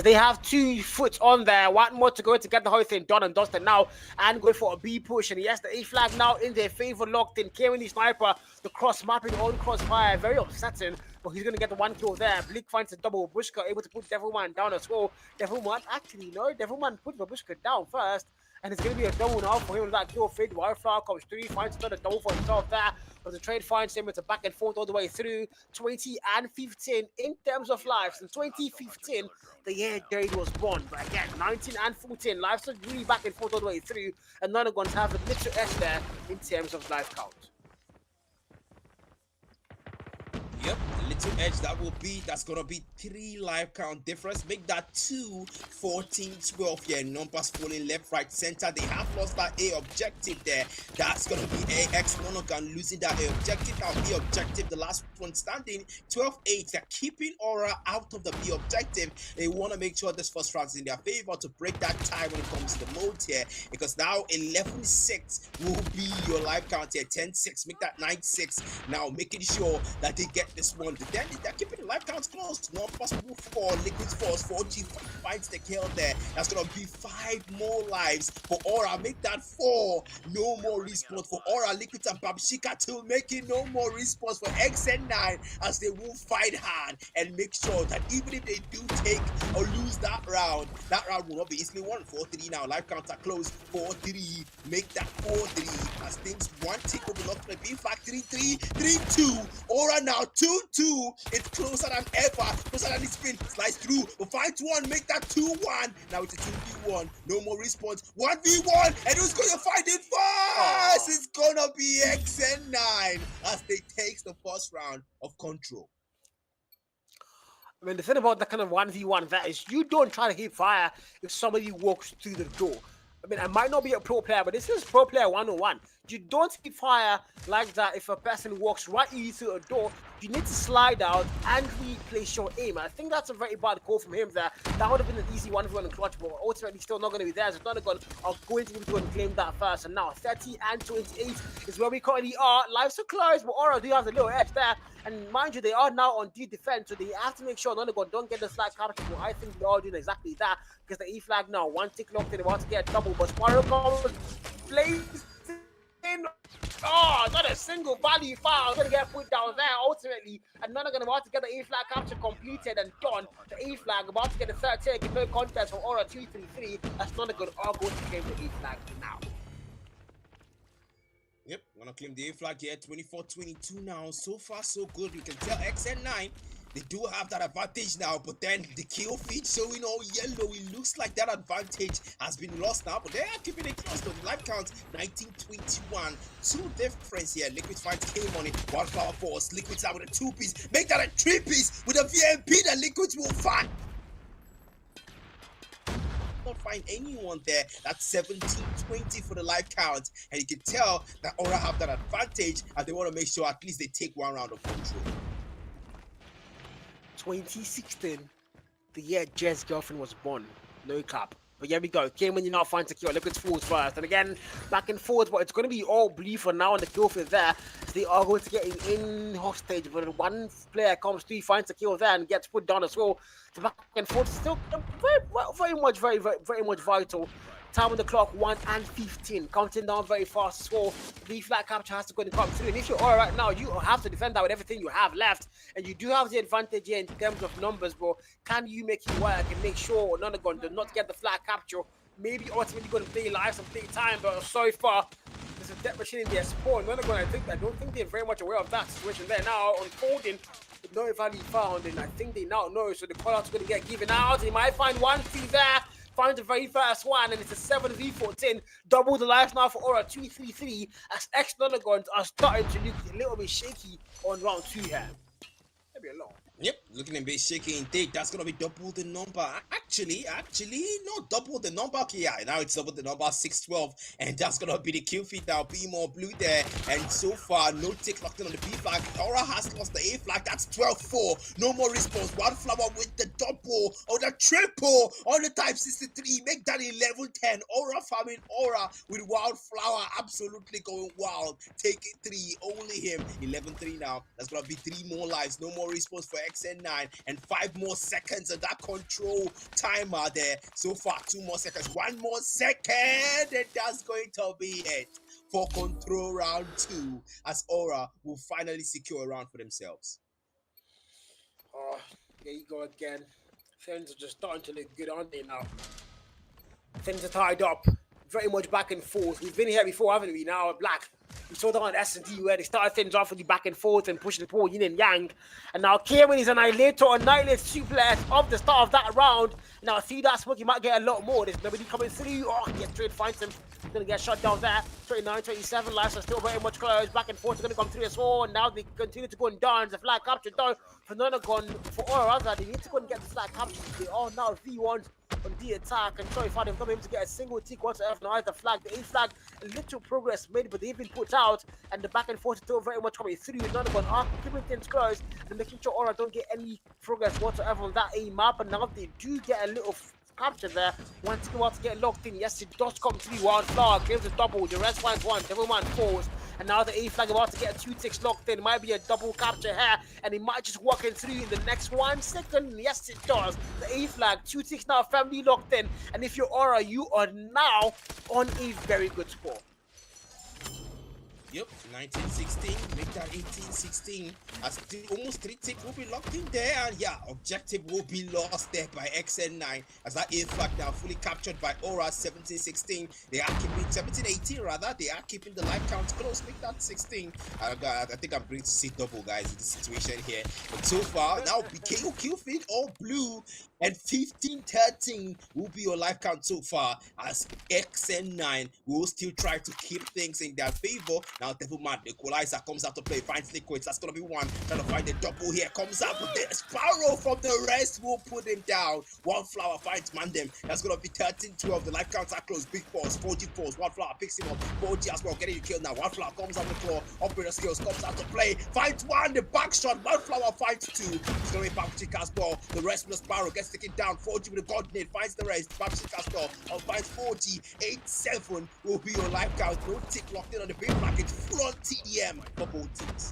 They have 2 foot on there, one more to go to get the whole thing done and dusted now, and go for a B push. And yes, the A flag now in their favor, locked in. Kevin the sniper, the cross mapping on Crossfire, very upsetting. But he's going to get the 1 kill there. Bleak finds a double. Bushka able to put Devilman down as well. Devilman, actually, no. Devilman put Babushka down first. And it's going to be a double now for him with that kill feed. Wildflower comes through, finds another double for himself there. But the trade finds him. It's a back and forth all the way through 20 and 15 in terms of lives. In 2015, the year Jade was born. But again, 19 and 14, lives are really back and forth all the way through. And none of guns have a little edge there in terms of life count. Yep, a little edge that's gonna be 3 life count difference. Make that 2, 14, 12 here. Numbers falling left, right, center. They have lost that A objective there. That's gonna be AX Monogun losing that A objective. Now B objective, the last one standing, 12-8. They're keeping Aura out of the B objective. They want to make sure this first round is in their favor to break that tie when it comes to the mode here. Because now 11-6 will be your life count here. 10-6, make that 9-6. Now making sure that they get this one. Then they're keeping the life counts close. Numbers move for Liquid's Force. 4G finds the kill there. That's gonna be 5 more lives for Aura. Make that 4. No more respawns for Aura. Liquid and Babshika too, making no more respawns for XN9 as they will fight hard and make sure that even if they do take or lose that round will not be easily won. 4-3 now. Life counts are close. 4-3. Make that 4-3 as things 1 tick will be lost to the B flag. 3-3. 3-2. Aura now 2-2. It's closer than ever. Closer than it's been. Slice through. We'll fight 1. Make that 2-1. Now it's a 2v1. No more response. 1v1. And who's going to fight it first? It's going to be XN9 as they take the first round of control. I mean, the thing about that kind of 1v1 that is you don't try to hit fire if somebody walks through the door. I mean, I might not be a pro player, but this is pro player 101. You don't hit fire like that if a person walks right through a door. You need to slide out and replace your aim. I think that's a very bad call from him there. That would have been an easy 1v1 in clutch, but ultimately still not going to be there. So Donegan are going to be able to claim that first. And now 30 and 28 is where we currently are. Lives are close, but Aura do have the little edge there. And mind you, they are now on D defense, so they have to make sure Donegan don't get the flag capture. Well, I think they are doing exactly that because the E flag now, 1 tick locked in, about to get double, but Sparrow comes, plays in. Oh, not a single value foul going to get put down there ultimately, and none are going to about to get the A flag capture completed and done. The A flag about to get the third take in no contest from Aura 2-3-3. That's not a good all going to claim the A flag now. Yep, gonna claim the A flag here. 24-22 now. So far, so good. You can tell XN9 They do have that advantage now, but then the kill feed showing all yellow. It looks like that advantage has been lost now, but they are keeping it close to the life count. 19-21. Two difference here. Liquid finds came on it. Wildflower force. Liquid's out with a 2-piece. Make that a 3-piece with a VMP that Liquids will find. Not find anyone there. That's 17-20 for the life count, and you can tell that Aura have that advantage, and they want to make sure at least they take one round of control. 2016, the year Jez's girlfriend was born. No cap. But here we go. Came when you now find secure. Liquid's forwards first. And again, back and forwards, but it's going to be all blue for now on the kill field there. So they are going to get in hostage. But one player comes through, finds the kill there, and gets put down as well. The back and forth is still very much vital. Time on the clock, 1 and 15. Counting down very fast as well. The flat capture has to go and come through. And if you're all right now, you have to defend that with everything you have left. And you do have the advantage here in terms of numbers, bro. Can you make it work and make sure Nonagon does not get the flat capture? Maybe ultimately going to play live some play time, but so far, there's a death machine in their spawn. Nonagon, I don't think they're very much aware of that situation there. Now, unfolding, no value found, and I think they now know, so the call-out's going to get given out. They might find 1-3 there. Find the very first one, and it's a 7v14. Double the life now for Aura 2-3-3 as ex-Nonagons are starting to look a little bit shaky on round 2 here. Maybe a lot. Yep, looking a bit shaky indeed. That's gonna be double the number. Actually, not double the number. Okay, yeah, now it's double the number, 6-12, and that's gonna be the kill feed now. Be more blue there, and so far no tick locked in on the B flag. Aura has lost the A flag. That's 12-4. No more response. Wildflower with the double or the triple on the type 63. Make that 11-10. Aura farming Aura with Wildflower absolutely going wild. Take it 3. Only him. 11-3 now. That's gonna be 3 more lives. No more response for XN9 and 5 more seconds of that control timer there. So far, 2 more seconds, 1 more second, and that's going to be it for control round 2 as Aura will finally secure a round for themselves. Oh, there you go again. Things are just starting to look good, aren't they now? Things are tied up, very much back and forth. We've been here before, haven't we? Now, Black. We saw that on S&D where they started things off with the back and forth and pushing the ball yin and yang. And now Kieran is Annihilator, annihilates 2 players of the start of that round. Now, I see that smoke, he might get a lot more. There's nobody coming through. Oh, yes, Trade finds him. He's going to get shot down there. 29, 27, lives are still very much close. Back and forth are going to come through as well. And now they continue to go and dance. The flag capture though for Nonagon, for all other, they need to go and get the flag capture. They are now V1s on the attack, and so far they've not been able to get a single tick whatsoever. Now the flag, the A flag, a little progress made, but they've been put out, and the back and forth is still very much coming through. Nonagon are keeping things close and making sure Aura don't get any progress whatsoever on that A map, and now they do get a little capture there. One to go out to get locked in. Yes, it does come through. Wildflower claims a double. The rest finds 1. Devilman falls. And now the A flag about to get 2 ticks locked in. Might be a double capture here. And it might just walk in through in the next 1 second. Yes, it does. The A flag, 2 ticks now firmly locked in. And if you're Aura, you are now on a very good score. Yep, 19-16, make that 18-16. As almost 3 ticks will be locked in there, and yeah, objective will be lost there by XN9 as that A flag now fully captured by Aura. 17-16. They are keeping 17-18 rather. They are keeping the life count close. Make that 16. I think I'm going to see double guys in this situation here. But so far now, BKO kill feed all blue, and 15-13 will be your life count so far as XN9 will still try to keep things in their favor. Now Devilman, the equalizer comes out to play, finds Liquids. That's gonna be 1. Trying to find the double here. Comes out with the Sparrow from the rest will put him down. Wildflower finds Mandem. That's gonna be 13-12. The life counts are close. Big force, 4G force. Wildflower picks him up. 4G as well, getting you killed now. Wildflower comes on the floor. Operator skills comes out to play. Finds 1. The back shot. Wildflower finds 2. It's gonna be Backchick as well. The rest with the Sparrow gets taken down. 4G with the God nade finds the rest. Backchick as well. Finds 4G. 8-7 will be your life count. No tick locked in on the big bracket. Front TDM for both teams.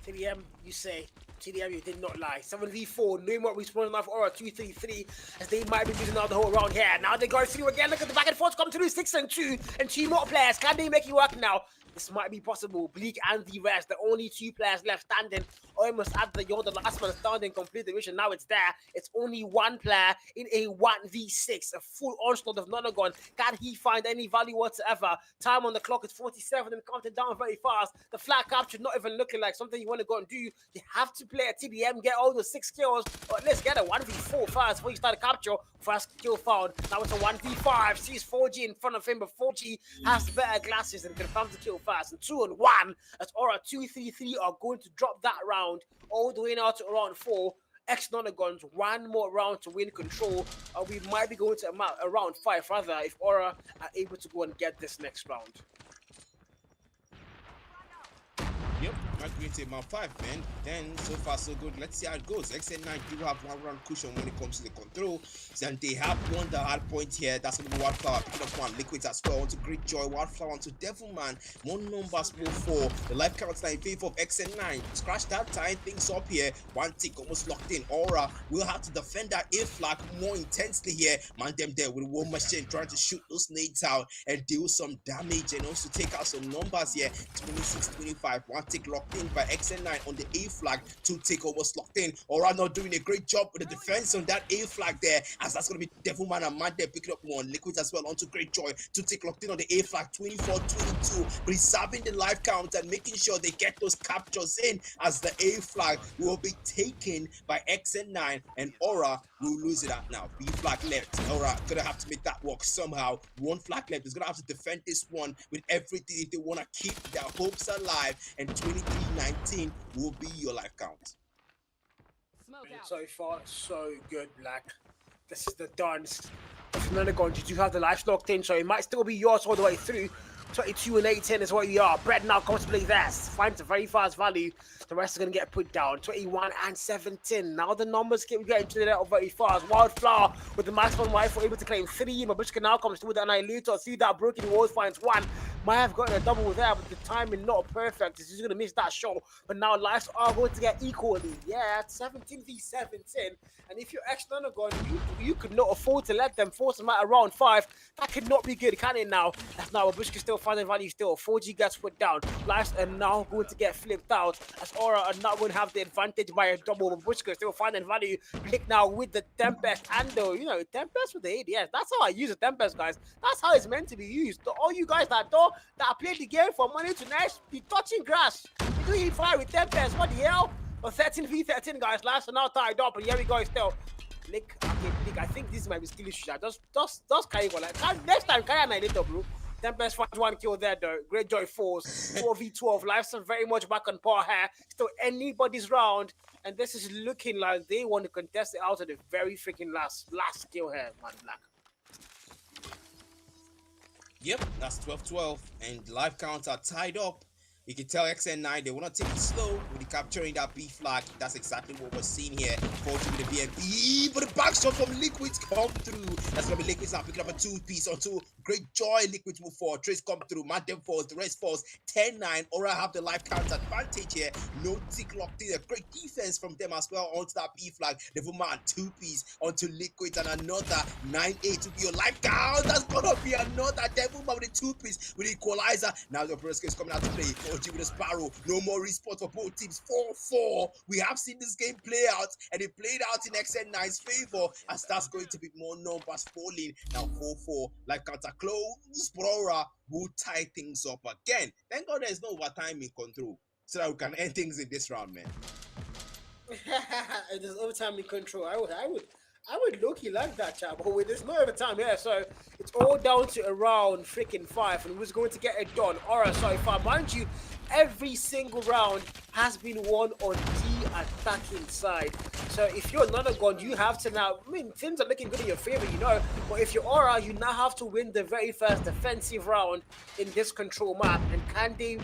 TDM, you say. TDM, you did not lie. 7v4, no more respawn enough Aura 2-3-3 as they might be losing out the whole round here. Now they go through again. Look at the back and forth come through 6-2 and 2 more players. Can they make it work now? This might be possible. Bleak and the rest, the only 2 players left standing. Almost at you're the last man standing, complete the mission. Now it's there. It's only 1 player in a 1v6, a full onslaught of Nonagon. Can he find any value whatsoever? Time on the clock is 47 and counting down very fast. The flag capture not even looking like something you want to go and do. You have to play a TDM, get all the 6 kills, or at least get a 1v4 first before you start a capture. First kill found. Now it's a 1v5. Sees 4G in front of him, but 4G has better glasses and confirms the kill fast. And 2-on-1 as Aura 2-3-3 are going to drop that round all the way now to round 4. Ex-Nonagons, one more round to win control. We might be going to a round 5 rather if Aura are able to go and get this next round. Yep, not going to Mount 5, man. Then, so far, so good. Let's see how it goes. XN9 do have one round cushion when it comes to the control. And they have won the hard point here. That's going to be Wildflower picking up one. Liquids as well. Onto Great Joy. Wildflower onto Devilman. More numbers move for. The life counts now in favor of XN9. Scratch that, tying things up here. One tick almost locked in. Aura will have to defend that A flag more intensely here. Man, them there with one machine trying to shoot those nades out and deal some damage and also take out some numbers here. 26-25. One tick locked in by XN9 on the A flag. 2 tick almost locked in. Aura not doing a great job with the defense on that A flag there, as that's going to be Devilman and Man there picking up one. Liquids as well onto Great Joy. 2 tick locked in on the A flag. 24-22. Preserving the life count and making sure they get those captures in, as the A flag will be taken by XN9 and Aura will lose it out now. B flag left. Aura gonna have to make that work somehow. 1 flag left. Is gonna have to defend this one with everything if they want to keep their hopes alive. And 23-19 will be your life count. So far, so good, Black. This is the dance. If Nonagons, you do have the life locked in, so it might still be yours all the way through. 22-18 is what you are. Brett now comes to play this. Finds a very fast value. The rest are going to get put down. 21-17. Now the numbers keep getting to the level very fast. Wildflower with the maximum rifle able to claim 3. Mabushka now comes through with the Annihilator. See that broken walls, finds 1. Might have gotten a double there, but the timing not perfect. He's just going to miss that shot. But now lives are going to get equally. Yeah, 17v17. And if you're ex-Nonagon, you could not afford to let them force them out around 5. That could not be good, can it now? That's now Mabushka still finding value still. 4G gets put down. Lives are now going to get flipped out, as Aura are not going to have the advantage by a double. Mabushka still finding value. Blick now with the Tempest and the, Tempest with the ADS. That's how I use a Tempest, guys. That's how it's meant to be used. So all you guys that played the game for money tonight, be touching grass. You do fire with Tempest. What the hell? But 13v13, guys. Lives are now tied up, and here we go still. Blick, okay, Blick. I think this might be skill issue. Just carry on. Like, next time, carry Annihilator, bro. Tempest finds 1 kill there though. Great Joy falls. 12v12. Lives are very much back on par here. Still anybody's round. And this is looking like they want to contest it out of the very freaking last kill here, man. Black. Yep, that's 12-12. And the life counts are tied up. You can tell XN9 they want to take it slow with the capturing that B flag. That's exactly what we're seeing here. Fortune with the BNB, but the back shot from Liquids come through. That's going to be Liquids now picking up a 2-piece onto Great Joy. Liquids move forward. Trace come through. Madden falls. The rest falls. 10-9. Aura have the life count advantage here. No tick locked in. A great defense from them as well onto that B flag. Devilman 2-piece onto Liquids and another 9-8 to be your life count. That's going to be another Devilman with a 2-piece with equalizer. Now the Presco is coming out to play. With a Sparrow, no more response for both teams. 4-4. We have seen this game play out, and it played out in XN9's favor, as that's going to be more numbers falling. Now 4-4, like counter close, but Aura will tie things up again. Thank God there's no overtime in control, so that we can end things in this round, man. There's overtime in control. I would low-key like that, chat, but there's no overtime here, so it's all down to around freaking 5, and who's going to get it done? Aura so far, mind you, every single round has been won on the attacking side. So if you're Nonagon, you have to now, things are looking good in your favor, but if you're Aura, you now have to win the very first defensive round in this control map. And can they,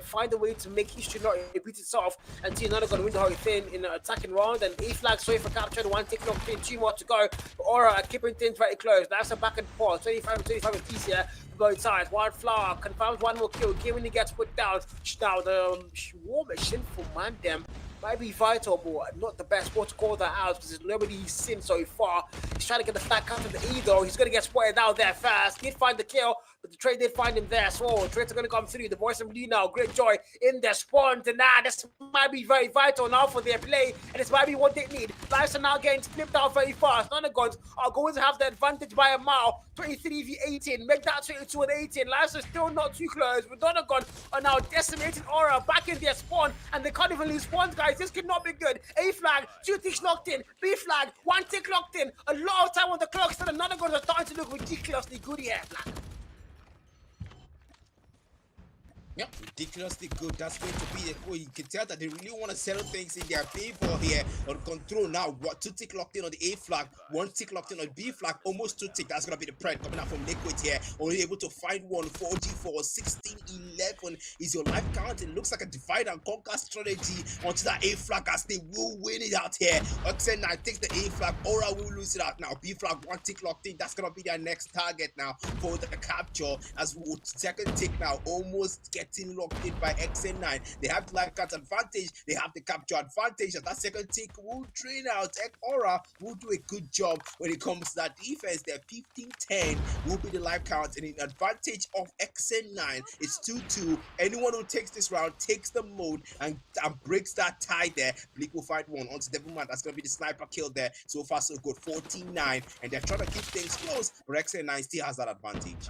find a way to make history not repeat itself and see Nonagon win the whole thing in an attacking round? And A flag sorry for captured, 1 tick locked in, 2 more to go. But Aura are keeping things very close. That's a back and forth, 25-25 apiece here. Both sides. Wildflower confirms 1 more kill. Kimini gets put down. Now the war machine for Man them might be vital, but not the best spot to call that out because there's nobody he's seen so far. He's trying to get the flag cut from the E though. He's going to get spotted out there fast. Did find the kill, but the trade did find him there. So trades are going to come through. The boys from D now, great joy in their spawn. And now this might be very vital now for their play, and this might be what they need. Lives are now getting flipped out very fast. None of guns are going to have the advantage by a mile. 23 v 18. Make that 22 and 18. Lives are still not too close. But Donegon are now decimating Aura back in their spawn, and they can't even lose spawns, guys. This could not be good. A flag, 2 ticks locked in. B flag, 1 tick locked in. A lot of time on the clock, so another guns are starting to look ridiculously good here, flag. Yep, ridiculously good. That's going to be a goal. You can tell that they really want to settle things in their favor here on control now. What 2 tick locked in on the A flag, 1 tick locked in on the B flag, almost 2 tick. That's gonna be the pride coming out from Liquid here. Only able to find one 4G4 16-11 is your life count. It looks like a divide and conquer strategy onto that A flag as they will win it out here. XN9 takes the A flag, Aura will lose it out now. B flag 1 tick locked in. That's gonna be their next target now for the capture as we'll second tick now, almost getting locked in by XN9. They have the life cut advantage, they have the capture advantage, and that second tick will drain out. Aura will do a good job when it comes to that defense. Their 15-10 will be the life count, and in advantage of XN9, it's 2-2. Anyone who takes this round takes the mode and breaks that tie there. Bleak will find one onto Devilman. That's gonna be the sniper kill there. So far so good, 14-9, and they're trying to keep things close, but XN9 still has that advantage.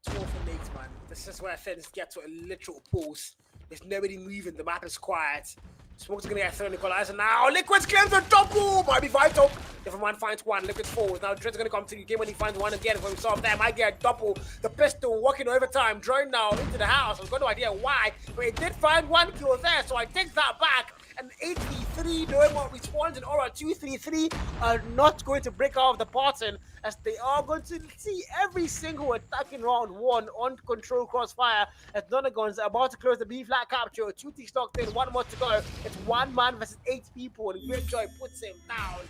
12 and 8, man. This is where things get to a literal pause. There's nobody moving. The map is quiet. Smoke's gonna get thrown. Equalizer now. Liquid's claims a double. Might be vital. Everyone finds one. Liquid's forward. Now Dread's gonna come to the game when he finds one again for himself. There might get a double. The pistol walking overtime. Drone now into the house. I've got no idea why, but he did find one kill there, so I take that back. And 8v3, no more respawns, and Aura 2-3-3 are not going to break out of the pattern as they are going to see every single attack in round 1 on control crossfire as Donagons are about to close the B flat capture. 2 ticks locked in, 1 more to go. It's 1 man versus 8 people, and Greatjoy puts him down.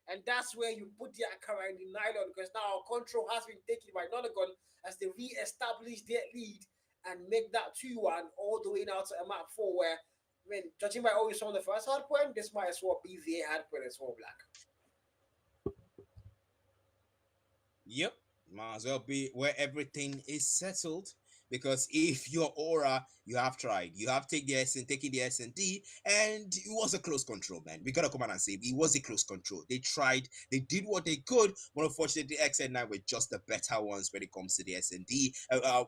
And that's where you put the Akara in the nylon because now control has been taken by Donagon as they re-establish their lead and make that 2-1 all the way now to a map 4 where, I mean, judging by all you saw on the first hard point, this might as well be the hard point as well, Black. Yep, might as well be where everything is settled. Because if you're Aura, you have tried. You have taken the S&D, and it was a close control, man. We gotta come out and say it was a close control. They tried, they did what they could, but unfortunately, XN9 were just the better ones when it comes to the S&D,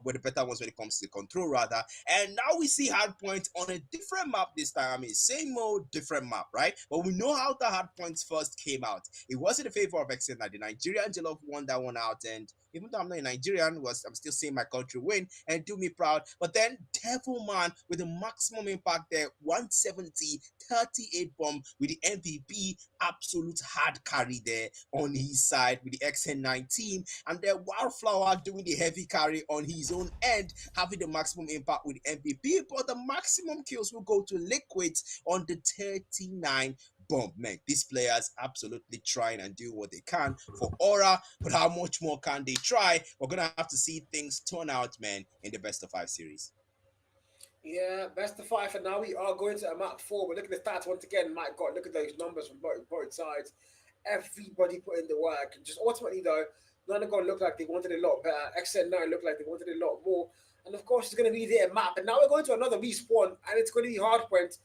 were the better ones when it comes to the control, rather. And now we see hardpoint on a different map this time. I mean, same mode, different map, right? But we know how the hardpoints first came out. It was in the favor of XN9. The Nigerian Jollof won that one out, and even though I'm not a Nigerian, I'm still seeing my country win and do me proud. But then Devilman with the maximum impact there, 170, 38 bomb with the MVP, absolute hard carry there on his side with the XN9 team. And then Wildflower doing the heavy carry on his own end, having the maximum impact with the MVP. But the maximum kills will go to Liquids on the 39 bomb. Man, these players absolutely trying and doing what they can for Aura, but how much more can they try? We're gonna have to see things turn out, man, in the best of 5 series. Yeah, best of 5 for now. We are going to a map 4, but look at the stats once again. My God, look at those numbers from both sides. Everybody put in the work. Just ultimately, though, none of them looked like they wanted a lot better. XN9 looked like they wanted a lot more. And of course, it's going to be their map. And now we're going to another respawn, and it's going to be hardpoint.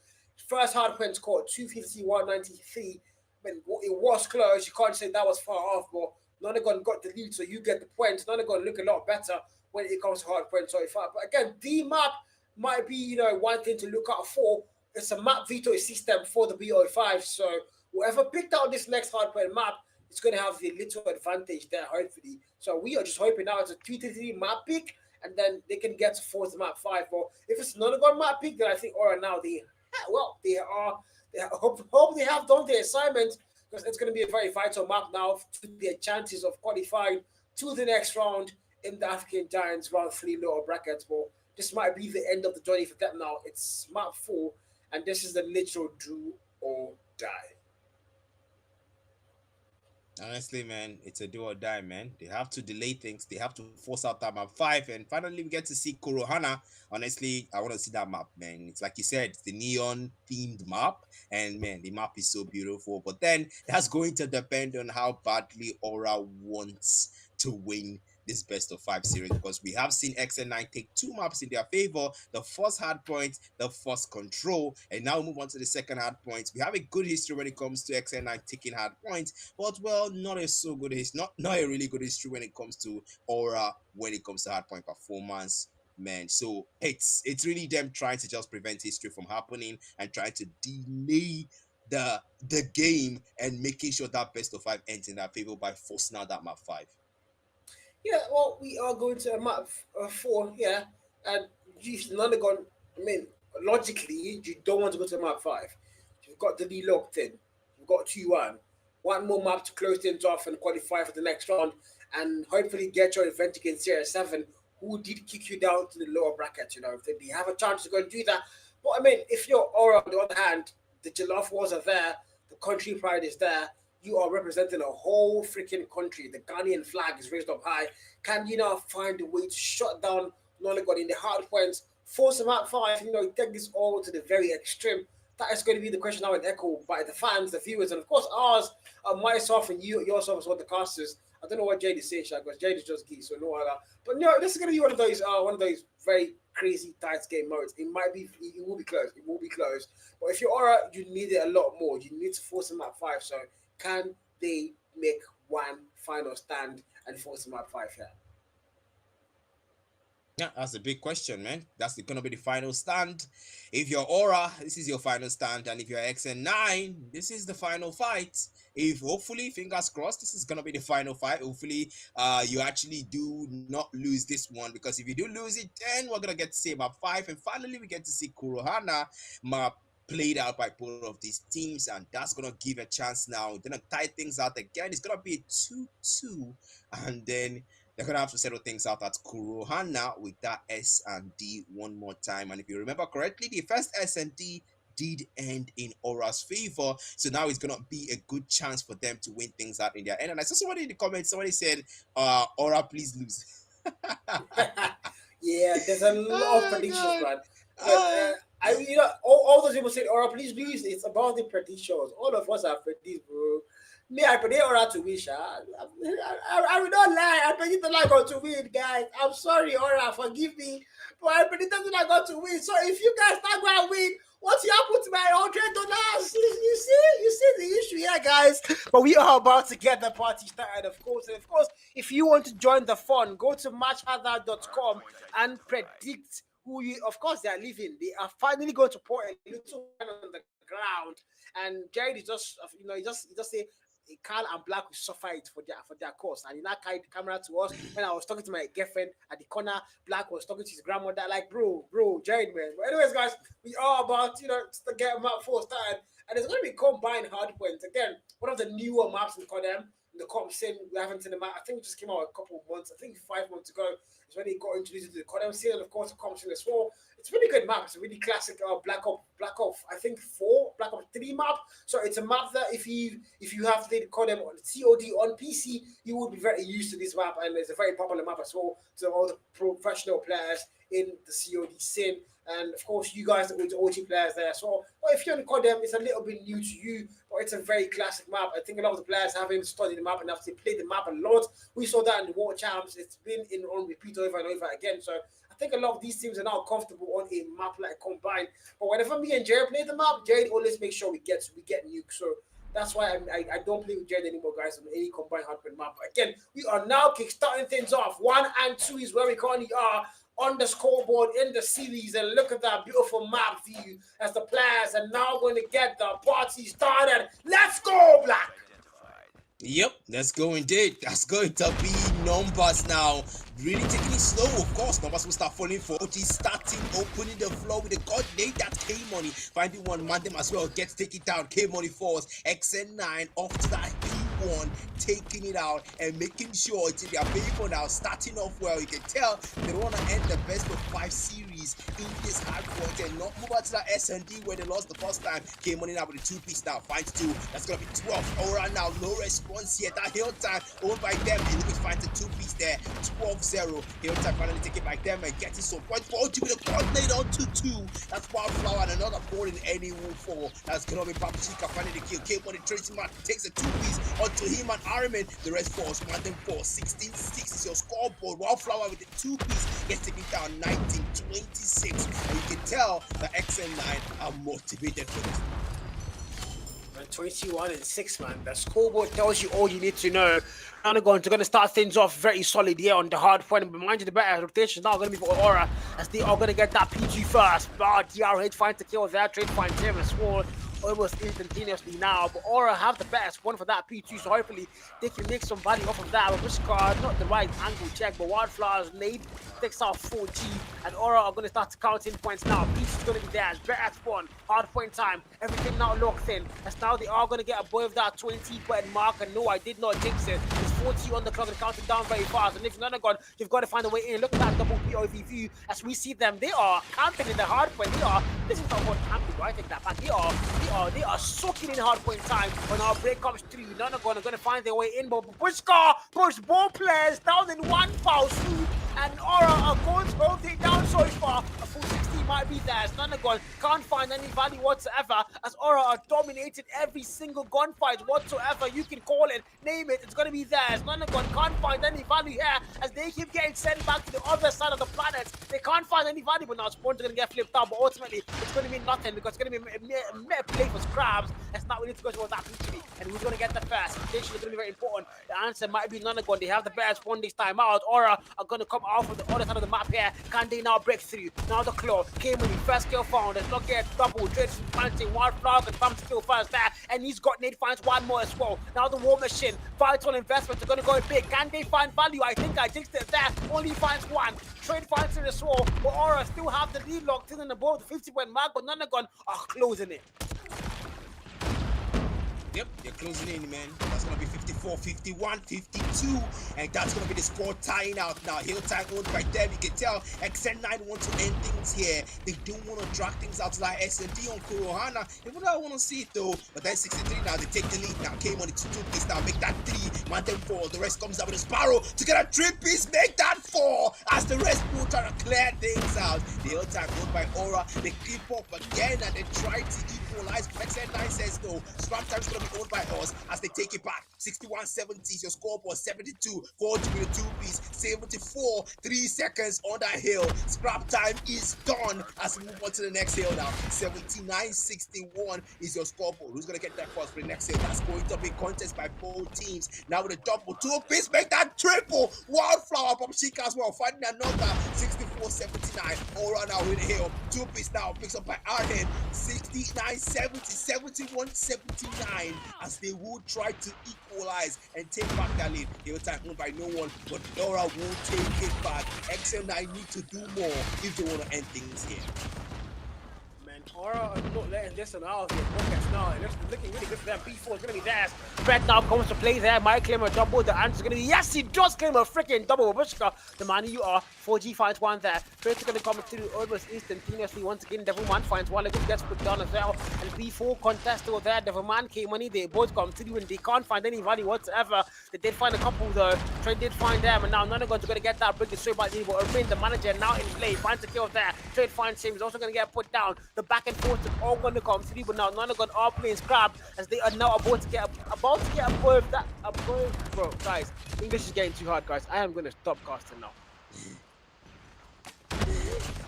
First hardpoint scored 250-193. But it was close. You can't say that was far off, but Nonagon got the lead, so you get the points. Nonagon look a lot better when it comes to hardpoint so far. But again, the map might be, one thing to look out for. It's a map veto system for the BO5. So whoever picked out this next hardpoint map is going to have the little advantage there, hopefully. So we are just hoping now it's a 2-3 map pick, and then they can get to 4th map 5. Or if it's Nonagon map pick, then I think Aura now they hope they have done their assignment, because it's going to be a very vital map now to their chances of qualifying to the next round in the African Giants round 3 lower brackets. But this might be the end of the journey for them now. It's map 4, and this is the literal do or die. Honestly, man, it's a do or die, man. They have to delay things. They have to force out that map 5, and finally we get to see Kurohana. Honestly, I want to see that map, man. It's like you said, it's the neon themed map, and man, the map is so beautiful. But then that's going to depend on how badly Aura wants to win this best of 5 series, because we have seen XN9 take 2 maps in their favor. The first hard point, the first control, and now move on to the second hard point. We have a good history when it comes to XN9 taking hard points, but well, not a so good history, not a really good history when it comes to Aura, when it comes to hard point performance, man. So it's really them trying to just prevent history from happening and trying to delay the game and making sure that best of 5 ends in their favor by forcing out that map 5. Yeah, well, we are going to a map 4, yeah, and you've none gone. I mean, logically, you don't want to go to map 5. You've got to be locked in. You've got 2-1. One more map to close things off and qualify for the next round, and hopefully get your event against Series 7, who did kick you down to the lower bracket. You know, if they have a chance to go and do that. But I mean, if you're Aura, on the other hand, the Jollof wars are there, the country pride is there, you are representing a whole freaking country. The Ghanaian flag is raised up high. Can you now find a way to shut down Nollywood in the hard points, force them out 5, take this all to the very extreme? That is going to be the question now and echoed by the fans, the viewers, and of course ours, myself and you, yourself as well, the casters. I don't know what Jade is saying, because Jade is just geese, so no other. But no, this is going to be one of those very crazy tight game modes. It will be close. It will be close. But if you're Aura, you need it a lot more. You need to force them at 5. So can they make one final stand and force them at 5 here? Yeah, that's a big question, man. That's gonna be the final stand. If you're Aura, this is your final stand, and if you're XN9, this is the final fight. If hopefully, fingers crossed, this is gonna be the final fight. Hopefully, you actually do not lose this one, because if you do lose it, then we're gonna get to see map 5, and finally we get to see Kurohana map played out by both of these teams, and that's gonna give a chance now. Gonna tie things out again. It's gonna be a 2-2, and then they're gonna have to settle things out at Kurohana with that S and D one more time. And if you remember correctly, the first S and D did end in Aura's favor, so now it's gonna be a good chance for them to win things out in their end. And I saw somebody in the comments, somebody said, Aura, please lose. Yeah, there's a lot of predictions, God. man. But, all those people said, "Aura, please lose." It's about the predictions. All of us are predict, bro. Me, I predict Aura to win, I will not lie. I predicted I got to win, guys. I'm sorry, Aura, forgive me, but I predicted I got to win. So if you guys not going to win, what's happened to my $100? You see the issue here, guys. But we are about to get the party started, of course. And of course, if you want to join the fun, go to matchhazard.com and predict who you. Of course, they are leaving. They are finally going to pour a little wine on the ground. And Jared is just, he just say, Carl and Black will suffer it for their cause. And he now carried the camera to us. When I was talking to my girlfriend at the corner, Black was talking to his grandmother, like, bro, Jared, man. But anyways, guys, we are about, to get map 4 started. And it's going to be combined hard points. Again, one of the newer maps in Codm. The comp scene, we haven't seen the map. I think it just came out a couple of months, I think 5 months ago, is when he got introduced to the Codm scene, and of course the comp scene as well. It's a really good map. It's a really classic Black Ops, I think 4, Black Ops 3 map. So it's a map that if you have played Codm on COD on PC, you would be very used to this map, and it's a very popular map as well to all the professional players in the COD scene. And of course, you guys are the OG players there as well. But if you're in Codem, it's a little bit new to you, but it's a very classic map. I think a lot of the players haven't studied the map enough to play the map a lot. We saw that in the World Champs. It's been on repeat over and over again. So I think a lot of these teams are now comfortable on a map like Combine. But whenever me and Jared play the map, Jared always makes sure we get nuked. So that's why I don't play with Jared anymore, guys, on any Combine hardware map. But again, we are now kickstarting things off. 1 and 2 is where we currently are on the scoreboard in the series, and look at that beautiful map view as the players are now going to get the party started. Let's go, Black! Yep, let's go indeed. That's going to be numbers now. Really taking it slow, of course. Numbers will start falling for OG, starting opening the floor with a coordinate. That's K Money. Finding one man them as well. Gets take it down. K Money falls. XN9 off to that one, taking it out and making sure it's in their favor now, starting off well. You can tell they want to end the best of 5 series in this hard point and not move out to that S&D where they lost the first time. Came on in out with a 2-piece now, finds 2. That's going to be 12. Aura now, no response yet. That Hill time owned by them. He looks finds a 2-piece there, 12-0. Hill time finally taken by them and getting some points for OG with a coordinate on 2-2. That's Wildflower and another ball in any rule 4. That's going to be Papachika finding the kill. Came on the Tracy Man takes a 2-piece onto him and Ariman. The rest falls. Mountain 4, 16-6 is your scoreboard. Wildflower with the 2-piece gets taken down 19-26. And you can tell the XN9 are motivated for this. 21-6, man. The scoreboard tells you all you need to know. They're going to start things off very solid here on the hard point. But mind you, the better rotation now going to be for Aura, as they are going to get that PG first. But DRH finds the kill there. Trade finds him and Swall almost instantaneously now. But Aura have the best one for that P2, so hopefully they can make some value off of that. But this card, not the right angle check, but Wildflower's nade takes out 4G, and Aura are going to start counting points now. P2 is going to be there. It's better at spawn. Hard point time. Everything now locked in. As now they are going to get above that 20-point mark. And no, I did not jinx it. It's 40 on the clock and counting down very fast. And if you're not gone, you've got to find a way in. Look at that double POV view as we see them. They are camping in the hard point. This is not what camping, right? I take that back. They are soaking in hard point time when our break comes through. None are going to find their way in, but Bushka push both players down in one foul swoop, and Aura are going to hold it down so far. A full 16 might be there. Nanagon can't find any value whatsoever, as Aura are dominated every single gunfight whatsoever. You can call it, name it, it's going to be there. Nanagon can't find any value here, as they keep getting sent back to the other side of the planet. They can't find any value, but now Spawn's going to get flipped out, but ultimately it's going to mean nothing, because it's going to be a mere play for Scrabs. That's not really to go towards that victory, and who's going to get the first? Rotation is going to be very important. The answer might be Nanagon. They have the better spawn this time out. Aura are going to come out from the other side of the map here. Can they now break through? Now the claw came when he first kill found. There's not get double. Trace planting Wildflower and Bam skill first there, and he's got Nate finds one more as well. Now the war machine, vital investments are going to go big. Can they find value? I think I jinxed it there. Only finds one. Trade finds it as well, but Aura still have the lead locked in and above the 50-point mark, but Nanagon are closing it. Yep, they're closing in, man. That's going to be 54, 51, 52. And that's going to be the score tying out now. Hill time owned by them. You can tell XN9 want to end things here. They don't want to drag things out like S&D on Kurohana. Even though I want to see it, though. But then 63 now. They take the lead now. Came on the 2-piece now. Make that 3. Mountain 4. The rest comes out with a Sparrow to get a 3-piece. Make that 4. As the rest will try to clear things out. The Hill time owned by Aura. They creep up again and they try to equalize. XN9 says, though, scrap time is going to be owned by us as they take it back. 61-70 is your scoreboard. 72 4 to be the 2-piece. 74 3 seconds on that hill. Scrap time is done as we move on to the next hill now. 79-61 is your scoreboard. Who's gonna get that first for the next hill? That's going to be contest by both teams. Now with a double 2-piece, make that triple. Wildflower from Chica as well, finding another. 64-79. Aura now with the hill. 2-piece now picks up by Arden. 69-70, 71-79 as they will try to equalize and take back that lead. Hill time owned by no one, but Dora will take it back. XM9 need to do more if they want to end things here. Aura are not letting this one out of your pockets now. It looks looking really good for them. B4 is going to be there. Red now comes to play there. Might claim a double. The answer is going to be yes, he does claim a freaking double. Bushka, the man you are. 4G finds one there. First is going to come through almost instantaneously. Once again, Devilman finds one. It gets put down as well. And B4 contest over there. Devilman came money. They both come through and they can't find any value whatsoever. They did find a couple though. Trey did find them, and now none of them are going to get that. Bring it straight back to but Irvin, the manager, now in play. Finds a kill there. Trade finds him. He's also going to get put down. The back and forth is all going to come through, but now none of them are playing Scrab as they are now about to get above that. Bro, guys, English is getting too hard, guys. I am going to stop casting now.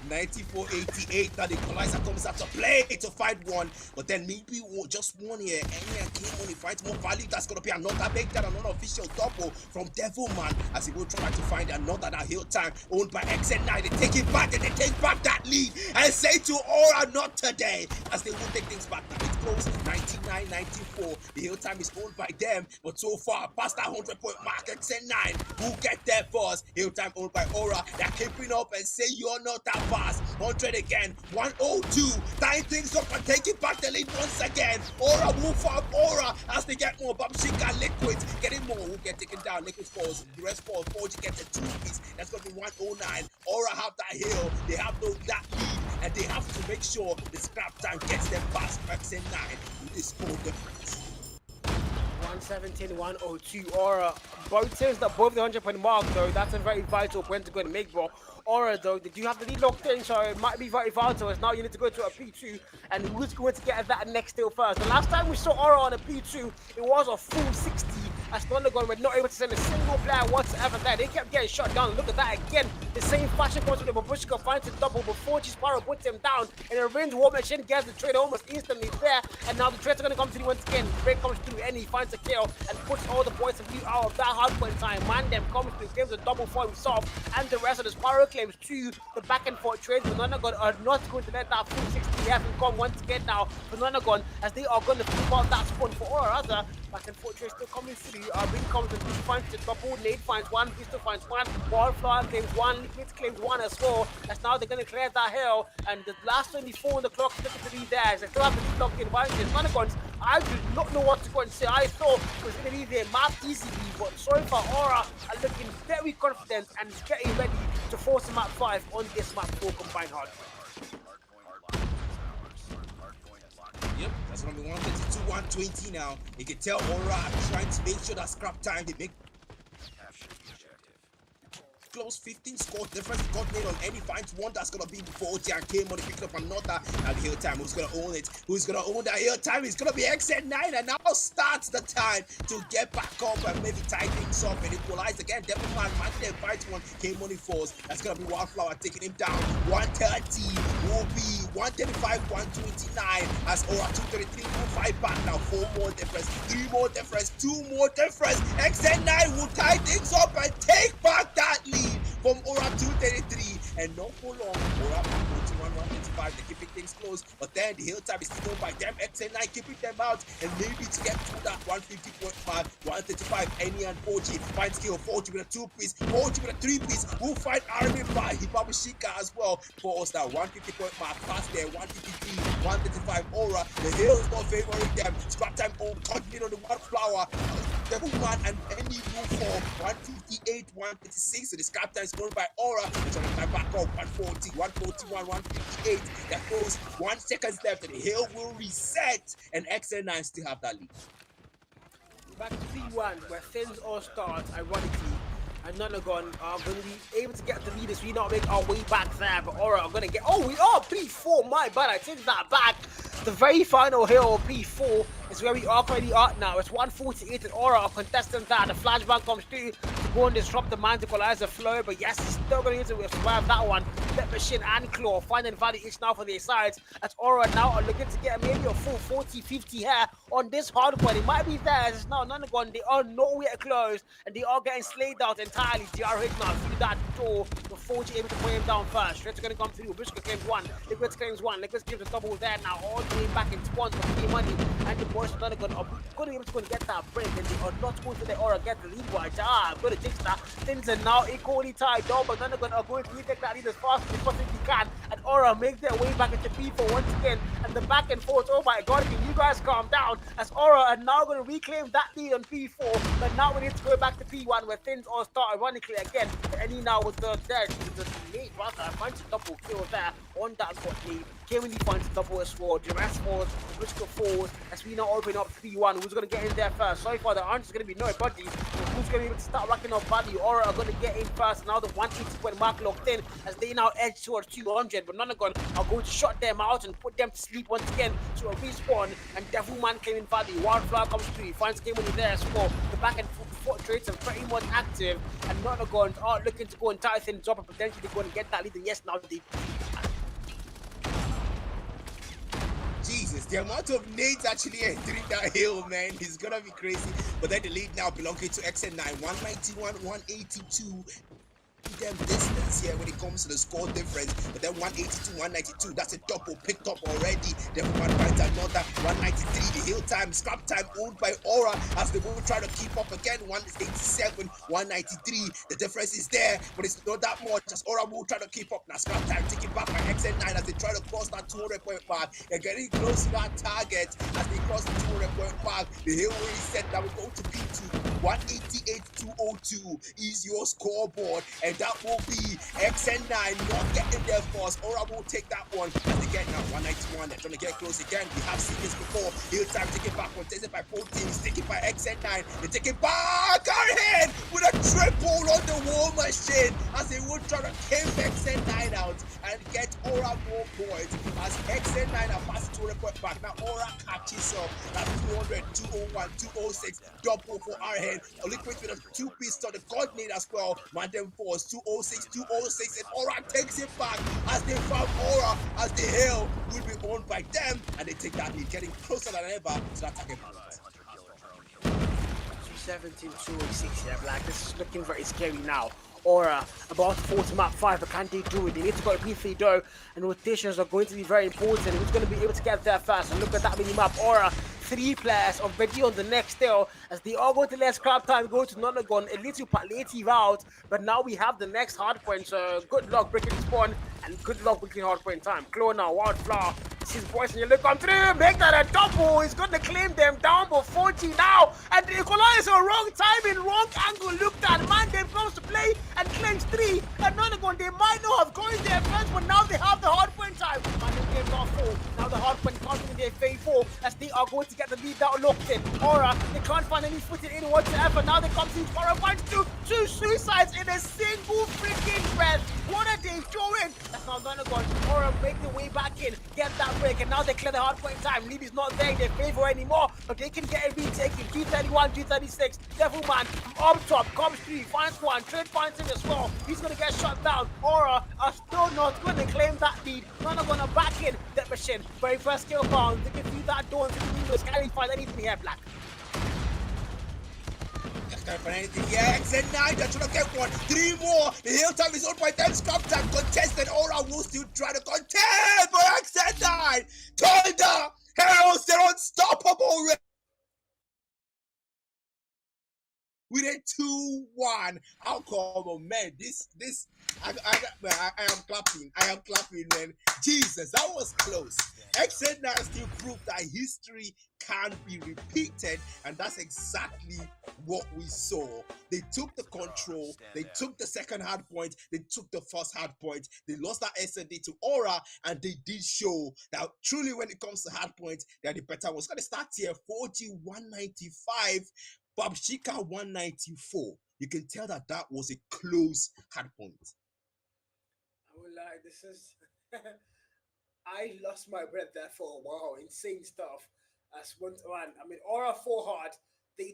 94-88. Now the equalizer comes out to play to fight one, but then maybe just one here. And here came on, he finds more value. That's gonna be another big that another official double from Devilman as he will try to find another that hill time owned by XN9. They take it back and they take back that lead and say to Aura, not today, as they will take things back. Now it's close. 99-94. The hill time is owned by them, but so far past that 100-point mark. XN9 who get there first. Hill time owned by Aura. They're keeping up and say you're not that fast. 100 again. 102. Tying things up and taking back the lead once again. Aura will farm Aura as they get more. Babshika Liquids getting more. Who get taken down? Liquids falls. The rest falls. 4G gets a 2-piece. That's going to be 109. Aura have that hill. They have that lead. And they have to make sure the scrap time gets them past XN9 with this score difference. 117-102. Aura, both teams that both the 100-point mark though. That's a very vital point to go and make, bro. Aura though, did you have the lead locked in? So it might be very vital as now you need to go to a P2 and who's going to get that next steal first. The last time we saw Aura on a P2, it was a full 60 as Thundergon were not able to send a single player whatsoever there. They kept getting shot down. Look at that again. The same fashion comes with the Babushka finds a double before Sparrow puts him down. And a range war machine gets the trade almost instantly there. And now the trades are going to come through once again. Break comes through and he finds a kill and puts all the points of view out of that hard point time. Mandem comes through, claims a double for himself. And the rest of the Sparrow claims to the back and forth trades. Bananagon are not going to let that full 60 happen come once again now. Bananagon as they are going to flip out that spawn for Aura. Rather, back and forth trades still coming through. Ring comes and finds the double. Nade finds one. Pistol finds one. Wildflower claims one. Liquid claims one as well. As now they're going to clear that hill. And the last 24 on the clock is looking to be there. As they still have the lead locked in. Bananagons, I do not know what to go and say. I thought it was going to be their map easily, but so far Aura are looking very confident and getting ready to force a map 5 on this map 4 combined hard. Yep, that's gonna be 132, 120 now. You can tell Aura trying to make sure that scrap time they make close. 15 score difference. Got made on any finds one that's gonna be before OT and came on picking up another at the hill time. Who's gonna own it? Who's gonna own that hill time? It's gonna be XN9 and now starts the time to get back up and maybe tie things up and equalize again. Devilman then fights one, came on in force. That's gonna be Wildflower taking him down. 130 will be 135, 129 as Aura 233 will fight back now. 4 more difference, 3 more difference, 2 more difference. XN9 will tie things up and take back that lead from Aura 233 and not for long. Aura 141, 135, they're keeping things close, but then the hill time is still owned by them. XN9 keeping them out and maybe to get to that 150.5, 135. Any and 40 find skill. 40 with a 2-piece, 40 with a 3-piece. We'll find Armin by Hibabashika as well for us. That 150-point mark past there. 153, 135. Aura, the hill is not favoring them. Scrap time on Codm on the Wildflower. Devilman and any move for 158, 156. So the scrap time is scored by Aura. It's on the back up 140, 141, 158. That goes 1 second left and the hill will reset and XN9 still have that lead. Back to P1 where things all start ironically. And Nonagon are going to be able to get the lead as we not make our way back there. But Aura are going to get... Oh, we are P4. My bad. I take that back. The very final hill of P4 is where we are currently at now. It's 148 and Aura are contesting that. The flashback comes through to go and disrupt the man to equalize the flow. But yes, he's still going to use to survive that one. Flip Machine and Claw finding value each now for their sides. As Aura now are looking to get maybe a full 40-50 here on this hard point. It might be there as it's now Nonagon. They are nowhere close and they are getting slayed out entirely. DRH now through that door before you're able to put him down first. Reds are going to come through. Bushka claims 1. Liquids claims 1. Liquids gives a double there now. All the way back in spawns for free money. And the boys are going to be able to get that break. And they are not going to let Aura get the lead wide. Good to jinx that. Things are now equally tied down. But Nonagon are going to retake that lead as fast as they possibly can. And Aura make their way back into P4 once again. And the back and forth. Oh my god, can you guys calm down? As Aura are now going to reclaim that lead on P4. But now we need to go back to P1 where things all start ironically again. Any now with the late rather finds a double kill there on that got lead. Kevin finds a double as well. Duress falls, Brisker falls. As we now open up 3-1. Who's going to get in there first? So far, the answer is going to be nobody. Who's going to be able to start racking up value? Aura are going to get in first. Now the 180-point mark locked in as they now edge towards 200. But Nonagon are going to shut them out and put them to sleep once again to a respawn. And Devilman claiming value. Wildflower comes through. He finds Kevin there as well. The back and forth traits are pretty much active. And Nonagon are looking to go and tie things up and potentially go and get that lead. And yes, now they... Jesus, the amount of nades actually entering that hill, man, is gonna be crazy. But then the lead now belonging to XN9, 191, 182. them distance here when it comes to the score difference. But then 182, 192, that's a double picked up already. Devilman finds another 193. The hill time, scrap time owned by Aura as they will try to keep up again. 187, 193. The difference is there, but it's not that much as Aura will try to keep up. Now scrap time taking back by XN9 as they try to cross that 200 point mark. They're getting close to that target as they cross the 200 point mark. The hill will reset that will go to P2. 188,202 is your scoreboard, and that will be XN9 not getting there first. Aura will take that one as they get now 191. They're trying to get close again. We have seen this before. Hill time taken back, contested by both teams, taken by XN9. They take it back ahead with a triple on the wall machine as they will try to cave XN9 out and get Aura more points as XN9 are passing 200 point back. Now Aura catches up at 200, 201, 206, double for our head. Liquid with a 2-piece on the coordinate as well. Mandem Force 206, 206, and Aura takes it back as they found Aura as the hill will be owned by them, and they take that lead, getting closer than ever to that target point. 217, 206, yeah, Black. This is looking very scary now. Aura about to fall to map 5, but can they do it? They need to go to P3 though, and rotations are going to be very important. Who's going to be able to get there first? And look at that mini map. Aura, 3 players already on the next hill as they all go to let scrap time go to Nonagon, a little palliative out, but now we have the next hard point. So good luck breaking the spawn and good luck breaking hard point time. Clona, Wildflower, this is boys and you look come through, make that a double. He's going to claim them down by 40 now, and the equalizer wrong timing, wrong angle looked at. Man, they comes to play and claims 3, and Nonagon, they might not have gone there first, but now they have the hard point time. Man, they came down 4. Now the hard point comes in their favor as they are going to get the lead down locked in. Aura, they can't find any footing in whatsoever. Now they come to Aura finds two suicides in a single freaking breath. What are they doing? That's now Nonagon. Aura make their way back in, get that break, and now they clear the hard point time. Lead is not there in their favor anymore, but they can get a retake in 231, 236. Devilman up top comes 3, finds 1, trade finds him as well. He's gonna get shut down. Aura are still not going to claim that lead. Nonagon are back in that machine. Very first kill found. They can do that door into the windows. Can they find anything here, Black? Can't find anything here. XN9, they're trying to get 1. 3 more. The hill time is owned by them. Scrap time contested. Aura will still try to contest for XN9. Thunder Heralds, they're unstoppable. With a 2-1 outcome, oh man, I am clapping, man. Jesus, that was close. XN9 still proved that history can be repeated, and that's exactly what we saw. They took the control, they took the second hard point, they took the first hard point, they lost that SND to Aura, and they did show that truly when it comes to hard points, they're the better ones. Gonna start here, 41.95. Babshika 194. You can tell that that was a close hard point. I would like this is. I lost my breath there for a while. Insane stuff. As one, I mean, Aura 4 hard. They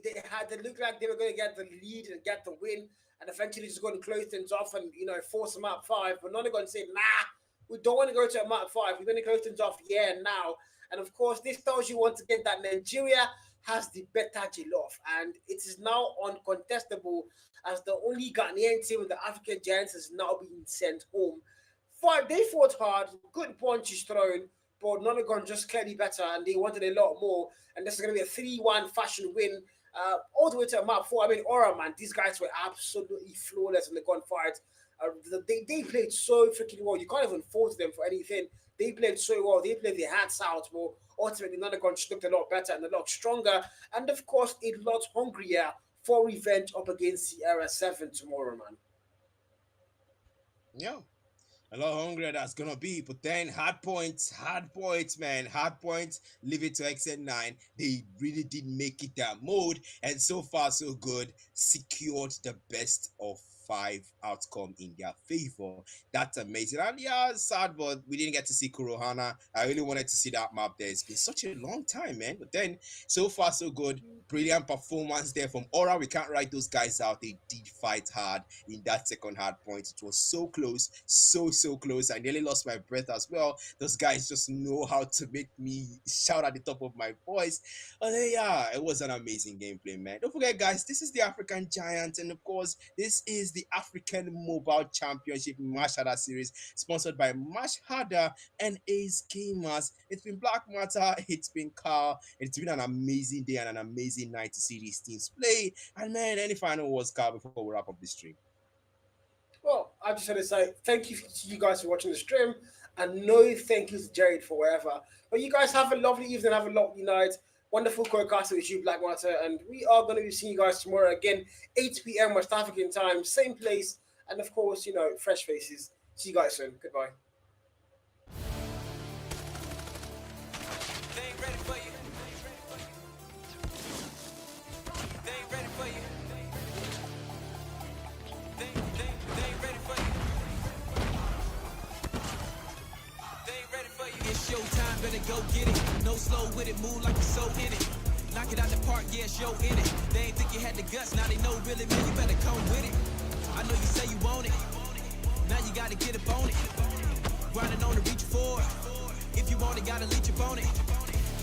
looked like they were going to get the lead and get the win, and eventually just going to close things off and force a map 5. But none are going to say, nah, we don't want to go to a map 5. We're going to close things off here and now. And of course, this tells you once again that Nigeria has the better jollof, and it is now uncontestable as the only Ghanaian team in the African Giants is now being sent home. They fought hard, good punches thrown, but Nonagon just clearly better, and they wanted a lot more. And this is going to be a 3-1 fashion win, all the way to map 4. I mean, Aura, man, these guys were absolutely flawless in the gunfight. They played so freaking well. You can't even fault them for anything. They played so well. They played their hats out, but ultimately Nonagon just looked a lot better and a lot stronger, and of course a lot hungrier for revenge up against Sierra 7 tomorrow, man. Yeah. A lot hungrier that's gonna be, but then hard points, man. Hard points, leave it to XN9. They really did make it that mode, and so far so good. Secured the best of 5 outcome in their favor. That's amazing. And yeah, it's sad, but we didn't get to see Kurohana. I really wanted to see that map there. It's been such a long time, man. But then so far so good. Brilliant performance there from Aura. We can't write those guys out. They did fight hard in that second hard point. It was so close, so close. I nearly lost my breath as well. Those guys just know how to make me shout at the top of my voice. But yeah, it was an amazing gameplay, man. Don't forget, guys, this is the African Giant, and of course, this is the the African Mobile Championship Match Harder Series, sponsored by Match Harder and Ace Gamers. It's been Black Matter, it's been Carl. It's been an amazing day and an amazing night to see these teams play. And man, any final words, Carl, before we wrap up the stream? Well, I just want to say thank you to you guys for watching the stream, and no thank you to Jared for wherever. But you guys have a lovely evening, have a lovely night. Wonderful podcast with you, Black Matter, and we are going to be seeing you guys tomorrow again, 8 p.m. West African time, same place, and of course, fresh faces. See you guys soon. Goodbye. They ain't ready for you. They ain't ready for you. They ain't ready for you. They ain't ready for you. It's showtime, better go get it. No slow with it, move like you're so in it. Knock it out the park, yeah, show in it. They ain't think you had the guts, now they know really, man, you better come with it. I know you say you want it, now you gotta get up on it. Grinding on to reach for it. If you want it, gotta leech up on it.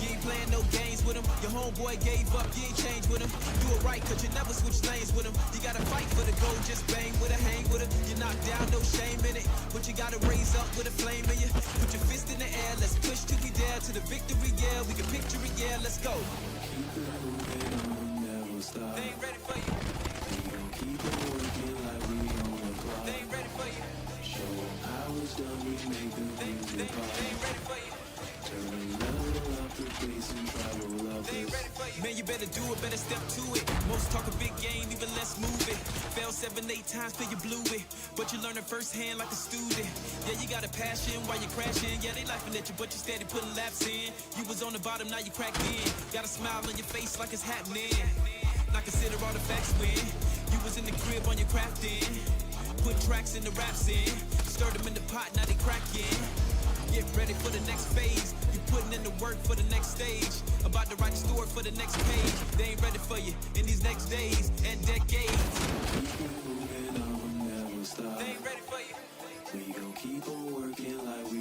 You ain't playing no games with him. Your homeboy gave up, you ain't changed with him. Do it right, cause you never switch lanes with him. You gotta fight for the goal, just bang with a hang with him. You're knocked down, no shame in it. But you gotta raise up with a flame in you. Put your fist in the air, let's push till we dare. To the victory, yeah, we can picture it, yeah, let's go. Keep it moving on, never stop. They ain't ready for you. We gon' keep it working like we on the clock. They ain't ready for you. Show 'em how it's done, we make the music pop. They ain't ready for you. Turn the level up the bass and travel up They ain't this. ready for you. Man, you better do it, better step to it. Most talk a big game, even less move it. Fail 7, 8 times till you blew it. But you learn it firsthand like a student. Yeah, you got a passion while you're crashing. Yeah, they laughing at you, but you steady putting laps in. You was on the bottom, now you cracked in. Got a smile on your face like it's happening. Not consider all the facts when you was in the crib on your crafting. Put tracks in the raps in. Stirred them in the pot, now they cracking. Get ready for the next phase. You putting in the work for the next stage. About to write a story for the next page. They ain't ready for you in these next days and decades. Keep it moving on, never stop. They ain't ready for you. We gon' keep on working like we